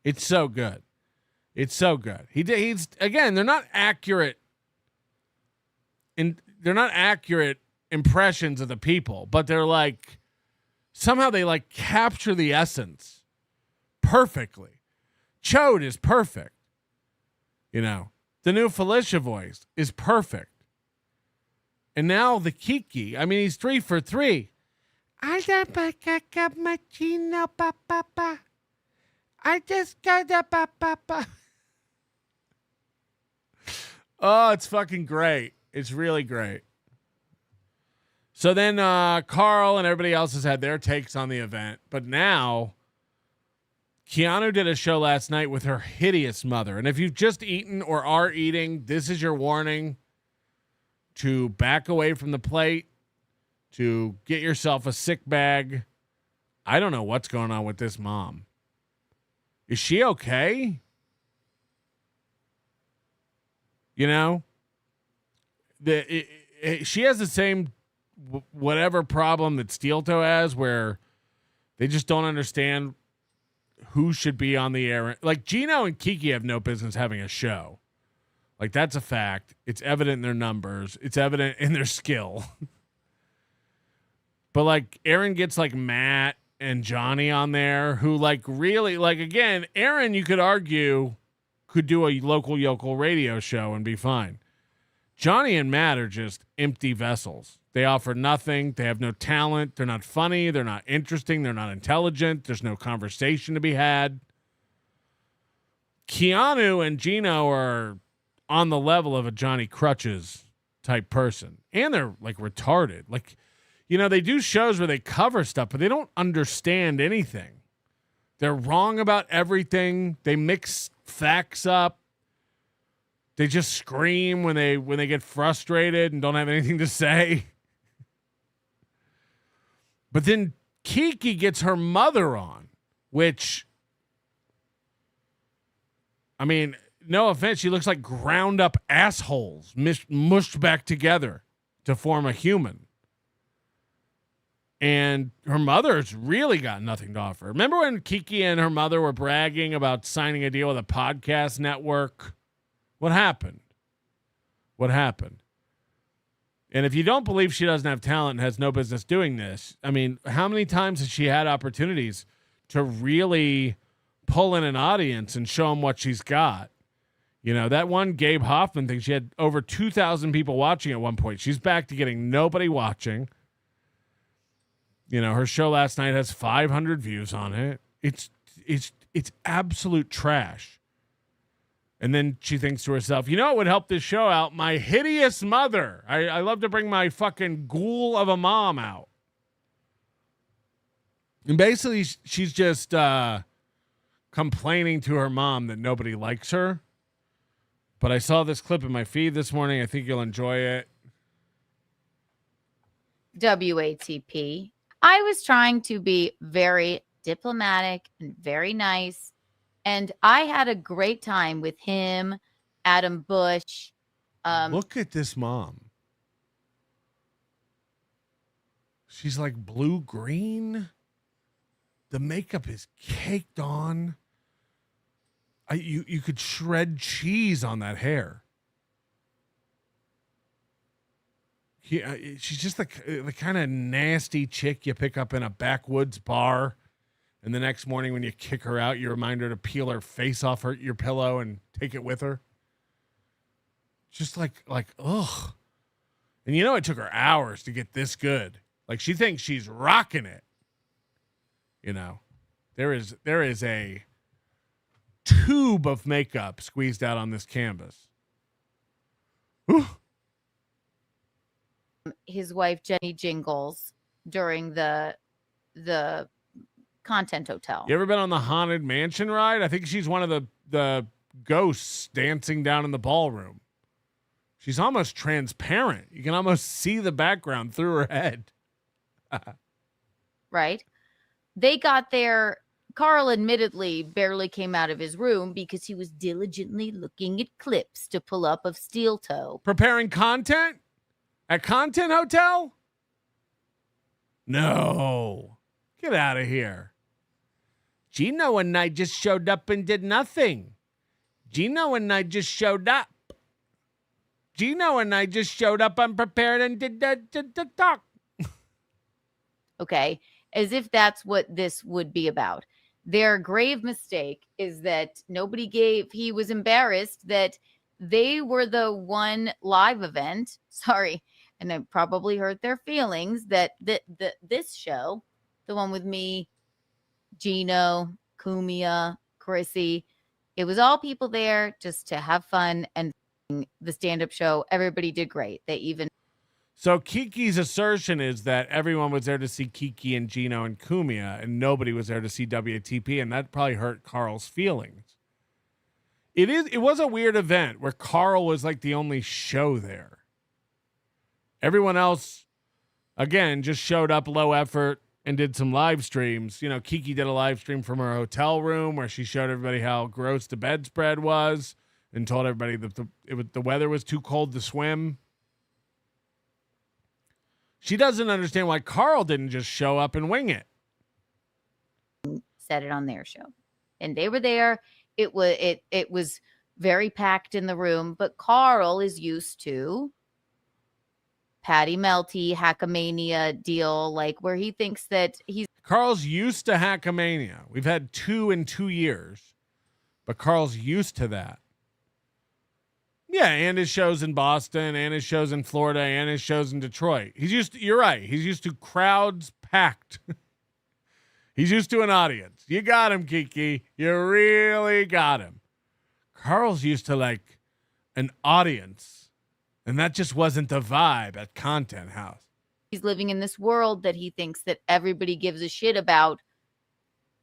It's so good. It's so good. He's again, they're not accurate. They're not accurate impressions of the people, but they're like somehow they like capture the essence perfectly. Chode is perfect. You know, the new Felicia voice is perfect. And now the Kiki, I mean, he's 3 for 3. I just got a papa. Oh, it's fucking great. It's really great. So then Carl and everybody else has had their takes on the event. But now Keanu did a show last night with her hideous mother. And if you've just eaten or are eating, this is your warning to back away from the plate, to get yourself a sick bag I don't know what's going on with this mom. Is she okay? You know, she has the same whatever problem that Steel Toe has, where they just don't understand who should be on the air. Like Gino and Kiki have no business having a show. Like, that's a fact. It's evident in their numbers. It's evident in their skill. But like Aaron gets like Matt and Johnny on there, who like really, like, again, Aaron, you could argue, could do a local yokel radio show and be fine. Johnny and Matt are just empty vessels. They offer nothing. They have no talent. They're not funny. They're not interesting. They're not intelligent. There's no conversation to be had. Keanu and Gino are on the level of a Johnny Crutches type person. And they're like retarded. Like, you know, they do shows where they cover stuff, but they don't understand anything. They're wrong about everything. They mix facts up. They just scream when they get frustrated and don't have anything to say. But then Kiki gets her mother on, which, I mean, no offense, she looks like ground up assholes mushed back together to form a human. And her mother's really got nothing to offer. Remember when Kiki and her mother were bragging about signing a deal with a podcast network? What happened? What happened? And if you don't believe she doesn't have talent and has no business doing this, I mean, how many times has she had opportunities to really pull in an audience and show them what she's got? You know, that one Gabe Hoffman thing, she had over 2,000 people watching at one point. She's back to getting nobody watching. You know, her show last night has 500 views on it. It's absolute trash. And then she thinks to herself, you know what would help this show out? My hideous mother. I love to bring my fucking ghoul of a mom out. And basically, she's just complaining to her mom that nobody likes her. But I saw this clip in my feed this morning. I think you'll enjoy it. WATP. I was trying to be very diplomatic and very nice. And I had a great time with him, Adam Bush. Look at this mom. She's like blue-green. The makeup is caked on. You could shred cheese on that hair. She's just the kind of nasty chick you pick up in a backwoods bar. And the next morning when you kick her out, you remind her to peel her face off your pillow and take it with her. Just like, ugh. And you know, it took her hours to get this good. Like, she thinks she's rocking it. You know, there is a tube of makeup squeezed out on this canvas. Whew. His wife, Jenny Jingles, during the Content Hotel. You ever been on the Haunted Mansion ride? I think she's one of the ghosts dancing down in the ballroom. She's almost transparent. You can almost see the background through her head. Right? They got there. Carl admittedly barely came out of his room because he was diligently looking at clips to pull up of Steel Toe. Preparing content? At Content Hotel? No. Get out of here. Gino and I just showed up and did nothing. Gino and I just showed up. Gino and I just showed up unprepared and did the talk. Okay, as if that's what this would be about. Their grave mistake is that he was embarrassed that they were the one live event. Sorry. And it probably hurt their feelings that this show, the one with me, Gino, Kumia, Chrissy, it was all people there just to have fun, and the stand-up show, everybody did great. So Kiki's assertion is that everyone was there to see Kiki and Gino and Kumia, and nobody was there to see WTP, and that probably hurt Carl's feelings. It was a weird event where Carl was like the only show there. Everyone else, again, just showed up low effort and did some live streams. You know, Kiki did a live stream from her hotel room where she showed everybody how gross the bedspread was and told everybody that the weather was too cold to swim. She doesn't understand why Carl didn't just show up and wing it. Said it on their show, and they were there. It was very packed in the room, but Carl is used to Patty Melty hackamania deal, like where he thinks that Carl's used to hackamania. We've had 2 in 2 years, but Carl's used to that. Yeah, and his shows in Boston, and his shows in Florida, and his shows in Detroit. You're right. He's used to crowds packed. He's used to an audience. You got him, Kiki. You really got him. Carl's used to like an audience, and that just wasn't the vibe at Content House. he's living in this world that he thinks that everybody gives a shit about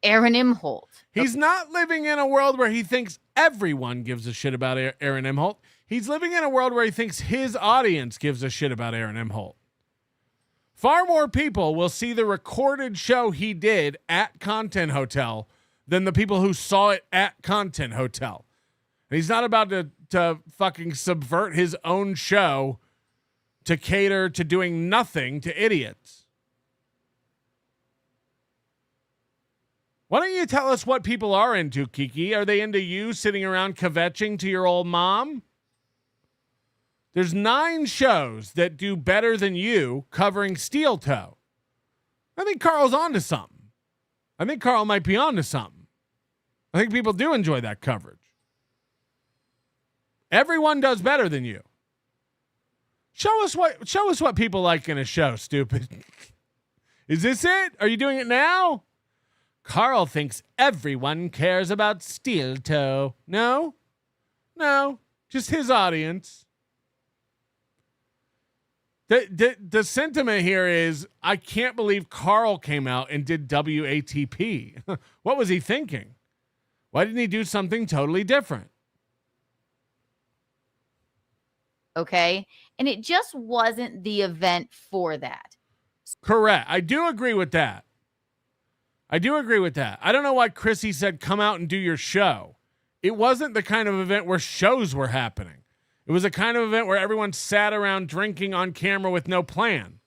Aaron Imholt. He's not living in a world where he thinks everyone gives a shit about Aaron Imholt. He's living in a world where he thinks his audience gives a shit about Aaron Imholt. Far more people will see the recorded show he did at Content Hotel than the people who saw it at Content Hotel. And he's not about to fucking subvert his own show to cater to doing nothing to idiots. Why don't you tell us what people are into, Kiki? Are they into you sitting around kvetching to your old mom? There's 9 shows that do better than you covering steel toe. I think Carl's onto something. I think Carl might be onto something. I think people do enjoy that coverage. Everyone does better than you. Show us what people like in a show, stupid. Is this it? Are you doing it now? Carl thinks everyone cares about steel toe. No, just his audience. The sentiment here is, I can't believe Carl came out and did WATP. What was he thinking? Why didn't he do something totally different? Okay. And it just wasn't the event for that. Correct. I do agree with that. I don't know why Chrissy said, come out and do your show. It wasn't the kind of event where shows were happening. It was a kind of event where everyone sat around drinking on camera with no plan.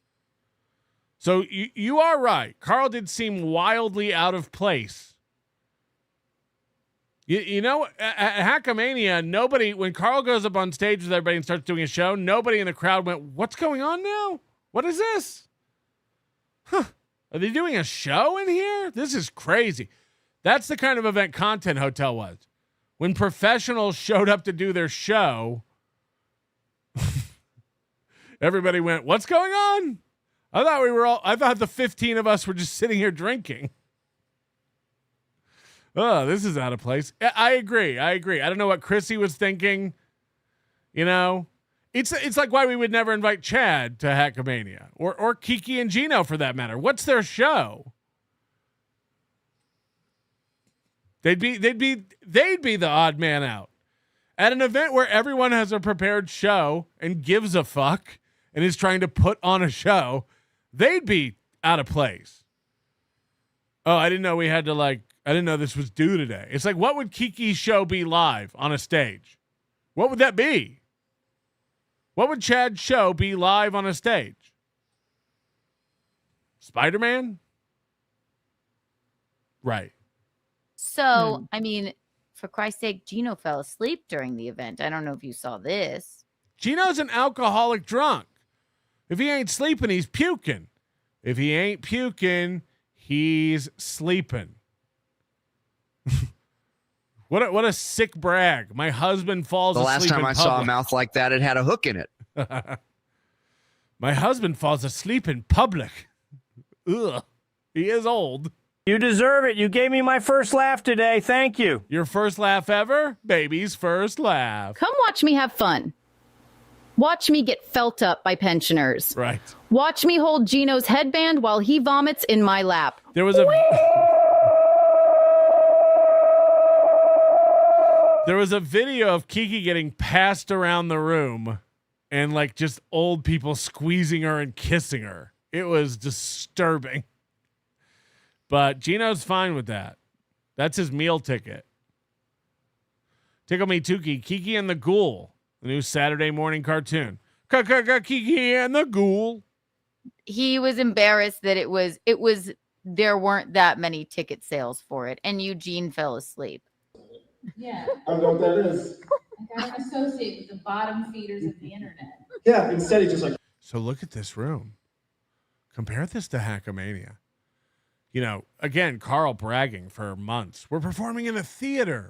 So you are right. Carl did seem wildly out of place. You know, at Hackamania, nobody, when Carl goes up on stage with everybody and starts doing a show, nobody in the crowd went, what's going on now? What is this? Huh. Are they doing a show in here? This is crazy. That's the kind of event Content Hotel was. When professionals showed up to do their show, everybody went, what's going on? I thought the 15 of us were just sitting here drinking. Oh, this is out of place. I agree. I don't know what Chrissy was thinking. You know, it's like why we would never invite Chad to Hackamania or Kiki and Gino for that matter. What's their show? They'd be the odd man out at an event where everyone has a prepared show and gives a fuck and is trying to put on a show. They'd be out of place. Oh, I didn't know I didn't know this was due today. It's like, what would Kiki's show be live on a stage? What would that be? What would Chad's show be live on a stage? Spider-Man? Right. So, I mean, for Christ's sake, Gino fell asleep during the event. I don't know if you saw this. Gino's an alcoholic drunk. If he ain't sleeping, he's puking. If he ain't puking, he's sleeping. What a sick brag. My husband falls asleep. The last time I saw a mouth like that, it had a hook in it. My husband falls asleep in public. Ugh. He is old. You deserve it. You gave me my first laugh today. Thank you. Your first laugh ever? Baby's first laugh. Come watch me have fun. Watch me get felt up by pensioners. Right. Watch me hold Gino's headband while he vomits in my lap. There was a video of Kiki getting passed around the room and like just old people squeezing her and kissing her. It was disturbing. But Gino's fine with that. That's his meal ticket. Tickle Me Tukey, Kiki and the Ghoul, the new Saturday morning cartoon. Kiki and the Ghoul. He was embarrassed that it was there weren't that many ticket sales for it, and Eugene fell asleep. Yeah. I don't know what that is. I got an associate with the bottom feeders of the internet. Yeah, instead he's just like. So look at this room. Compare this to Hackamania. You know, again, Carl bragging for months. We're performing in a theater.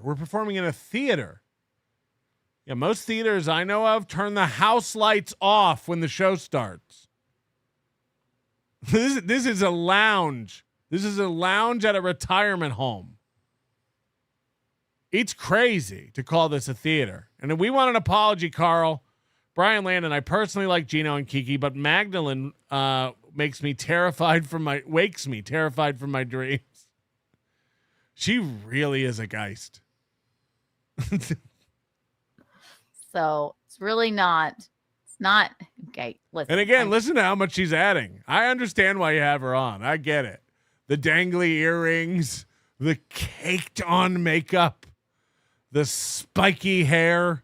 Yeah, most theaters I know of turn the house lights off when the show starts. This is a lounge. This is a lounge at a retirement home. It's crazy to call this a theater. And we want an apology, Carl. Brian Landon, I personally like Gino and Kiki, but Magdalene wakes me terrified from my dreams. She really is a geist. So it's really not. It's not okay. Listen. And again, listen to how much she's adding. I understand why you have her on. I get it. The dangly earrings, the caked on makeup, the spiky hair.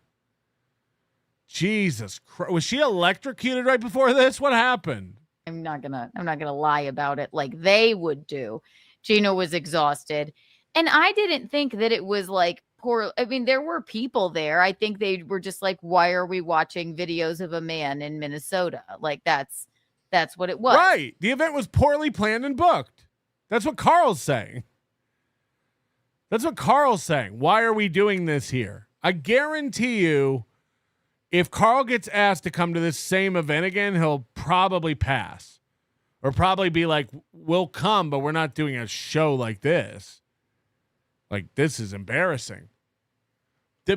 Jesus Christ. Was she electrocuted right before this? What happened? I'm not gonna lie about it like they would do. Gino was exhausted. And I didn't think that it was like poor. I mean, there were people there. I think they were just like, why are we watching videos of a man in Minnesota? Like that's what it was. Right. The event was poorly planned and booked. That's what Carl's saying. Why are we doing this here? I guarantee you, if Carl gets asked to come to this same event again, he'll probably pass. Or probably be like, we'll come, but we're not doing a show like this. Like, this is embarrassing.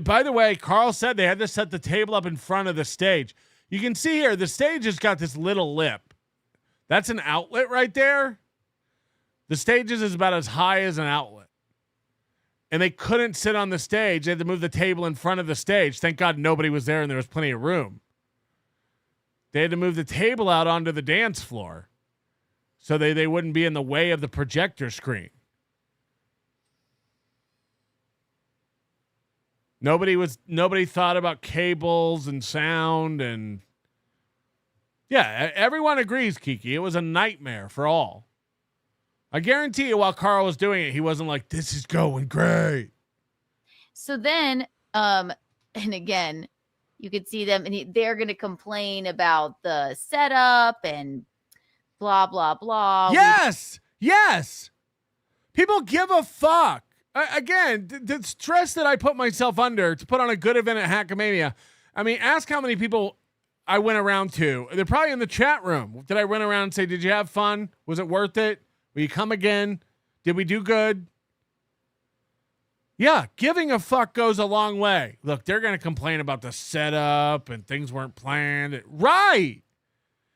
By the way, Carl said they had to set the table up in front of the stage. You can see here, the stage has got this little lip. That's an outlet right there. The stage is about as high as an outlet. And they couldn't sit on the stage. They had to move the table in front of the stage. Thank God nobody was there and there was plenty of room. They had to move the table out onto the dance floor so they wouldn't be in the way of the projector screen. Nobody thought about cables and sound and yeah, everyone agrees, Kiki. It was a nightmare for all. I guarantee you while Carl was doing it, he wasn't like, this is going great. So then, and again, you could see them and they're going to complain about the setup and blah, blah, blah. Yes. People give a fuck. Again, the stress that I put myself under to put on a good event at Hackamania. I mean, ask how many people I went around to. They're probably in the chat room. Did I run around and say, did you have fun? Was it worth it? Will you come again? Did we do good? Yeah, giving a fuck goes a long way. Look, they're going to complain about the setup and things weren't planned. Right.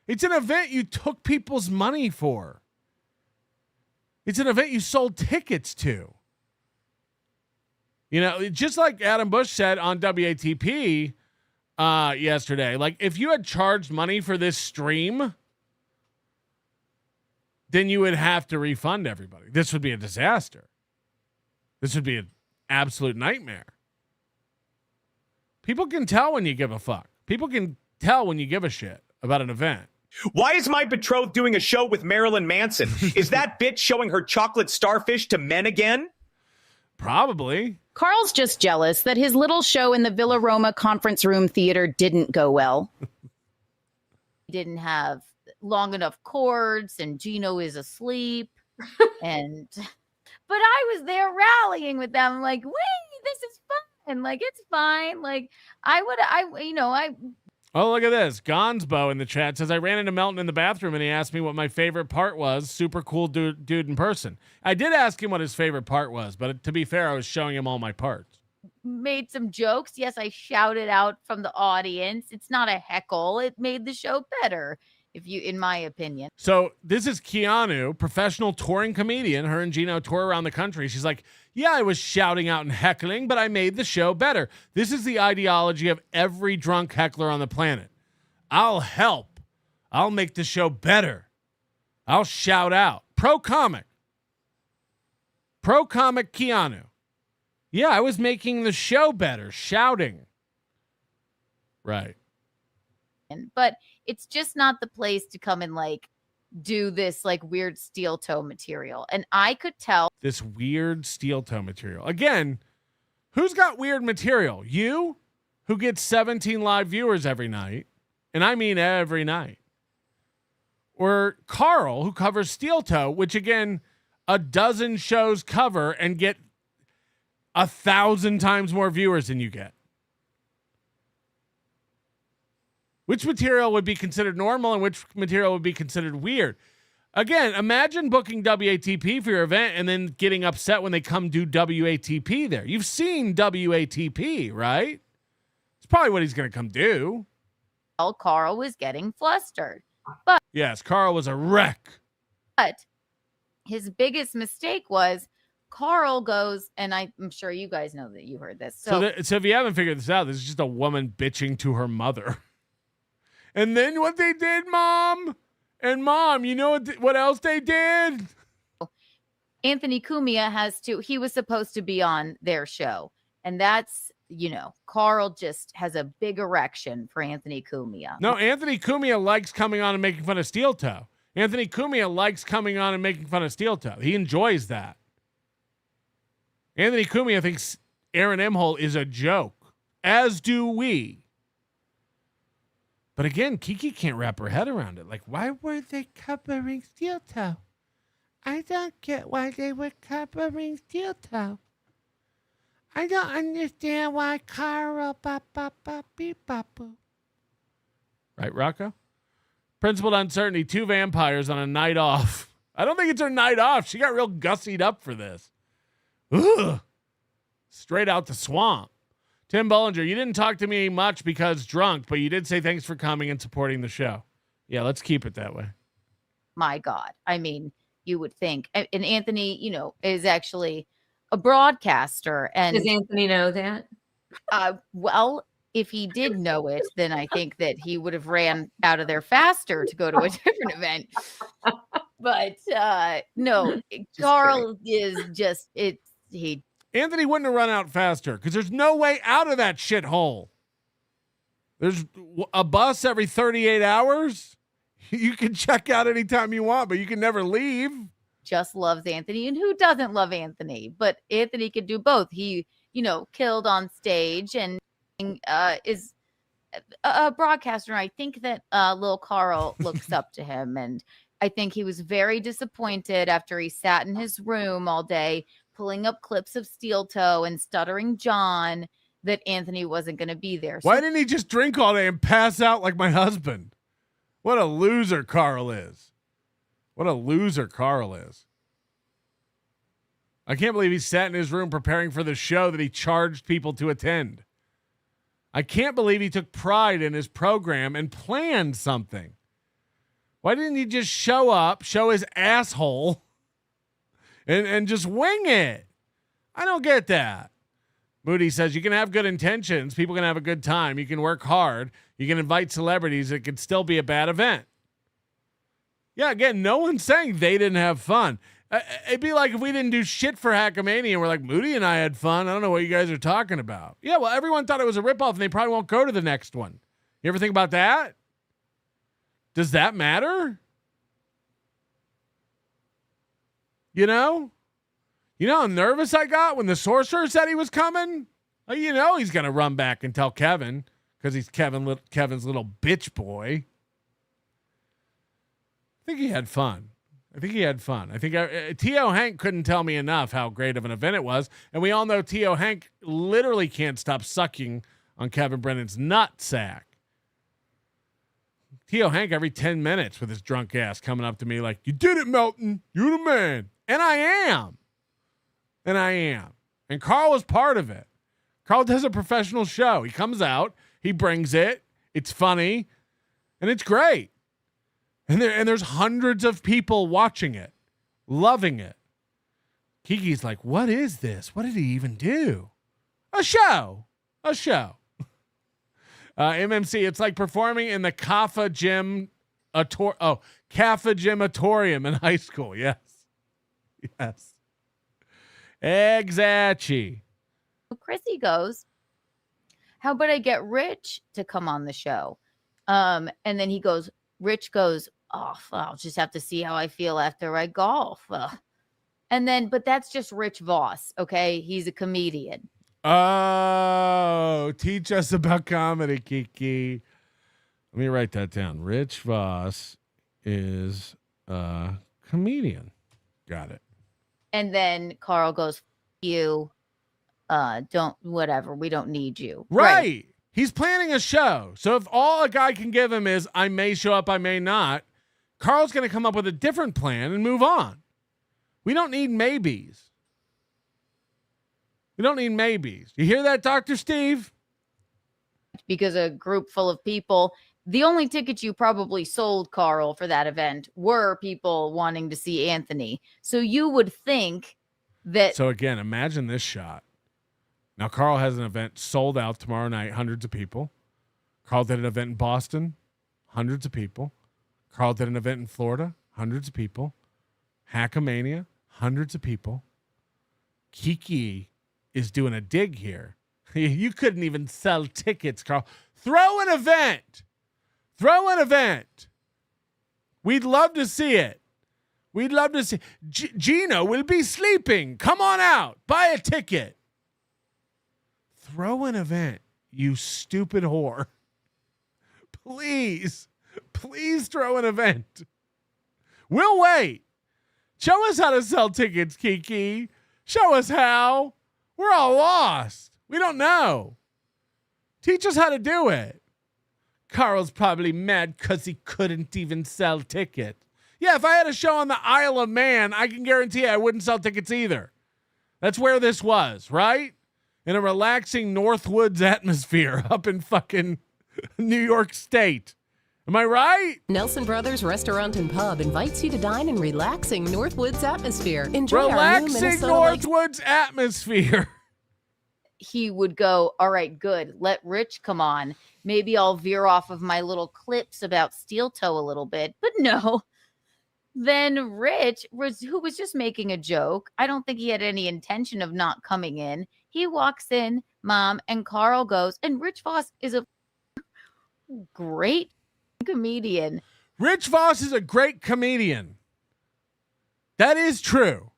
It's an event you took people's money for. It's an event you sold tickets to. You know, just like Adam Bush said on WATP yesterday, like if you had charged money for this stream, then you would have to refund everybody. This would be a disaster. This would be an absolute nightmare. People can tell when you give a fuck. People can tell when you give a shit about an event. Why is my betrothed doing a show with Marilyn Manson? Is that bitch showing her chocolate starfish to men again? Probably. Carl's just jealous that his little show in the Villa Roma conference room theater didn't go well. Didn't have long enough cords and Gino is asleep. But I was there rallying with them like, wait, this is fun. Like, it's fine. Like, Oh, look at this. Gonsbo in the chat says, I ran into Melton in the bathroom and he asked me what my favorite part was. Super cool dude in person. I did ask him what his favorite part was, but to be fair, I was showing him all my parts. Made some jokes. Yes, I shouted out from the audience. It's not a heckle. It made the show better, in my opinion. So this is Keanu, professional touring comedian. Her and Gino tour around the country. She's like, yeah, I was shouting out and heckling, but I made the show better. This is the ideology of every drunk heckler on the planet. I'll help. I'll make the show better. I'll shout out. Pro comic. Pro comic Keanu. Yeah, I was making the show better, shouting. Right. But it's just not the place to come and like do this like weird steel toe material. And I could tell This weird steel toe material. Again, who's got weird material? You, who gets 17 live viewers every night, and I mean every night. Or Carl, who covers steel toe, which again, a dozen shows cover and get 1,000 times more viewers than you get. Which material would be considered normal and which material would be considered weird? Again, imagine booking WATP for your event and then getting upset when they come do WATP there. You've seen WATP, right? It's probably what he's going to come do. Carl was getting flustered. But yes, Carl was a wreck. But his biggest mistake was Carl goes, and I'm sure you guys know that you heard this. So if you haven't figured this out, this is just a woman bitching to her mother. And then what they did, Mom? And Mom, you know what else they did? Anthony Cumia he was supposed to be on their show. And that's, Carl just has a big erection for Anthony Cumia. No, Anthony Cumia likes coming on and making fun of steel toe. Anthony Cumia likes coming on and making fun of steel toe. He enjoys that. Anthony Cumia thinks Aaron Emhole is a joke, as do we. But again, Kiki can't wrap her head around it. Like, why were they covering steel toe? I don't get why they were covering steel toe. I don't understand why Carl beep boo. Right, Rocco? Principled uncertainty, 2 vampires on a night off. I don't think it's her night off. She got real gussied up for this. Ugh. Straight out the swamp. Tim Bollinger, you didn't talk to me much because drunk, but you did say thanks for coming and supporting the show. Yeah, let's keep it that way. My God. I mean, you would think. And Anthony, is actually a broadcaster. And does Anthony know that? Well, if he did know it, then I think that he would have ran out of there faster to go to a different event. But no, Carl is just Anthony wouldn't have run out faster because there's no way out of that shithole. There's a bus every 38 hours. You can check out anytime you want, but you can never leave. Just loves Anthony. And who doesn't love Anthony? But Anthony could do both. He, killed on stage and is a broadcaster. I think that little Carl looks up to him. And I think he was very disappointed after he sat in his room all day pulling up clips of Steel Toe and Stuttering John that Anthony wasn't going to be there. Why didn't he just drink all day and pass out like my husband? What a loser Carl is. What a loser Carl is. I can't believe he sat in his room preparing for the show that he charged people to attend. I can't believe he took pride in his program and planned something. Why didn't he just show up, show his asshole, and just wing it? I don't get that. Moody says you can have good intentions. People can have a good time. You can work hard. You can invite celebrities. It could still be a bad event. Yeah, again, no one's saying they didn't have fun. It'd be like if we didn't do shit for Hackamania and we're like, Moody and I had fun. I don't know what you guys are talking about. Yeah, well, everyone thought it was a ripoff and they probably won't go to the next one. You ever think about that? Does that matter? How nervous I got when the sorcerer said he was coming? Well, he's going to run back and tell Kevin because he's Kevin's little bitch boy. I think he had fun. I think T.O. Hank couldn't tell me enough how great of an event it was. And we all know T.O. Hank literally can't stop sucking on Kevin Brennan's nut sack. T.O. Hank every 10 minutes with his drunk ass coming up to me like, you did it, Melton. You're the man. And I am. And Carl was part of it. Carl does a professional show. He comes out. He brings it. It's funny. And it's great. And there's hundreds of people watching it, loving it. Kiki's like, what is this? What did he even do? A show. MMC, it's like performing in the Kappa Gymatorium in high school. Yes. Exactly. Chrissy goes, how about I get Rich to come on the show? And then Rich goes, oh, I'll just have to see how I feel after I golf. And then, but that's just Rich Voss, okay? He's a comedian. Oh, teach us about comedy, Kiki. Let me write that down. Rich Voss is a comedian. Got it. And then Carl goes, you, we don't need you. Right. He's planning a show. So if all a guy can give him is, I may show up, I may not, Carl's going to come up with a different plan and move on. We don't need maybes. We don't need maybes. You hear that, Dr. Steve? Because a group full of people, the only tickets you probably sold, Carl, for that event were people wanting to see Anthony. So you would think that. So again, imagine this shot. Now, Carl has an event sold out tomorrow night, hundreds of people. Carl did an event in Boston, hundreds of people. Carl did an event in Florida, hundreds of people. Hackamania, hundreds of people. Kiki is doing a dig here. You couldn't even sell tickets, Carl. Throw an event. Throw an event. We'd love to see it. We'd love to see. Gino will be sleeping. Come on out. Buy a ticket. Throw an event, you stupid whore. Please throw an event. We'll wait. Show us how to sell tickets, Kiki. Show us how. We're all lost. We don't know. Teach us how to do it. Carl's probably mad because he couldn't even sell tickets. Yeah, if I had a show on the Isle of Man, I can guarantee I wouldn't sell tickets either. That's where this was, right? In a relaxing Northwoods atmosphere up in fucking New York State. Am I right? Nelson Brothers Restaurant and Pub invites you to dine in relaxing Northwoods atmosphere. Enjoy relaxing our new Northwoods atmosphere. He would go, all right, good. Let Rich come on. Maybe I'll veer off of my little clips about steel toe a little bit. But no. Then Rich, who was just making a joke, I don't think he had any intention of not coming in. He walks in, Mom, and Carl goes, and Rich Voss is a great comedian. Rich Voss is a great comedian. That is true.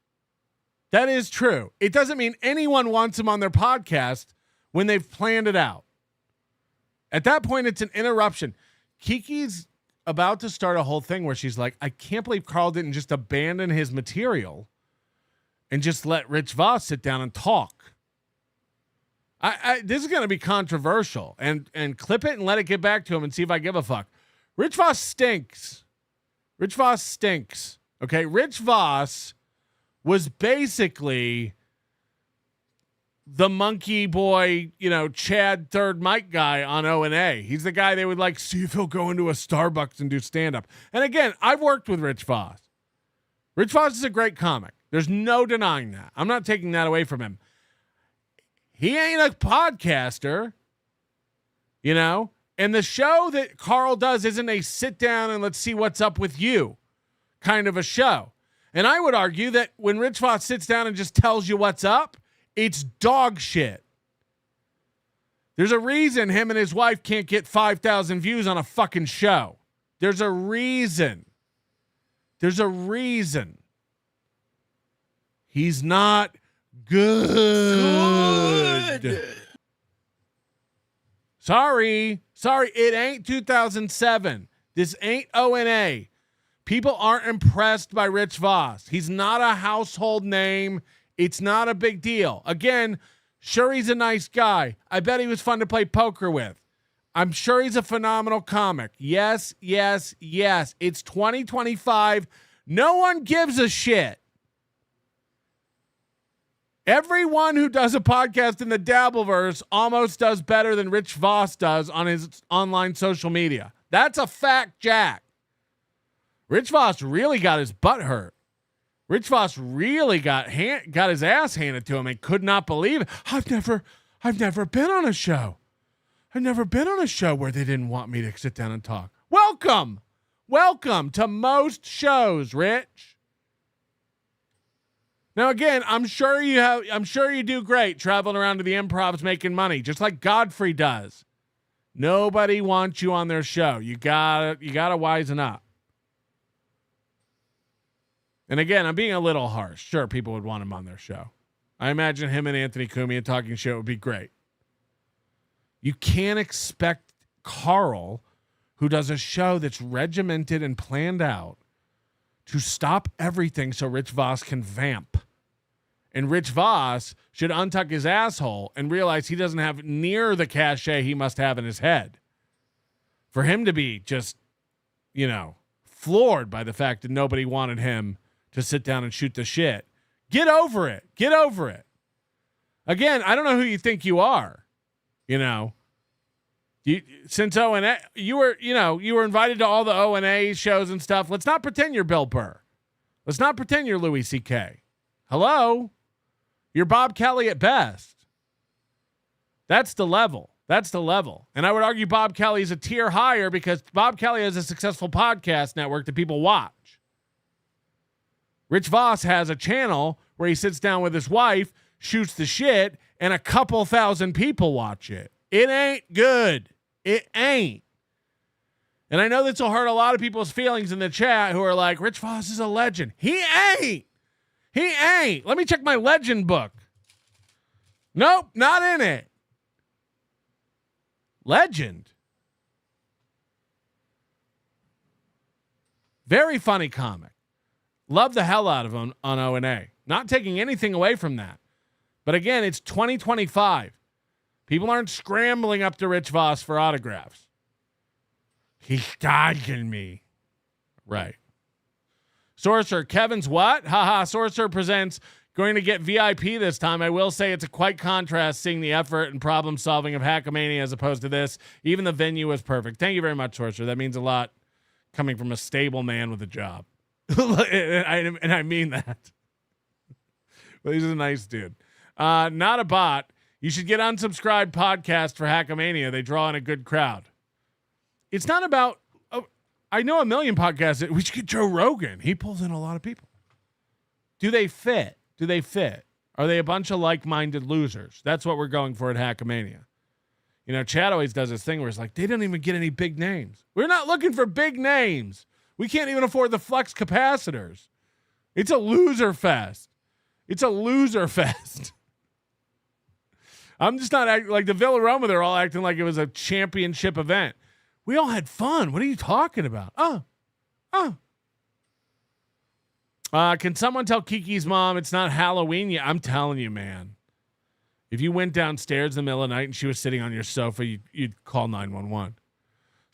That is true. It doesn't mean anyone wants him on their podcast when they've planned it out. At that point, it's an interruption. Kiki's about to start a whole thing where she's like, I can't believe Carl didn't just abandon his material and just let Rich Voss sit down and talk. This is going to be controversial, and clip it and let it get back to him and see if I give a fuck. Rich Voss stinks. Rich Voss stinks. Okay. Rich Voss was basically the monkey boy, Chad Third Mike guy on O&A. He's the guy they would like see if he'll go into a Starbucks and do stand-up. And again, I've worked with Rich Voss. Rich Voss is a great comic. There's no denying that. I'm not taking that away from him. He ain't a podcaster, and the show that Carl does isn't a sit down and let's see what's up with you kind of a show. And I would argue that when Rich Voss sits down and just tells you what's up, it's dog shit. There's a reason him and his wife can't get 5,000 views on a fucking show. There's a reason. There's a reason. He's not good. Sorry. It ain't 2007. This ain't O&A. People aren't impressed by Rich Voss. He's not a household name. It's not a big deal. Again, sure, he's a nice guy. I bet he was fun to play poker with. I'm sure he's a phenomenal comic. Yes. It's 2025. No one gives a shit. Everyone who does a podcast in the Dabbleverse almost does better than Rich Voss does on his online social media. That's a fact, Jack. Rich Voss really got his butt hurt. Rich Voss really got his ass handed to him and could not believe it. I've never been on a show. I've never been on a show where they didn't want me to sit down and talk. Welcome to most shows, Rich. Now, again, I'm sure you do great traveling around to the improvs making money, just like Godfrey does. Nobody wants you on their show. You gotta wisen up. And again, I'm being a little harsh. Sure, people would want him on their show. I imagine him and Anthony Cumia talking shit would be great. You can't expect Carl, who does a show that's regimented and planned out, to stop everything so Rich Voss can vamp. And Rich Voss should untuck his asshole and realize he doesn't have near the cachet he must have in his head. For him to be just, floored by the fact that nobody wanted him to sit down and shoot the shit. Get over it. Get over it. Again, I don't know who you think you are. Since O&A, you were invited to all the O&A shows and stuff. Let's not pretend you're Bill Burr. Let's not pretend you're Louis C.K. Hello? You're Bob Kelly at best. That's the level. That's the level. And I would argue Bob Kelly's a tier higher because Bob Kelly has a successful podcast network that people watch. Rich Voss has a channel where he sits down with his wife, shoots the shit, and a couple thousand people watch it. It ain't good. It ain't. And I know this will hurt a lot of people's feelings in the chat who are like, Rich Voss is a legend. He ain't. He ain't. Let me check my legend book. Nope, not in it. Legend. Very funny comic. Love the hell out of him on O&A. Not taking anything away from that. But again, it's 2025. People aren't scrambling up to Rich Voss for autographs. He's dodging me. Right. Sorcerer, Kevin's what? Haha, Sorcerer presents going to get VIP this time. I will say it's a quite contrast seeing the effort and problem solving of Hackamania as opposed to this. Even the venue was perfect. Thank you very much, Sorcerer. That means a lot coming from a stable man with a job. and I mean that. Well, he's a nice dude. Not a bot. You should get unsubscribed podcast for Hackamania. They draw in a good crowd. It's not about, I know a million podcasts. We should get Joe Rogan. He pulls in a lot of people. Do they fit? Do they fit? Are they a bunch of like-minded losers? That's what we're going for at Hackamania. Chad always does this thing where it's like, they don't even get any big names. We're not looking for big names. We can't even afford the flex capacitors. It's a loser fest. It's a loser fest. I'm just not acting like the Villa Roma. They're all acting like it was a championship event. We all had fun. What are you talking about? Can someone tell Kiki's mom it's not Halloween yet? I'm telling you, man. If you went downstairs in the middle of the night and she was sitting on your sofa, you'd call 911.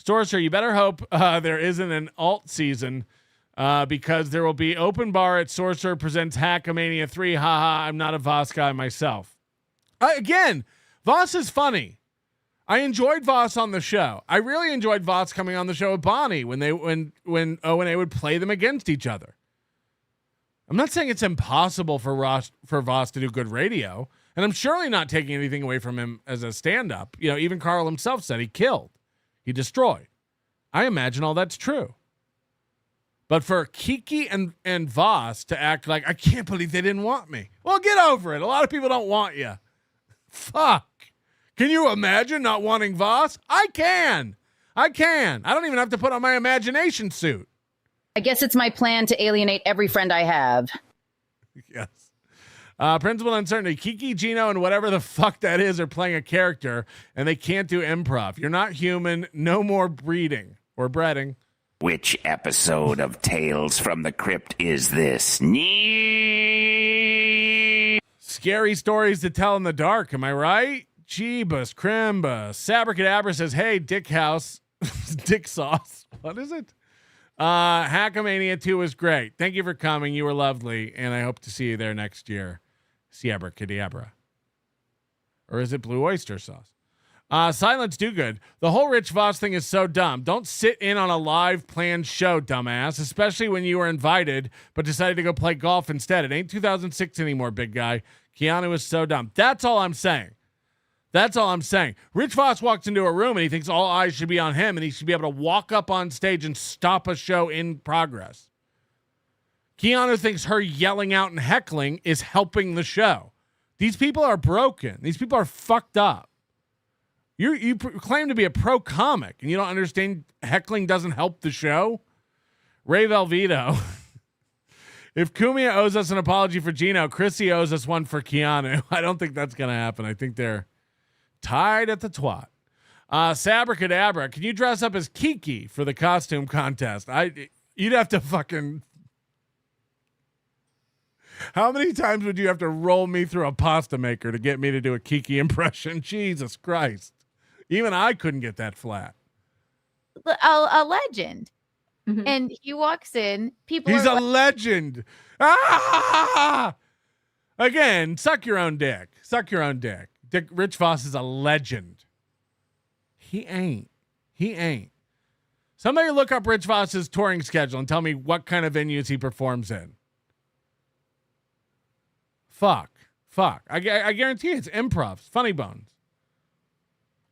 Sorcerer, you better hope there isn't an alt season because there will be open bar at Sorcerer Presents Hackamania 3. Haha, I'm not a Voss guy myself. Again, Voss is funny. I enjoyed Voss on the show. I really enjoyed Voss coming on the show with Bonnie when O&A would play them against each other. I'm not saying it's impossible for Voss to do good radio, and I'm surely not taking anything away from him as a stand-up. Even Carl himself said he killed. He destroyed. I imagine all that's true. But for Kiki and Voss to act like, I can't believe they didn't want me. Well, get over it. A lot of people don't want you. Fuck. Can you imagine not wanting Voss? I can. I don't even have to put on my imagination suit. I guess it's my plan to alienate every friend I have. Yes. Principal uncertainty. Kiki, Gino, and whatever the fuck that is are playing a character, and they can't do improv. You're not human. No more breeding or breading. Which episode of Tales from the Crypt is this? Scary stories to tell in the dark. Am I right? Jeebus, Crimbus. Sabracadabra says, hey, Dick House. Dick Sauce. What is it? Hackamania 2 was great. Thank you for coming. You were lovely, and I hope to see you there next year. Sabracadabra. Or is it Blue Oyster Sauce? Silence do good. The whole Rich Voss thing is so dumb. Don't sit in on a live planned show, dumbass, especially when you were invited but decided to go play golf instead. It ain't 2006 anymore, big guy. Keanu is so dumb. That's all I'm saying. That's all I'm saying. Rich Voss walks into a room and he thinks all eyes should be on him and he should be able to walk up on stage and stop a show in progress. Keanu thinks her yelling out and heckling is helping the show. These people are broken. These people are fucked up. You claim to be a pro comic and you don't understand heckling doesn't help the show? Ray Velveto. If Kumia owes us an apology for Gino, Chrissy owes us one for Keanu. I don't think that's going to happen. I think they're tied at the twat. Sabracadabra, can you dress up as Kiki for the costume contest? You'd have to fucking... How many times would you have to roll me through a pasta maker to get me to do a Kiki impression? Jesus Christ. Even I couldn't get that flat. A legend. Mm-hmm. And he walks in. He's a legend. Ah! Again, suck your own dick. Suck your own dick. Rich Voss is a legend. He ain't. Somebody look up Rich Voss's touring schedule and tell me what kind of venues he performs in. Fuck. I guarantee it's improv. Funny Bones.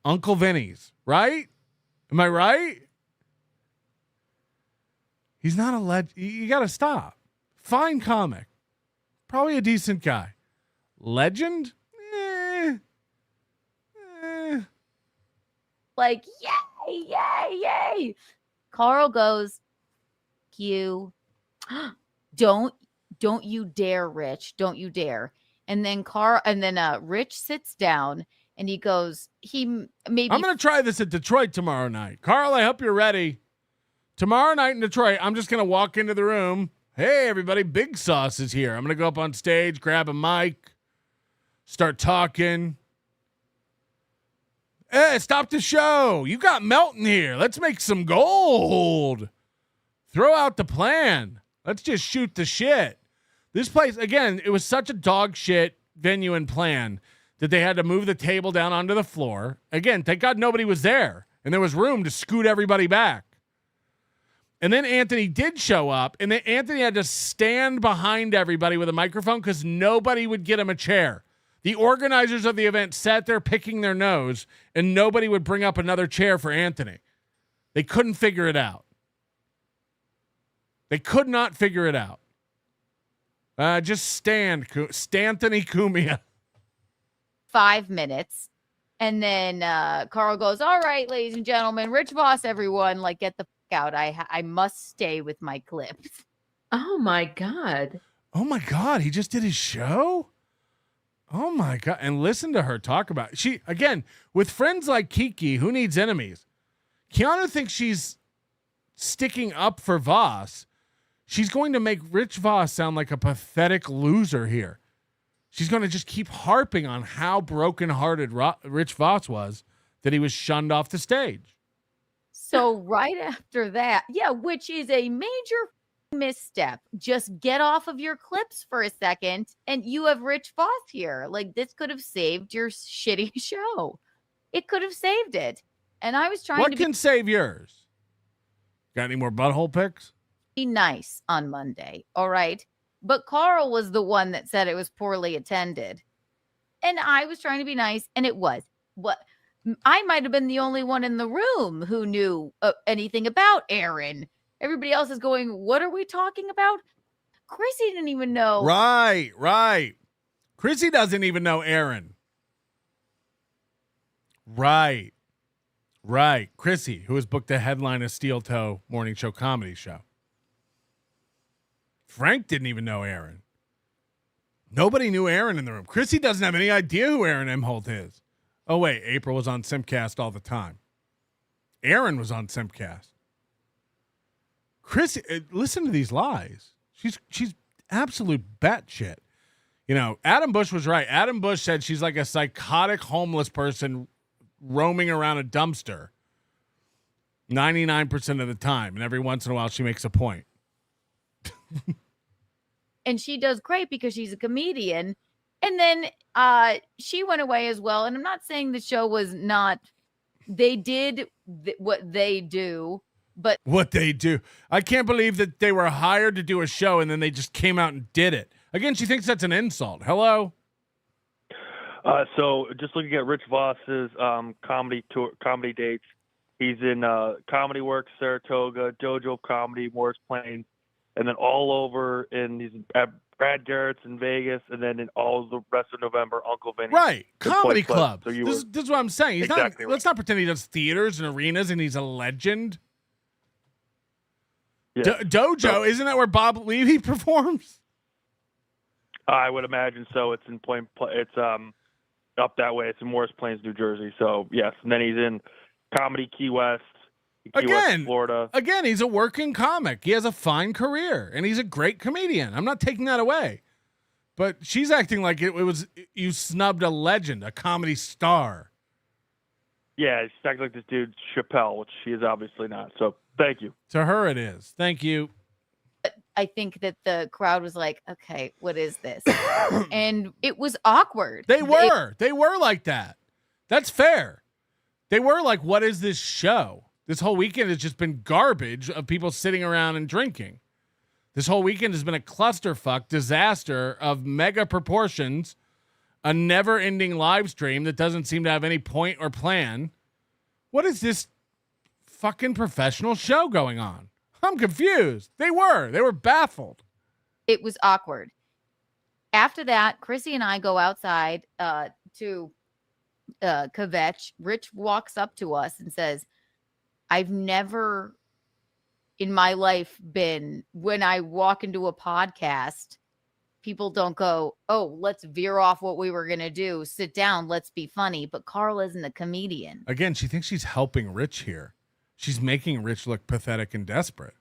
Uncle Vinny's, right? Am I right? He's not a legend. You got to stop. Fine comic. Probably a decent guy. Legend? Like, yay. Carl goes, Q, don't you dare, Rich. Don't you dare. And then Rich sits down and he goes, I'm going to try this at Detroit tomorrow night. Carl, I hope you're ready. Tomorrow night in Detroit, I'm just going to walk into the room. Hey, everybody, Big Sauce is here. I'm going to go up on stage, grab a mic, start talking. Hey, stop the show. You got Melton here. Let's make some gold. Throw out the plan. Let's just shoot the shit. This place, again, it was such a dog shit venue and plan that they had to move the table down onto the floor. Again, thank God nobody was there, and there was room to scoot everybody back. And then Anthony did show up, and then Anthony had to stand behind everybody with a microphone because nobody would get him a chair. The organizers of the event sat there picking their nose, and nobody would bring up another chair for Anthony. They couldn't figure it out. They could not figure it out. Just Stanthony Cumia. 5 minutes. And then Carl goes, all right, ladies and gentlemen, Rich Voss, everyone, like, get the fuck out. I must stay with my clips. Oh, my God. Oh, my God. He just did his show? Oh, my God. And listen to her talk about it. She, again, with friends like Kiki, who needs enemies? Keanu thinks she's sticking up for Voss. She's going to make Rich Voss sound like a pathetic loser here. She's going to just keep harping on how brokenhearted Rich Voss was that he was shunned off the stage. So right after that, which is a major misstep. Just get off of your clips for a second and you have Rich Voss here. Like, this could have saved your shitty show. It could have saved it. And I was trying to What can save yours? Got any more butthole pics? Be nice on Monday. All right. But Carl was the one that said it was poorly attended. And I was trying to be nice, and it was. What I might have been the only one in the room who knew anything about Aaron. Everybody else is going, what are we talking about? Chrissy didn't even know. Right. Chrissy doesn't even know Aaron. Right. Chrissy, who has booked the headline of Steel Toe morning show comedy show. Frank didn't even know Aaron. Nobody knew Aaron in the room. Chrissy doesn't have any idea who Aaron Emholt is. Oh, wait. April was on Simcast all the time. Aaron was on Simcast. Chrissy, listen to these lies. She's absolute batshit. You know, Adam Bush was right. Adam Bush said she's like a psychotic homeless person roaming around a dumpster 99% of the time. And every once in a while she makes a point. And she does great because she's a comedian. And then she went away as well. And I'm not saying the show was not, they did what they do, but what they do. I can't believe that they were hired to do a show and then they just came out and did it. Again, she thinks that's an insult. Hello? So just looking at Rich Voss's comedy dates, he's in Comedy Works, Saratoga, Dojo Comedy, Morris Plains, and then all over in these at Brad Garrett's in Vegas, and then in all the rest of November, Uncle Vinny. Right, in comedy Point club. Pleasant. So This is what I'm saying. He's Exactly not. Let's not pretend he does theaters and arenas and he's a legend. Yeah. Dojo, isn't that where Bob Levy performs? I would imagine so. It's in it's up that way. It's in Morris Plains, New Jersey. So yes, and then he's in Comedy Key West, West, Florida. Again, he's a working comic. He has a fine career, and he's a great comedian. I'm not taking that away. But she's acting like it was you snubbed a legend, a comedy star. Yeah, she's acting like this dude Chappelle, which she is obviously not. So thank you. To her, it is. Thank you. I think that the crowd was like, okay, what is this? And it was awkward. They were like that. That's fair. They were like, what is this show? This whole weekend has just been garbage of people sitting around and drinking. This whole weekend has been a clusterfuck disaster of mega proportions, a never-ending live stream that doesn't seem to have any point or plan. What is this fucking professional show going on? I'm confused. They were baffled. It was awkward. After that, Chrissy and I go outside to kvetch. Rich walks up to us and says, I've never in my life been, when I walk into a podcast, people don't go, oh, let's veer off what we were going to do. Sit down. Let's be funny. But Carl isn't a comedian. Again, she thinks she's helping Rich here. She's making Rich look pathetic and desperate.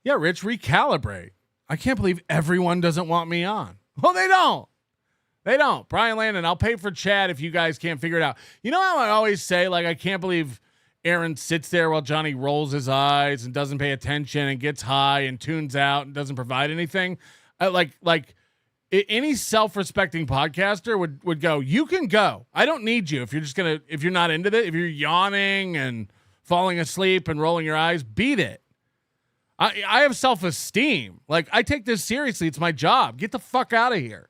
Yeah, Rich, recalibrate. I can't believe everyone doesn't want me on. Well, they don't. They don't. Brian Landon, I'll pay for Chad if you guys can't figure it out. You know how I always say, like, I can't believe Aaron sits there while Johnny rolls his eyes and doesn't pay attention and gets high and tunes out and doesn't provide anything. Any self-respecting podcaster would go, you can go. I don't need you if you're not into it. If you're yawning and falling asleep and rolling your eyes, beat it. I have self-esteem. Like, I take this seriously. It's my job. Get the fuck out of here.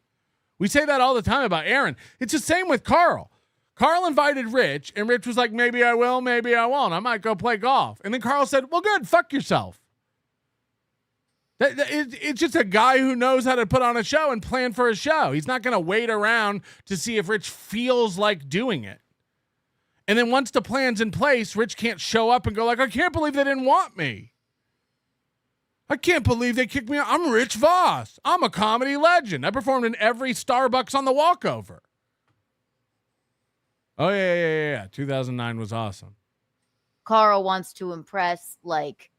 We say that all the time about Aaron. It's the same with Carl. Carl invited Rich, and Rich was like, maybe I will, maybe I won't. I might go play golf. And then Carl said, well, good, fuck yourself. It's just a guy who knows how to put on a show and plan for a show. He's not going to wait around to see if Rich feels like doing it. And then once the plan's in place, Rich can't show up and go like, I can't believe they didn't want me. I can't believe they kicked me out. I'm Rich Voss. I'm a comedy legend. I performed in every Starbucks on the walkover. Oh, yeah. 2009 was awesome. Carl wants to impress, like,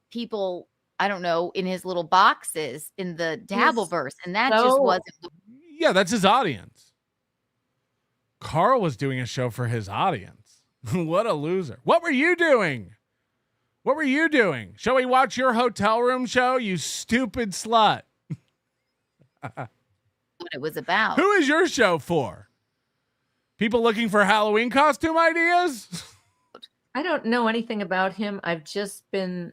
people, I don't know, in his little boxes in the Dabbleverse. And that just wasn't. Yeah, that's his audience. Carl was doing a show for his audience. What a loser. What were you doing? What were you doing? Shall we watch your hotel room show, you stupid slut? What it was about. Who is your show for? People looking for Halloween costume ideas? I don't know anything about him. I've just been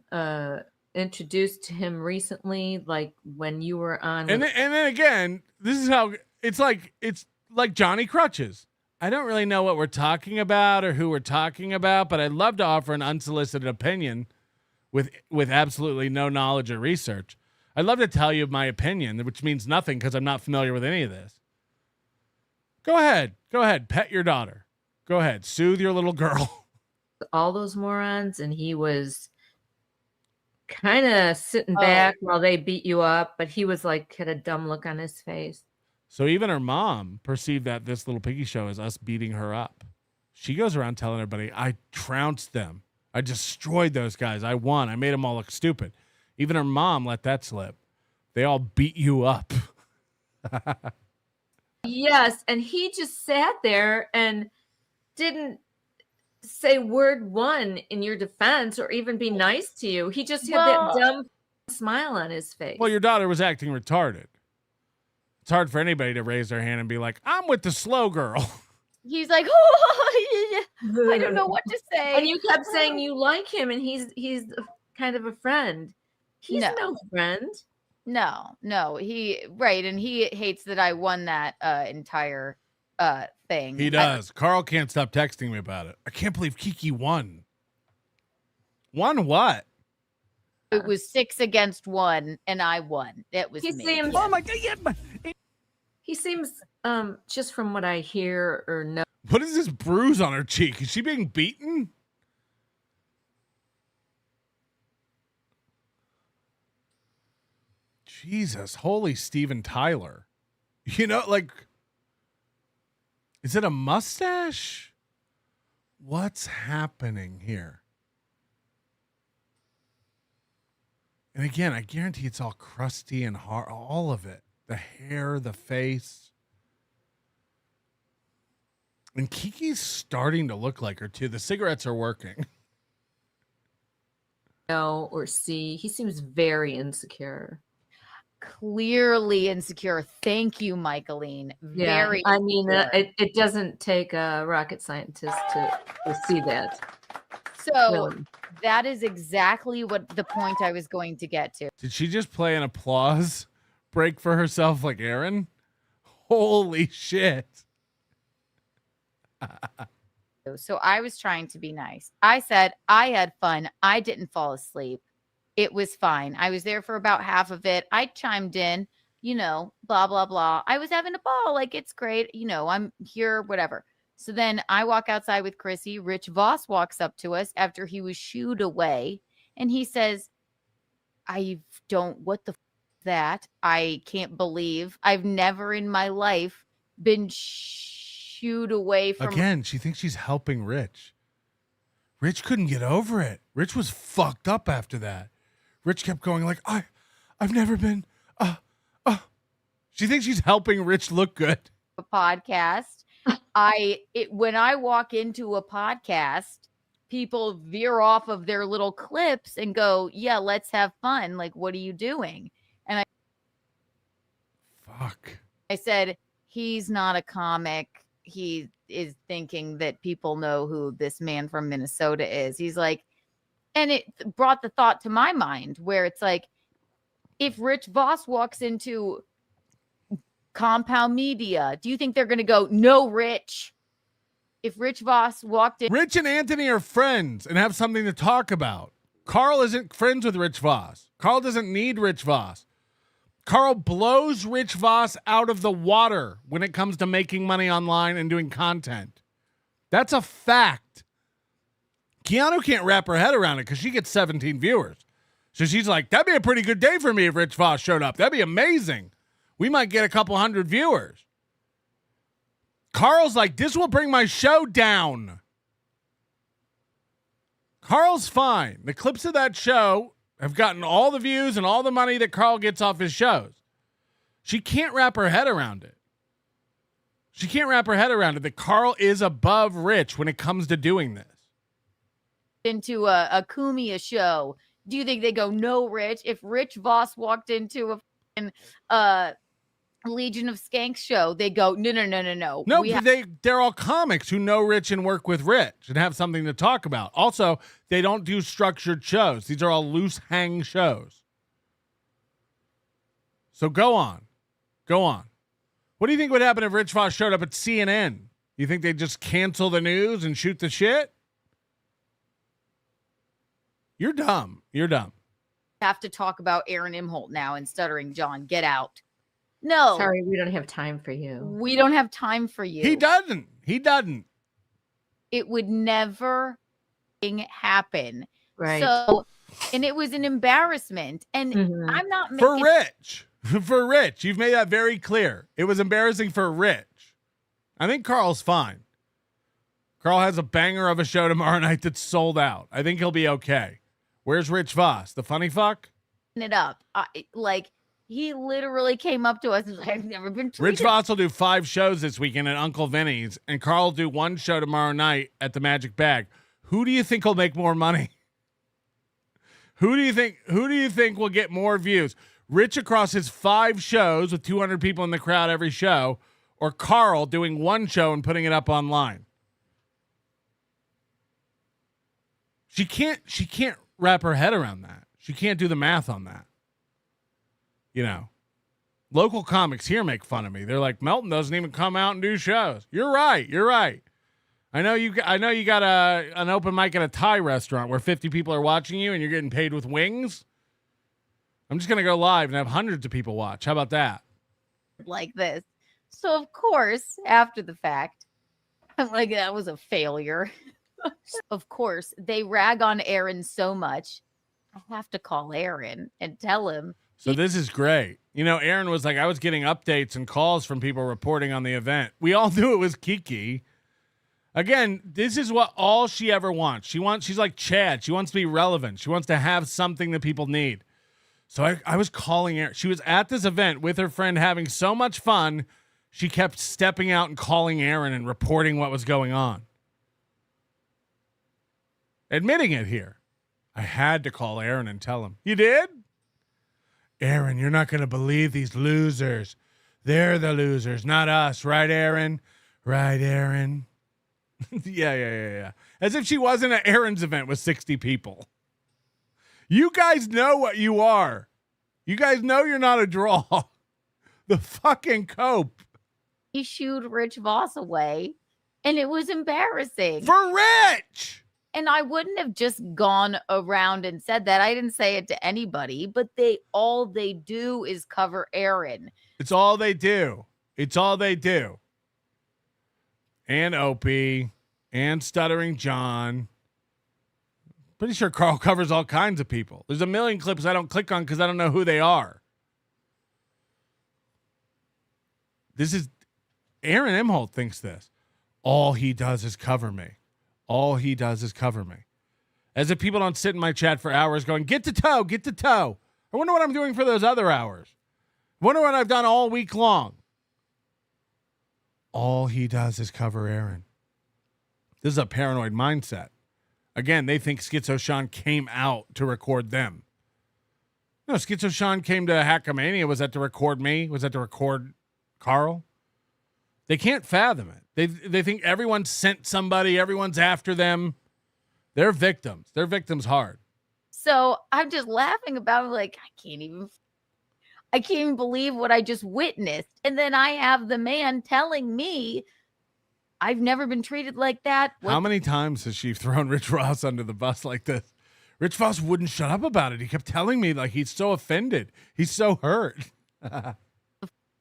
introduced to him recently, like when you were on. And then again, this is how it's like Johnny Crutches. I don't really know what we're talking about or who we're talking about, but I'd love to offer an unsolicited opinion with absolutely no knowledge or research. I'd love to tell you my opinion, which means nothing because I'm not familiar with any of this. Go ahead. Pet your daughter. Go ahead. Soothe your little girl. All those morons, and he was kind of sitting back while they beat you up, but he was like, had a dumb look on his face. So even her mom perceived that this little piggy show is us beating her up. She goes around telling everybody, I trounced them. I destroyed those guys. I won. I made them all look stupid. Even her mom let that slip. They all beat you up. Yes, and he just sat there and didn't say word one in your defense or even be nice to you. He just had that dumb smile on his face. Well, your daughter was acting retarded. It's hard for anybody to raise their hand and be like, I'm with the slow girl. He's like, oh, I don't know what to say. And you kept saying you like him and he's kind of a friend. He's no friend. No. He and he hates that I won that entire thing. He does. Carl can't stop texting me about it. I can't believe Kiki won. Won what? It was 6-1, and I won. It was He me. seems. Oh my God! Yeah, He seems, just from what I hear or know. what is this bruise on her cheek? Is she being beaten? Jesus, holy Steven Tyler. You know, like, is it a mustache? What's happening here? And again, I guarantee it's all crusty and hard, all of it. The hair, the face. And Kiki's starting to look like her too. The cigarettes are working. Know or see. He seems very insecure. Clearly insecure. Thank you, Michaeline. Yeah, Very. I mean, insecure. it doesn't take a rocket scientist to see that. So Really. that is exactly what the point I was going to get to. Did she just play an applause break for herself like Aaron? Holy shit. So I was trying to be nice. I said I had fun. I didn't fall asleep. It was fine. I was there for about half of it. I chimed in, blah, blah, blah. I was having a ball. Like, it's great. I'm here, whatever. So then I walk outside with Chrissy. Rich Voss walks up to us after he was shooed away. And he says, what the f is that? I can't believe I've never in my life been shooed away from. Again, she thinks she's helping Rich. Rich couldn't get over it. Rich was fucked up after that. Rich kept going like, I've never been, She thinks she's helping Rich look good. A podcast. When I walk into a podcast, people veer off of their little clips and go, yeah, let's have fun. Like, what are you doing? And I said, he's not a comic. He is thinking that people know who this man from Minnesota is. He's like, and it brought the thought to my mind where it's like, if Rich Voss walks into Compound Media, do you think they're going to go, no, Rich? If Rich Voss walked in. Rich and Anthony are friends and have something to talk about. Carl isn't friends with Rich Voss. Carl doesn't need Rich Voss. Carl blows Rich Voss out of the water when it comes to making money online and doing content. That's a fact. Keanu can't wrap her head around it because she gets 17 viewers. So she's like, that'd be a pretty good day for me if Rich Voss showed up. That'd be amazing. We might get a couple hundred viewers. Carl's like, this will bring my show down. Carl's fine. The clips of that show have gotten all the views and all the money that Carl gets off his shows. She can't wrap her head around it. She can't wrap her head around it that Carl is above Rich when it comes to doing this. Into a Kumia show, do you think they go, no, Rich? If Rich Voss walked into a Legion of Skanks show, they go, no. No, they're all comics who know Rich and work with Rich and have something to talk about. Also, they don't do structured shows. These are all loose hang shows. So go on. What do you think would happen if Rich Voss showed up at CNN? You think they'd just cancel the news and shoot the shit? You're dumb. Have to talk about Aaron Imholt now and Stuttering John. Get out. No. Sorry, we don't have time for you. We don't have time for you. He doesn't. It would never happen. Right. So, and it was an embarrassment. And I'm not making... For Rich. For Rich. You've made that very clear. It was embarrassing for Rich. I think Carl's fine. Carl has a banger of a show tomorrow night that's sold out. I think he'll be okay. Where's Rich Voss? The funny fuck? It up. He literally came up to us and was like, I've never been treated. Rich Voss will do 5 shows this weekend at Uncle Vinny's, and Carl will do 1 show tomorrow night at the Magic Bag. Who do you think will make more money? Who do you think will get more views? Rich across his 5 shows with 200 people in the crowd every show, or Carl doing 1 show and putting it up online? She can't wrap her head around that. She can't do the math on that. Local comics here make fun of me. They're like, Melton doesn't even come out and do shows. You're right. I know you got an open mic at a Thai restaurant where 50 people are watching you and you're getting paid with wings. I'm just going to go live and have hundreds of people watch. How about that? Like this. So, of course, after the fact, I'm like, that was a failure. Of course, they rag on Aaron so much. I have to call Aaron and tell him. So this is great. You know, Aaron was like, I was getting updates and calls from people reporting on the event. We all knew it was Kiki. Again, this is what all she ever wants. She's like Chad. She wants to be relevant. She wants to have something that people need. So I was calling Aaron. She was at this event with her friend having so much fun. She kept stepping out and calling Aaron and reporting what was going on. Admitting it here. I had to call Aaron and tell him. You did? Aaron, you're not going to believe these losers. They're the losers, not us. Right, Aaron? Right, Aaron? Yeah. As if she wasn't at Aaron's event with 60 people. You guys know what you are. You guys know you're not a draw. The fucking cope. He shooed Rich Voss away, and it was embarrassing. For Rich! And I wouldn't have just gone around and said that. I didn't say it to anybody, but all they do is cover Aaron. It's all they do. It's all they do. And Opie and Stuttering John. Pretty sure Carl covers all kinds of people. There's a million clips I don't click on because I don't know who they are. This is Aaron Emholt thinks this. All he does is cover me. All he does is cover me. As if people don't sit in my chat for hours going, get to toe, get to toe. I wonder what I'm doing for those other hours. I wonder what I've done all week long. All he does is cover Aaron. This is a paranoid mindset. Again, they think Schizo Sean came out to record them. No, Schizo Sean came to Hackamania. Was that to record me? Was that to record Carl? They can't fathom it. They think everyone sent somebody. Everyone's after them. They're victims. They're victims hard. So I'm just laughing about it. Like, I can't even believe what I just witnessed. And then I have the man telling me I've never been treated like that. How many times has she thrown Rich Voss under the bus like this? Rich Voss wouldn't shut up about it. He kept telling me like he's so offended. He's so hurt.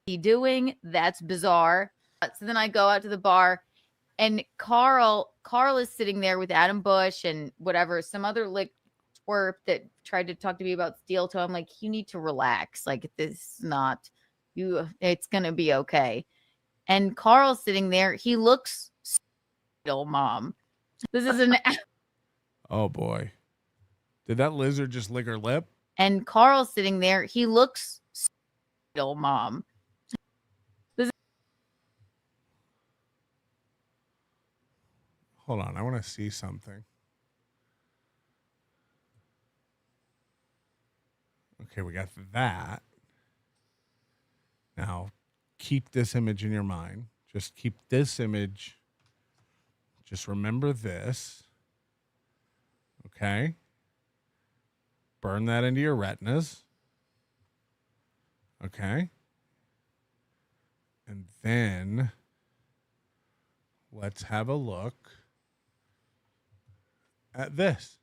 He doing? That's bizarre. So then I go out to the bar and Carl is sitting there with Adam Bush and whatever, some other like twerp that tried to talk to me about steel toe. I'm like, you need to relax. Like, this is not you. It's going to be okay. And Carl's sitting there. He looks still, Mom. This is an. Oh boy. Did that lizard just lick her lip? And Carl's sitting there. He looks still, Mom. Hold on. I want to see something. Okay, we got that. Now, keep this image in your mind. Just keep this image. Just remember this. Okay? Burn that into your retinas. Okay? And then let's have a look at this.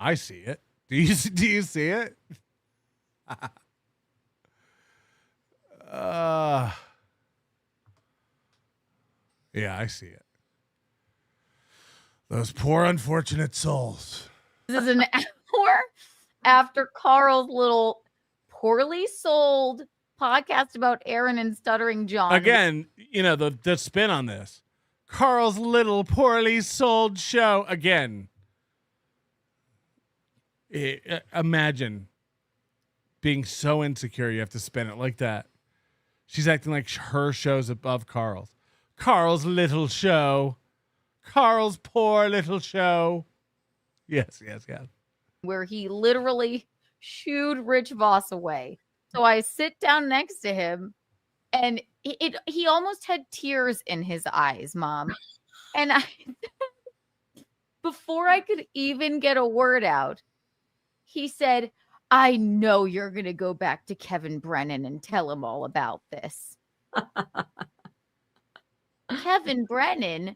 I see it. Do you see it? Yeah, I see it. Those poor unfortunate souls. This is an hour after Carl's little poorly sold podcast about Aaron and Stuttering John. Again, you know, the spin on this. Carl's little poorly sold show. Again. Imagine being so insecure you have to spin it like that. She's acting like her show's above Carl's. Carl's little show. Carl's poor little show. Yes. Where he literally shooed Rich Voss away. So I sit down next to him, and he almost had tears in his eyes, Mom. And before I could even get a word out, he said, I know you're going to go back to Kevin Brennan and tell him all about this. Kevin Brennan,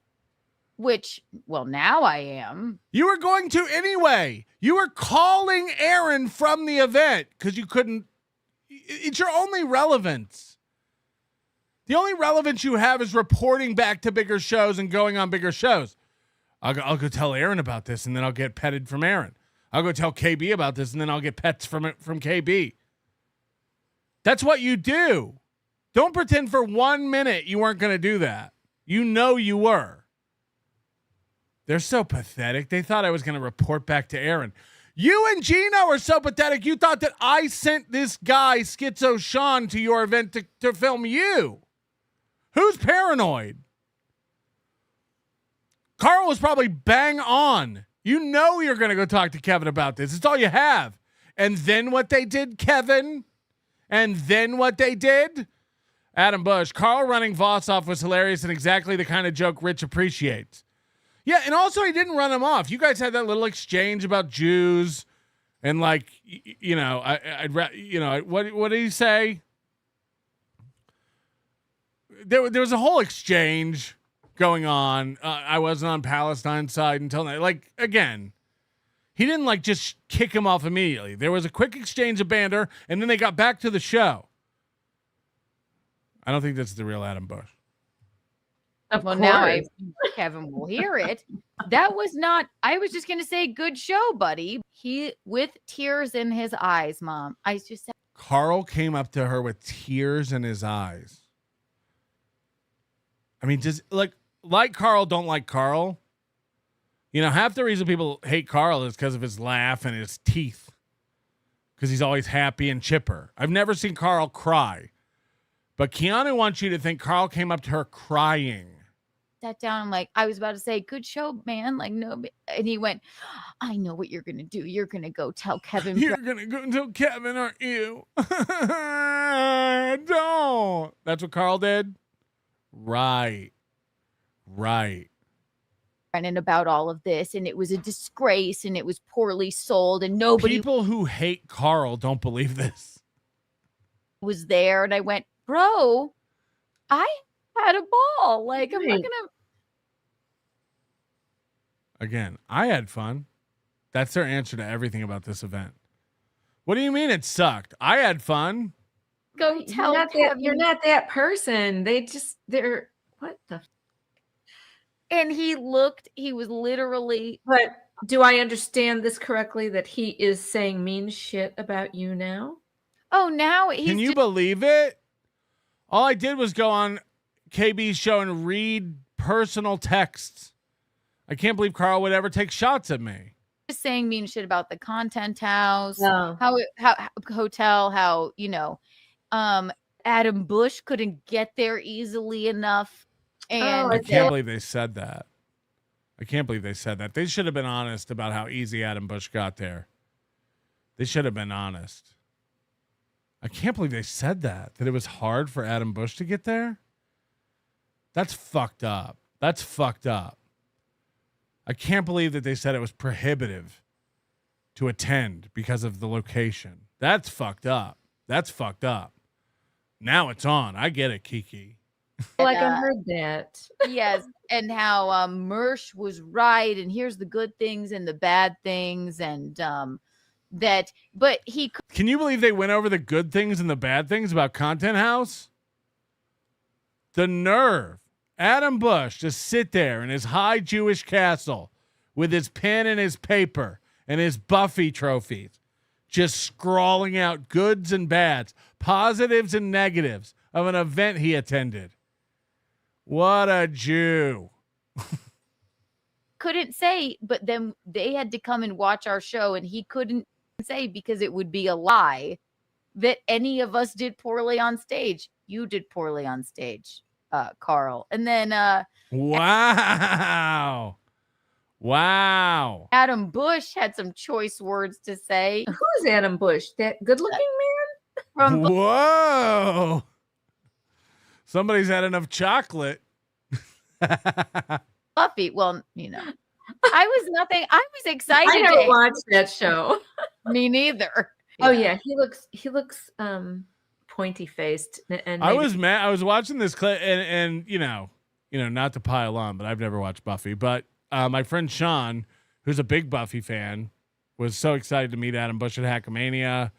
which, well, now I am. You were going to anyway. You were calling Aaron from the event because you couldn't. It's your only relevance. The only relevance you have is reporting back to bigger shows and going on bigger shows. I'll go tell Aaron about this, and then I'll get petted from Aaron. I'll go tell KB about this, and then I'll get pets from KB. That's what you do. Don't pretend for 1 minute you weren't going to do that. You know you were. They're so pathetic. They thought I was going to report back to Aaron. You and Gino are so pathetic. You thought that I sent this guy, Schizo Sean, to your event to film you. Who's paranoid? Carl was probably bang on. You know you're going to go talk to Kevin about this. It's all you have. And then what they did, Kevin? And then what they did? Adam Bush. Carl running Voss off was hilarious and exactly the kind of joke Rich appreciates. Yeah, and also he didn't run him off. You guys had that little exchange about Jews and what did he say? There was a whole exchange going on. I wasn't on Palestine side until now. Again, he didn't just kick him off immediately. There was a quick exchange of banter, and then they got back to the show. I don't think that's the real Adam Bush. Well, now Kevin will hear it. That was not, I was just going to say, good show, buddy. He, with tears in his eyes, Mom. I just said. Carl came up to her with tears in his eyes. I mean, just like Carl, don't like Carl. You know, half the reason people hate Carl is because of his laugh and his teeth. Because he's always happy and chipper. I've never seen Carl cry. But Keanu wants you to think Carl came up to her crying. Sat down, I was about to say, good show, man. No, and he went, I know what you're going to do. You're going to go tell Kevin. You're going to go tell Kevin, aren't you? Don't. That's what Carl did? Right. And about all of this, and it was a disgrace, and it was poorly sold, and nobody. People who hate Carl don't believe this. Was there, and I went, bro, I had a ball. I'm not gonna. Again, I had fun. That's their answer to everything about this event. What do you mean it sucked? I had fun. Go tell you're not that person. They're what the. And he was literally. But do I understand this correctly that he is saying mean shit about you now? Oh, now he's. Can you believe it? All I did was go on KB's show and read personal texts. I can't believe Carl would ever take shots at me. Just saying mean shit about the content house, No. how hotel, how Adam Bush couldn't get there easily enough. And I can't believe they said that. They should have been honest about how easy Adam Bush got there. They should have been honest. I can't believe they said that it was hard for Adam Bush to get there. That's fucked up. I can't believe that they said it was prohibitive to attend because of the location. That's fucked up. Now it's on. I get it, Kiki. I heard that. Yes, and how Mersh was right, and here's the good things and the bad things, and but he. Can you believe they went over the good things and the bad things about Content House? The nerve. Adam Bush to sit there in his high Jewish castle with his pen and his paper and his Buffy trophies, just scrawling out goods and bads, positives and negatives of an event he attended. What a Jew. Couldn't say, but then they had to come and watch our show, and he couldn't say because it would be a lie that any of us did poorly on stage. You did poorly on stage, Carl. And then wow. Adam Bush had some choice words to say. Who's Adam Bush? That good-looking man? Whoa. Somebody's had enough chocolate. Buffy. Well, I was excited. I never watched that show. Me neither. Oh yeah, he looks pointy faced. And I was mad. I was watching this clip, and not to pile on, but I've never watched Buffy. But my friend Sean, who's a big Buffy fan, was so excited to meet Adam Bush at Hackamania,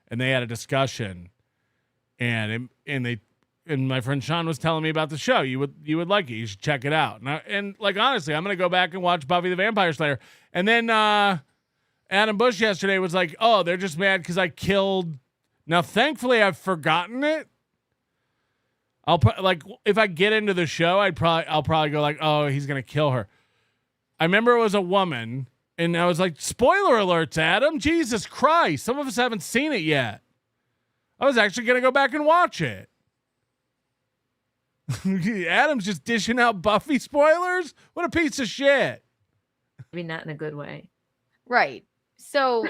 and they had a discussion, and my friend Sean was telling me about the show. You would like it. You should check it out. And honestly, I'm gonna go back and watch Buffy the Vampire Slayer. And then Adam Bush yesterday was like, "Oh, they're just mad because I killed." Now, thankfully, I've forgotten it. If I get into the show, I'll probably go like, "Oh, he's gonna kill her." I remember it was a woman, and I was like, "Spoiler alerts, Adam! Jesus Christ! Some of us haven't seen it yet." I was actually gonna go back and watch it. Adam's just dishing out Buffy spoilers. What a piece of shit! Maybe not in a good way, right? So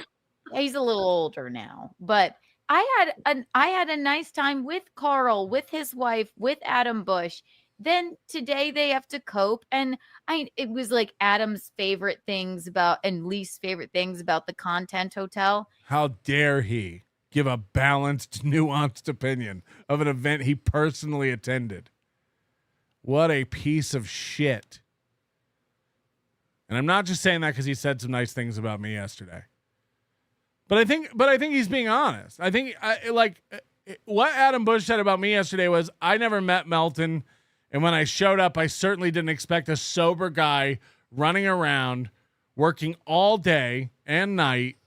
he's a little older now, but I had a nice time with Carl, with his wife, with Adam Bush. Then today they have to cope, and it was like Adam's favorite things about and least favorite things about the Content Hotel. How dare he give a balanced, nuanced opinion of an event he personally attended? What a piece of shit. And I'm not just saying that because he said some nice things about me yesterday. But I think he's being honest. I think what Adam Bush said about me yesterday was, I never met Melton, and when I showed up, I certainly didn't expect a sober guy running around, working all day and night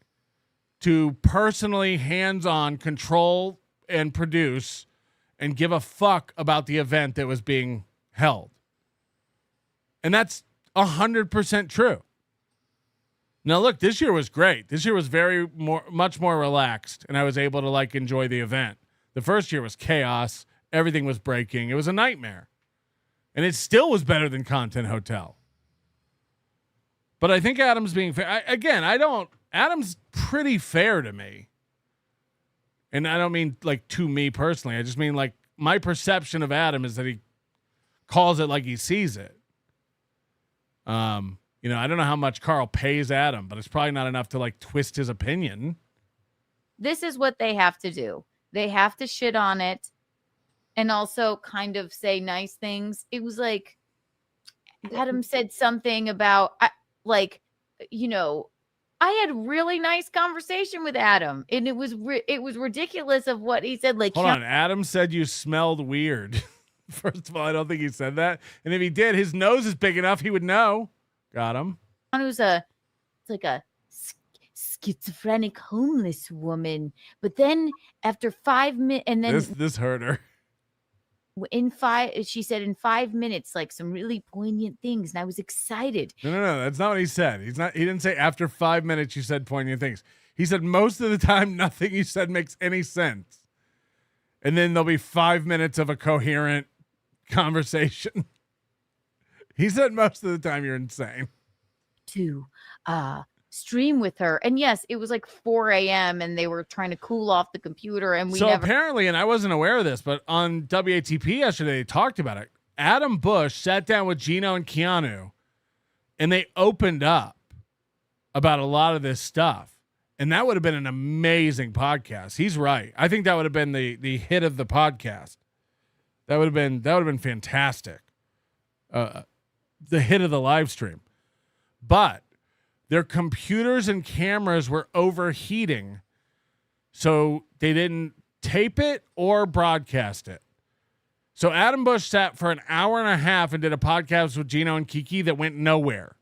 to personally hands-on control and produce and give a fuck about the event that was being held. And that's 100% true. Now, look, this year was great. This year was much more relaxed, and I was able to enjoy the event. The first year was chaos. Everything was breaking. It was a nightmare. And it still was better than Content Hotel. But I think Adam's being fair. Adam's pretty fair to me. And I don't mean to me personally. I just mean my perception of Adam is that he calls it like he sees it. I don't know how much Carl pays Adam, but it's probably not enough to twist his opinion. This is what they have to do. They have to shit on it and also kind of say nice things. It was like Adam said something about I had really nice conversation with Adam, and it was ridiculous of what he said. Hold on, Adam said you smelled weird. First of all, I don't think he said that. And if he did, his nose is big enough, he would know. Got him. Who's a schizophrenic homeless woman. But then after 5 minutes, and then this hurt her. She said in 5 minutes, some really poignant things, and I was excited. No, that's not what he said. He didn't say after 5 minutes you said poignant things. He said most of the time nothing you said makes any sense. And then there'll be 5 minutes of a coherent conversation. He said most of the time you're insane. To stream with her. And yes, it was 4 a.m. and they were trying to cool off the computer, and apparently, and I wasn't aware of this, but on WATP yesterday they talked about it. Adam Bush sat down with Gino and Keanu, and they opened up about a lot of this stuff. And that would have been an amazing podcast. He's right. I think that would have been the hit of the podcast. That would have been fantastic. The hit of the live stream. But their computers and cameras were overheating, so they didn't tape it or broadcast it. So Adam Bush sat for an hour and a half and did a podcast with Gino and Kiki that went nowhere.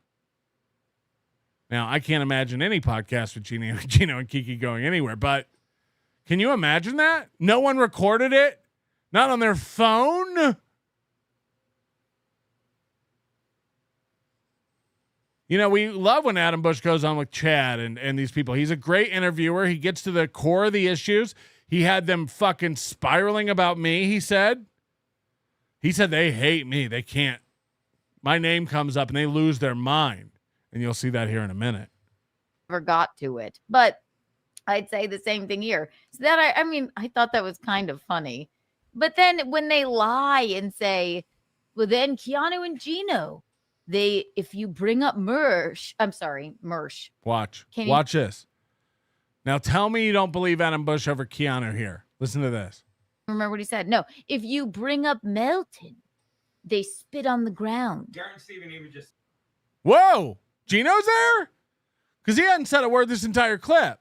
Now, I can't imagine any podcast with Gino and Kiki going anywhere, but can you imagine that? No one recorded it? Not on their phone? We love when Adam Bush goes on with Chad and these people. He's a great interviewer. He gets to the core of the issues. He had them fucking spiraling about me, he said. He said they hate me. They can't. My name comes up and they lose their mind. And you'll see that here in a minute. Never got to it. But I'd say the same thing here. So that I mean, I thought that was kind of funny. But then when they lie and say, well, then Keanu and Gino, if you bring up Mersh, Watch. Can you- Watch this. Now tell me you don't believe Adam Bush over Keanu here. Listen to this. Remember what he said? No, if you bring up Melton, they spit on the ground. Darren Steven even just. Whoa! Gino's there? Because he hadn't said a word this entire clip.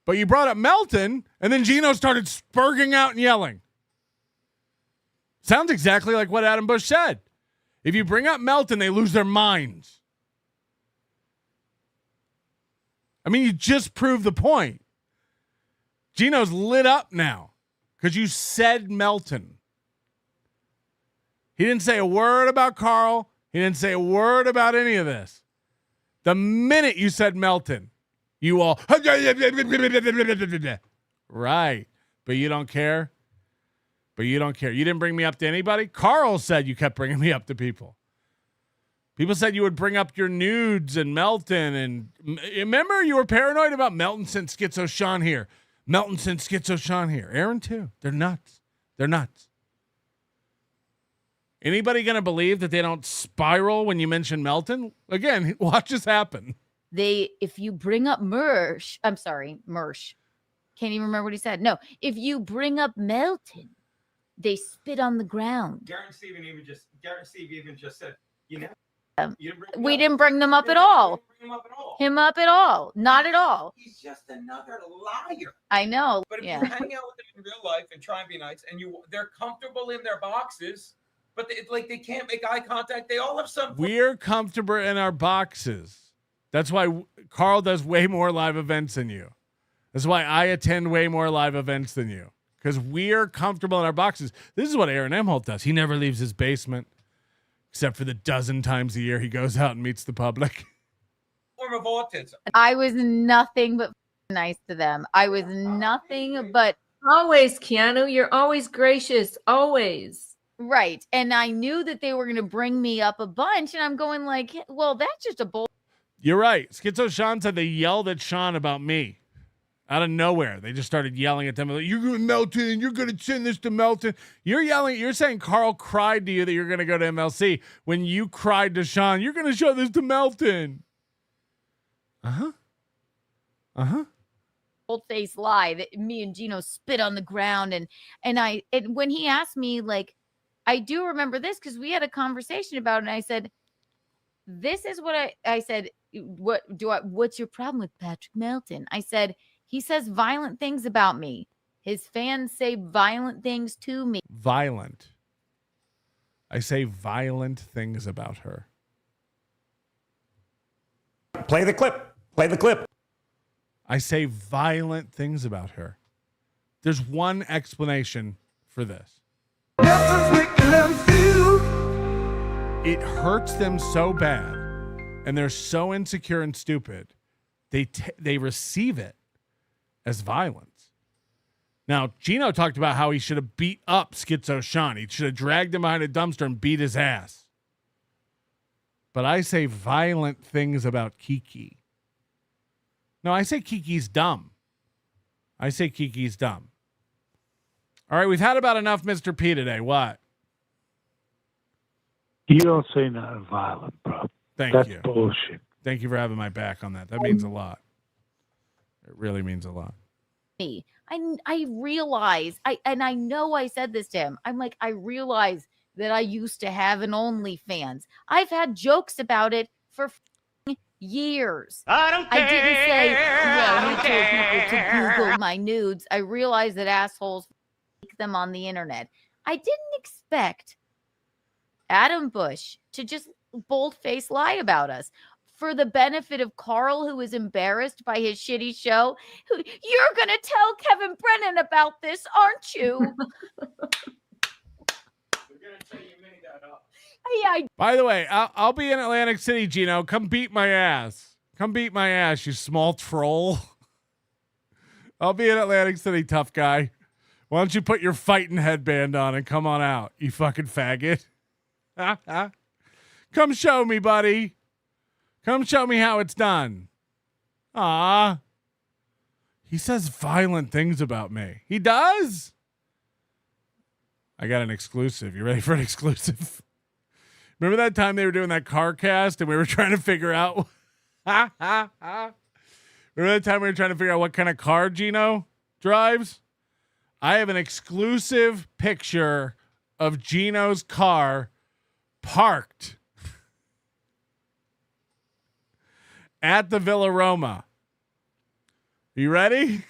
But you brought up Melton, and then Gino started spurging out and yelling. Sounds exactly like what Adam Bush said. If you bring up Melton, they lose their minds. I mean, you just proved the point. Gino's lit up now because you said Melton. He didn't say a word about Carl. He didn't say a word about any of this. The minute you said Melton, you all right, but you don't care. You didn't bring me up to anybody. Carl said you kept bringing me up to people. People said you would bring up your nudes and Melton, and remember you were paranoid about Melton sent Schizo Sean here. Melton sent Schizo Sean here. Aaron too. They're nuts. Anybody gonna believe that they don't spiral when you mention Melton? Again, watch this happen. If you bring up Mersh. Can't even remember what he said. No, if you bring up Melton, they spit on the ground. Darren Steve even just said, you know. We didn't bring them up at all. Him up at all. Not at all. He's just another liar. I know. But if yeah. you hang out with them in real life and try and be nice, and they're comfortable in their boxes, but they can't make eye contact. They all have some. We're comfortable in our boxes. That's why Carl does way more live events than you. That's why I attend way more live events than you. Because we're comfortable in our boxes. This is what Aaron Emholt does. He never leaves his basement. Except for the dozen times a year he goes out and meets the public. Form of autism. I was nothing but nice to them. I was nothing but. Always, Keanu. You're always gracious. Always. Right. And I knew that they were going to bring me up a bunch. And I'm going like, well, that's just a bull. You're right. Schizo Sean said they yelled at Sean about me. Out of nowhere. They just started yelling at them. Like, you're going to Melton. You're going to send this to Melton. You're yelling. You're saying Carl cried to you that you're going to go to MLC. When you cried to Sean, you're going to show this to Melton. Bold-faced lie that me and Gino spit on the ground. And when he asked me, like, I do remember this because we had a conversation about it. And I said, this is what I said. What's your problem with Patrick Melton? I said, he says violent things about me. His fans say violent things to me. Violent. I say violent things about her. Play the clip. I say violent things about her. There's one explanation for this. It hurts them so bad, and they're so insecure and stupid, they receive it as violence. Now, Gino talked about how he should have beat up Schizo Sean. He should have dragged him behind a dumpster and beat his ass. But I say violent things about Kiki. No, I say Kiki's dumb. All right, we've had about enough Mr. P today. What? You don't say nothing violent, bro. That's bullshit. Thank you for having my back on that. That means a lot. It really means a lot. I realize, and I know I said this to him. I'm like, I realize that I used to have an OnlyFans. I've had jokes about it for years. I didn't say, well, you told people to Google my nudes. I realized that assholes leak them on the internet. I didn't expect Adam Bush to just bold-faced lie about us. For the benefit of Carl, who is embarrassed by his shitty show. You're going to tell Kevin Brennan about this, aren't you? They're going to tell you made that up. By the way, I'll be in Atlantic City, Gino. Come beat my ass. You small troll. I'll be in Atlantic City, tough guy. Why don't you put your fighting headband on and come on out, you fucking faggot. Come show me, buddy. Come show me how it's done. He says violent things about me. He does? I got an exclusive. You ready for an exclusive? Remember that time they were doing that car cast and we were trying to figure out Remember that time we were trying to figure out what kind of car Gino drives? I have an exclusive picture of Gino's car parked at the Villa Roma. You ready?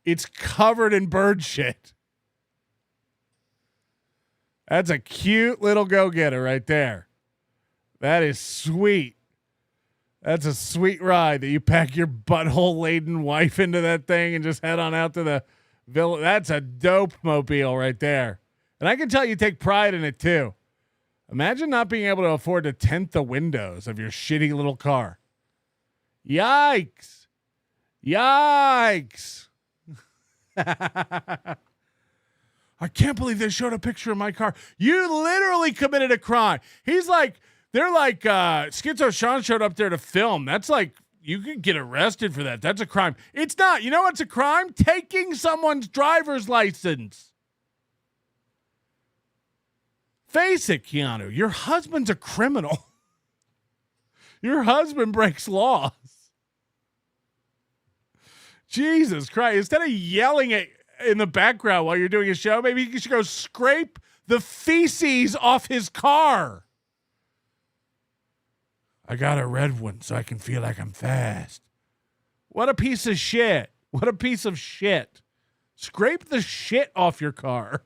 It's covered in bird shit. That's a cute little go-getter right there. That is sweet. That's a sweet ride that you pack your butthole-laden wife into that thing and just head on out to the villa. That's a dope mobile right there. And I can tell you take pride in it too. Imagine not being able to afford to tint the windows of your shitty little car. Yikes. Yikes. I can't believe they showed a picture of my car. You literally committed a crime. They're like Schizo Sean showed up there to film. That's like, you could get arrested for that. That's a crime. It's not. You know what's a crime? Taking someone's driver's license. Face it, Keanu. Your husband's a criminal. Your husband breaks laws. Jesus Christ. Instead of yelling in the background while you're doing a show, maybe you should go scrape the feces off his car. I got a red one so I can feel like I'm fast. What a piece of shit. What a piece of shit. Scrape the shit off your car.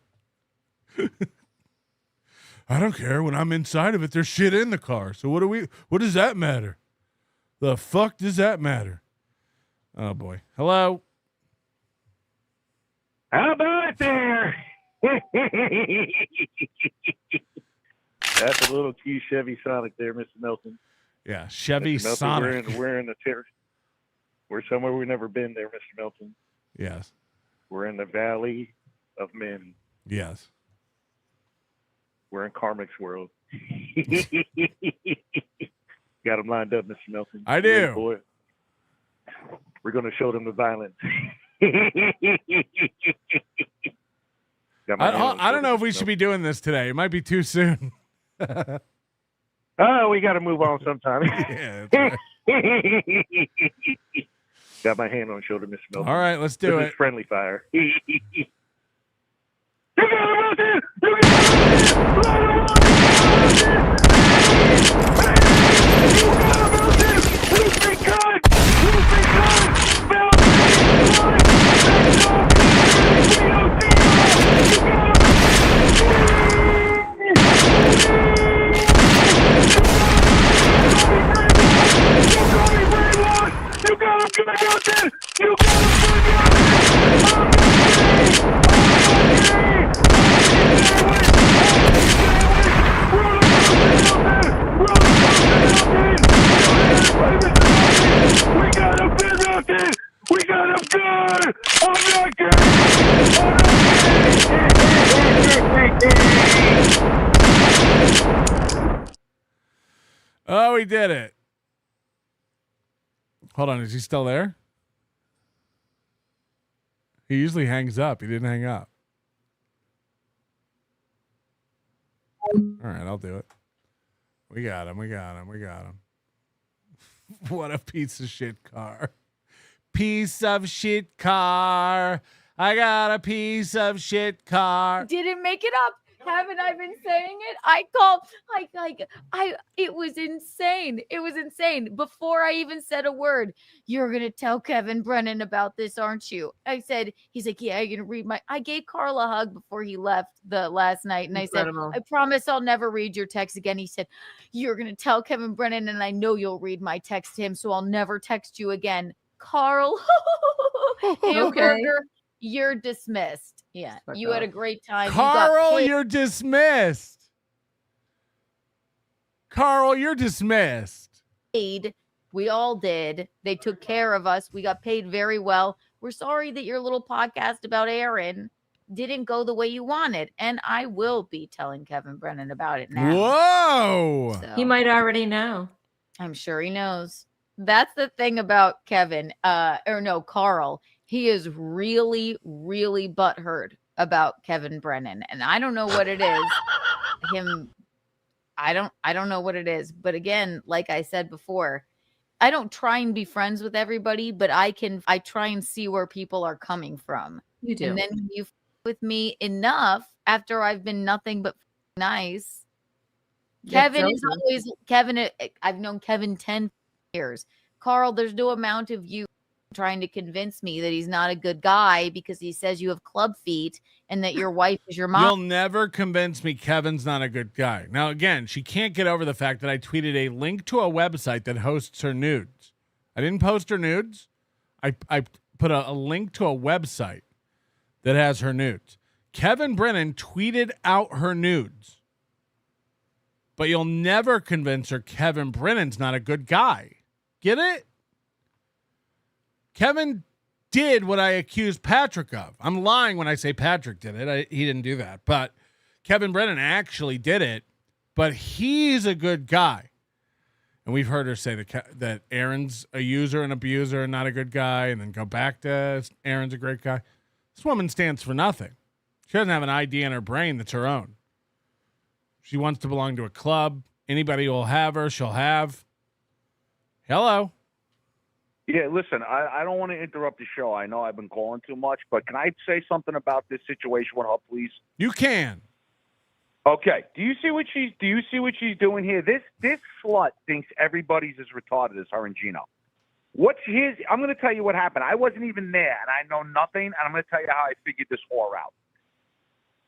I don't care. When I'm inside of it, there's shit in the car. So what does that matter? The fuck does that matter? Oh boy. Hello. How about it there? That's a little cute Chevy Sonic there, Mr. Melton. Yeah, Chevy Mr. Melton, Sonic. We're in the We're somewhere we've never been there, Mr. Melton. Yes. We're in the Valley of Men. Yes. We're in Carmick's world. Got them lined up, Mr. Melton. I do. Ready, boy? We're going to show them the violence. I don't know if we should be doing this today. It might be too soon. Oh, we got to move on sometime. Yeah, that's right. Got my hand on the shoulder, Mr. Melton. All right, let's do This it. is friendly fire. We got him good! I'm not good! Oh, he did it. Hold on, is he still there? He usually hangs up. He didn't hang up. All right, I'll do it. We got him. What a piece of shit car. Piece of shit car. I got a piece of shit car. Didn't make it up. Haven't I been saying it? It was insane. It was insane. Before I even said a word, you're going to tell Kevin Brennan about this, aren't you? I said, he's like, yeah, you're going to read I gave Carl a hug before he left the last night. And Incredible. I said, I promise I'll never read your text again. He said, you're going to tell Kevin Brennan and I know you'll read my text to him. So I'll never text you again. Carl, Hamburger, you're dismissed. Yeah, you had a great time. Carl, you're dismissed. Carl, you're dismissed. Paid. We all did. They took care of us. We got paid very well. We're sorry that your little podcast about Aaron didn't go the way you wanted. And I will be telling Kevin Brennan about it now. Whoa. He might already know. I'm sure he knows. That's the thing about Kevin, Carl. He is really, really butthurt about Kevin Brennan. And I don't know what it is. I don't know what it is. But again, like I said before, I don't try and be friends with everybody, but I try and see where people are coming from. You do. And then when you with me enough after I've been nothing but nice. Kevin is always Kevin. I've known Kevin 10 years. Carl, there's no amount of you trying to convince me that he's not a good guy because he says you have club feet and that your wife is your mom. You'll never convince me Kevin's not a good guy. Now, again, she can't get over the fact that I tweeted a link to a website that hosts her nudes. I didn't post her nudes. I put a link to a website that has her nudes. Kevin Brennan tweeted out her nudes. But you'll never convince her Kevin Brennan's not a good guy. Get it? Kevin did what I accused Patrick of. I'm lying when I say Patrick did it. He didn't do that. But Kevin Brennan actually did it. But he's a good guy. And we've heard her say that Aaron's a user and abuser and not a good guy, and then go back to Aaron's a great guy. This woman stands for nothing. She doesn't have an idea in her brain that's her own. She wants to belong to a club. Anybody who will have her, she'll have. Hello. Yeah, listen, I don't want to interrupt the show. I know I've been calling too much, but can I say something about this situation with her, please? You can. Okay. Do you see what she's doing here? This slut thinks everybody's as retarded as her and Gino. I'm going to tell you what happened. I wasn't even there, and I know nothing, and I'm going to tell you how I figured this whore out.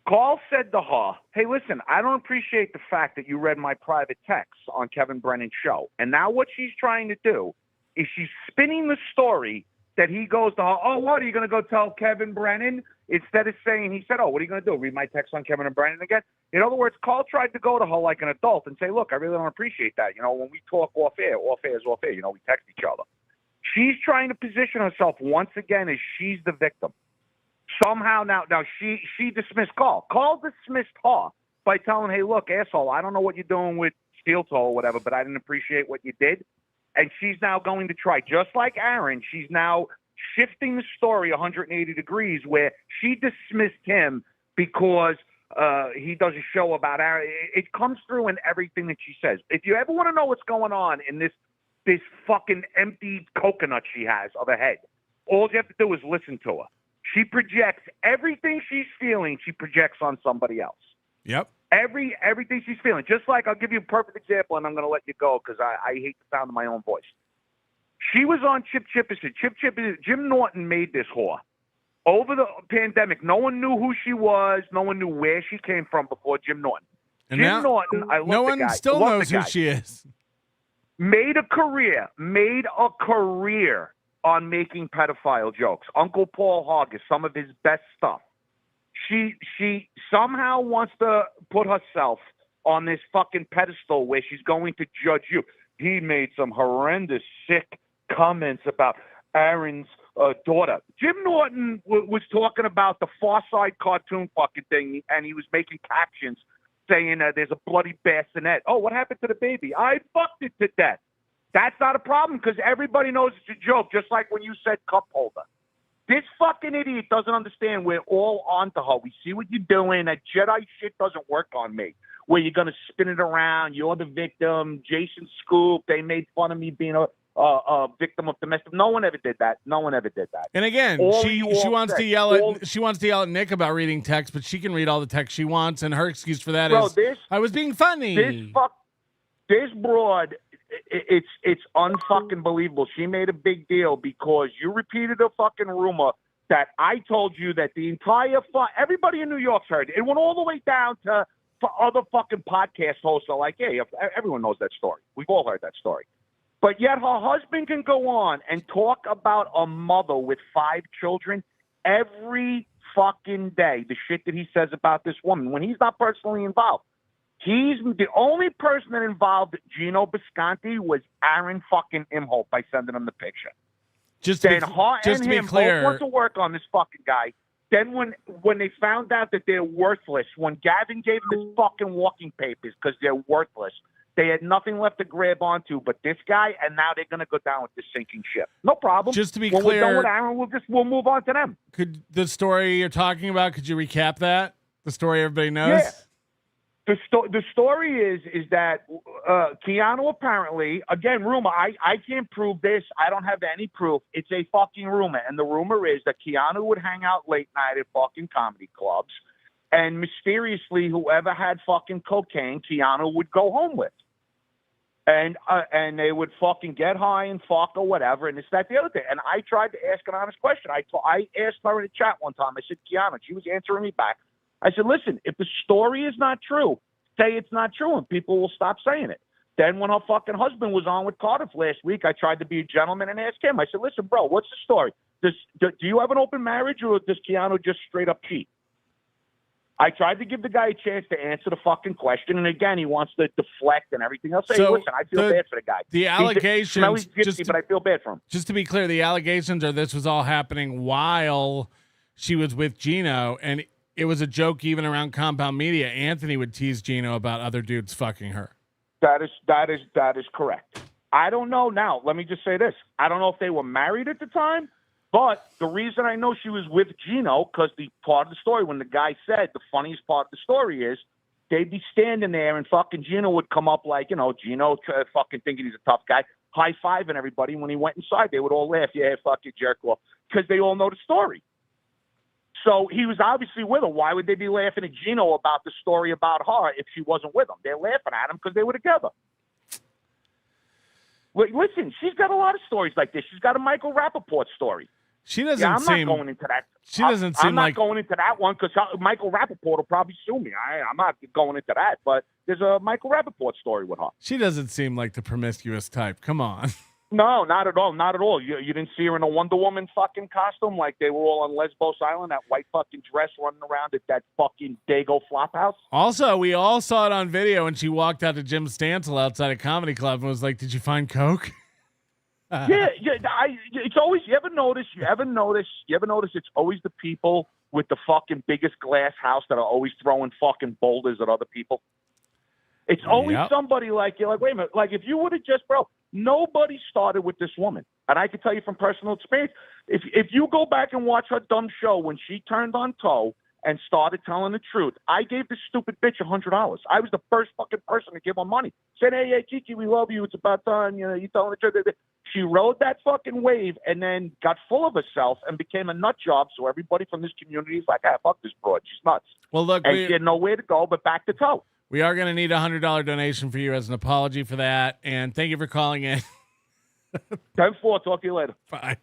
Carl said to her, hey, listen, I don't appreciate the fact that you read my private texts on Kevin Brennan's show. And now what she's trying to do is she's spinning the story that he goes to her, oh, what, are you going to go tell Kevin Brennan? Instead of saying, he said, oh, what are you going to do, read my text on Kevin and Brennan again? In other words, Carl tried to go to her like an adult and say, look, I really don't appreciate that. You know, when we talk off air is off air. You know, we text each other. She's trying to position herself once again as she's the victim. Somehow now she dismissed Carl. Carl dismissed her by telling, hey, look, asshole, I don't know what you're doing with Steel Toe or whatever, but I didn't appreciate what you did. And she's now going to try, just like Aaron, she's now shifting the story 180 degrees where she dismissed him because he does a show about Aaron. It comes through in everything that she says. If you ever want to know what's going on in this fucking empty coconut she has of a head, all you have to do is listen to her. She projects everything she's feeling, she projects on somebody else. Yep. Everything she's feeling. Just like, I'll give you a perfect example, and I'm going to let you go because I hate the sound of my own voice. She was on Chip Chipperson. Jim Norton made this whore. Over the pandemic, no one knew who she was. No one knew where she came from before Jim Norton. And Jim Norton, I love the guy. No one still knows who she is. Made a career on making pedophile jokes. Uncle Paul Hogg is some of his best stuff. She somehow wants to put herself on this fucking pedestal where she's going to judge you. He made some horrendous, sick comments about Aaron's daughter. Jim Norton was talking about the Far Side cartoon fucking thing, and he was making captions saying there's a bloody bassinet. Oh, what happened to the baby? I fucked it to death. That's not a problem because everybody knows it's a joke, just like when you said cup holder. This fucking idiot doesn't understand we're all onto her. We see what you're doing. That Jedi shit doesn't work on me. Where you're going to spin it around. You're the victim. Jason Scoop. They made fun of me being a victim of domestic. No one ever did that. And again, she wants to yell at Nick about reading text, but she can read all the text she wants, and her excuse for that is I was being funny. This broad, it's unfucking believable. She made a big deal because you repeated a fucking rumor that I told you that the entire everybody in New York's heard. It went all the way down to other fucking podcast hosts are like, hey, everyone knows that story. We've all heard that story. But yet her husband can go on and talk about a mother with 5 children every fucking day, the shit that he says about this woman when he's not personally involved. He's the only person that involved Gino Bisconti was Aaron fucking Imholt by sending him the picture. Just to be clear, both want to work on this fucking guy. Then when they found out that they're worthless, when Gavin gave them his fucking walking papers because they're worthless, They had nothing left to grab onto but this guy, and now they're going to go down with this sinking ship. No problem. Just to be when clear, we're done with Aaron, we'll move on to them. Could the story you're talking about? Could you recap that? The story everybody knows. Yeah. The story is that Keanu apparently, again, rumor. I can't prove this. I don't have any proof. It's a fucking rumor, and the rumor is that Keanu would hang out late night at fucking comedy clubs, and mysteriously, whoever had fucking cocaine, Keanu would go home with. And they would fucking get high and fuck or whatever, and it's that the other thing. And I tried to ask an honest question. I asked her in the chat one time. I said, Keanu, she was answering me back. I said, listen, if the story is not true, say it's not true, and people will stop saying it. Then when her fucking husband was on with Cardiff last week, I tried to be a gentleman and ask him. I said, listen, bro, what's the story? Do you have an open marriage, or does Keanu just straight up cheat? I tried to give the guy a chance to answer the fucking question, and again, he wants to deflect and everything else. Say, listen, I feel bad for the guy. The allegations, but I feel bad for him. Just to be clear, the allegations are this was all happening while she was with Gino, and it was a joke even around Compound Media. Anthony would tease Gino about other dudes fucking her. That is correct. I don't know now. Let me just say this. I don't know if they were married at the time. But the reason I know she was with Gino, because the part of the story, when the guy said, the funniest part of the story is, they'd be standing there and fucking Gino would come up like, Gino fucking thinking he's a tough guy, high-fiving everybody. When he went inside, they would all laugh, yeah, fuck you, jerk off, because they all know the story. So he was obviously with her. Why would they be laughing at Gino about the story about her if she wasn't with him? They're laughing at him because they were together. Listen, she's got a lot of stories like this. She's got a Michael Rappaport story. She doesn't I'm seem. not going into that. She doesn't seem I'm not like going into that one because Michael Rappaport will probably sue me. I'm not going into that. But there's a Michael Rappaport story with her. She doesn't seem like the promiscuous type. Come on. No, not at all. Not at all. You didn't see her in a Wonder Woman fucking costume like they were all on Lesbos Island, that white fucking dress running around at that fucking Dago flop house. Also, we all saw it on video when she walked out to Jim Stansel outside a comedy club and was like, "Did you find coke?" Yeah. It's always. You ever notice? It's always the people with the fucking biggest glass house that are always throwing fucking boulders at other people. It's always somebody like you're like, wait a minute, like if you would have just, bro. Nobody started with this woman. And I can tell you from personal experience, if you go back and watch her dumb show when she turned on toe and started telling the truth, I gave this stupid bitch $100. I was the first fucking person to give her money. Said, hey, Kiki, we love you. It's about time. You telling the truth. She rode that fucking wave and then got full of herself and became a nut job. So everybody from this community is like, fuck this broad. She's nuts. Well, look, and she had nowhere to go but back to toe. We are going to need a $100 donation for you as an apology for that. And thank you for calling in. 10-4. Talk to you later. Bye.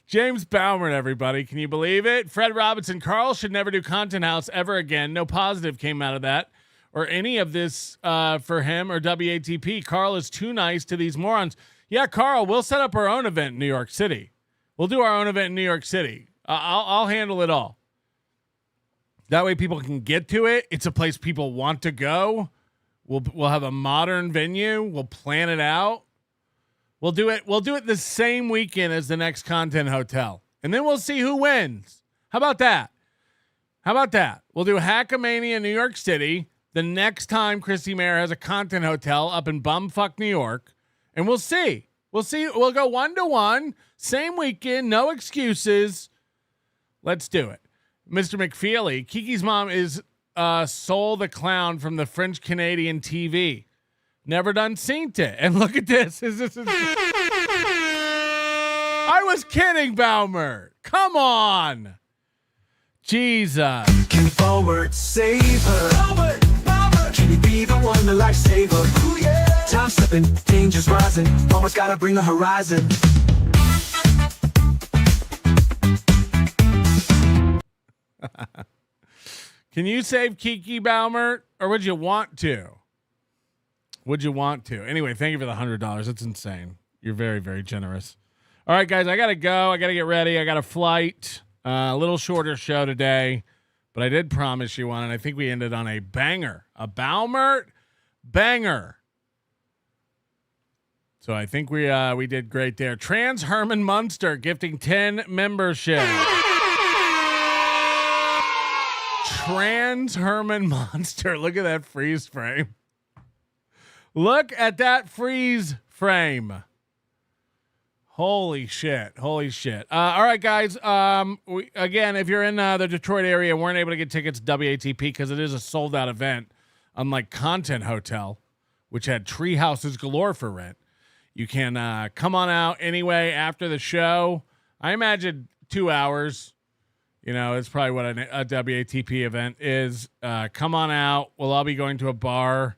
James Baumert, everybody. Can you believe it? Fred Robinson. Carl should never do Content House ever again. No positive came out of that or any of this for him or WATP. Carl is too nice to these morons. Yeah, Carl, we'll set up our own event in New York City. We'll do our own event in New York City. I'll handle it all. That way people can get to it. It's a place people want to go. We'll have a modern venue. We'll plan it out. We'll do it the same weekend as the next Content Hotel. And then we'll see who wins. How about that? We'll do Hackamania in New York City the next time Christy Mayer has a Content Hotel up in bumfuck New York. And we'll see. We'll go 1-to-1. Same weekend. No excuses. Let's do it. Mr. McFeely, Kiki's mom is Soul the Clown from the French Canadian TV. Never done seen it. And look at this. I was kidding, Baumert. Come on. Jesus. Can forward, save her. Forward. Can you be the one, the lifesaver? Ooh, yeah. Time slipping, dangers rising. Almost gotta bring the horizon. Can you save Kiki, Baumert, or would you want to? Anyway, thank you for the $100. It's insane. You're very, very generous. All right, guys, I got to go. I got to get ready. I got a flight. A little shorter show today, but I did promise you one, and I think we ended on a banger. A Baumert banger. So I think we did great there. Trans Herman Munster gifting 10 memberships. Trans Herman Monster. Look at that freeze frame. Look at that freeze frame. Holy shit. All right, guys. Again, if you're in the Detroit area and weren't able to get tickets to WATP because it is a sold-out event, unlike Content Hotel, which had tree houses galore for rent, you can come on out anyway after the show. I imagine 2 hours. It's probably what a WATP event is. Come on out. We'll all be going to a bar.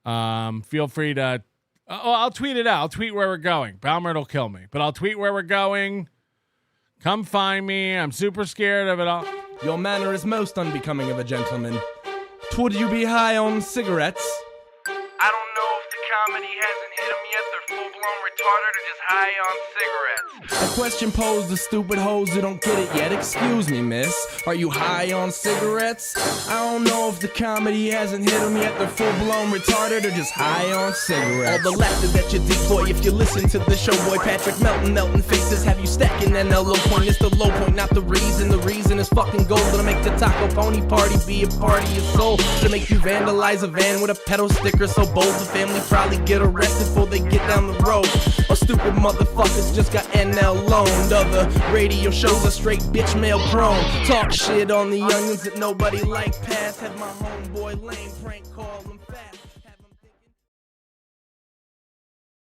Feel free to... I'll tweet it out. I'll tweet where we're going. Balmer will kill me. But I'll tweet where we're going. Come find me. I'm super scared of it all. Your manner is most unbecoming of a gentleman. Would you be high on cigarettes? I don't know if the comedy hasn't hit them yet. They're full-blown retarded or just high on cigarettes. A question posed to stupid hoes who don't get it yet. Excuse me, miss. Are you high on cigarettes? I don't know if the comedy hasn't hit them yet. They're full-blown retarded or just high on cigarettes. All the laughter that you decoy if you listen to the show, boy. Patrick Melton faces have you stacking that low point. It's the low point, not the reason. The reason is fucking gold. Gonna make the taco pony party be a party of soul. To make you vandalize a van with a pedal sticker so bold the family probably get arrested before they get down the road. Or stupid motherfuckers just got NL loaned. Other radio shows are straight bitch mail prone. Talk shit on the youngins that nobody like past. Had my homeboy lame prank call them fast.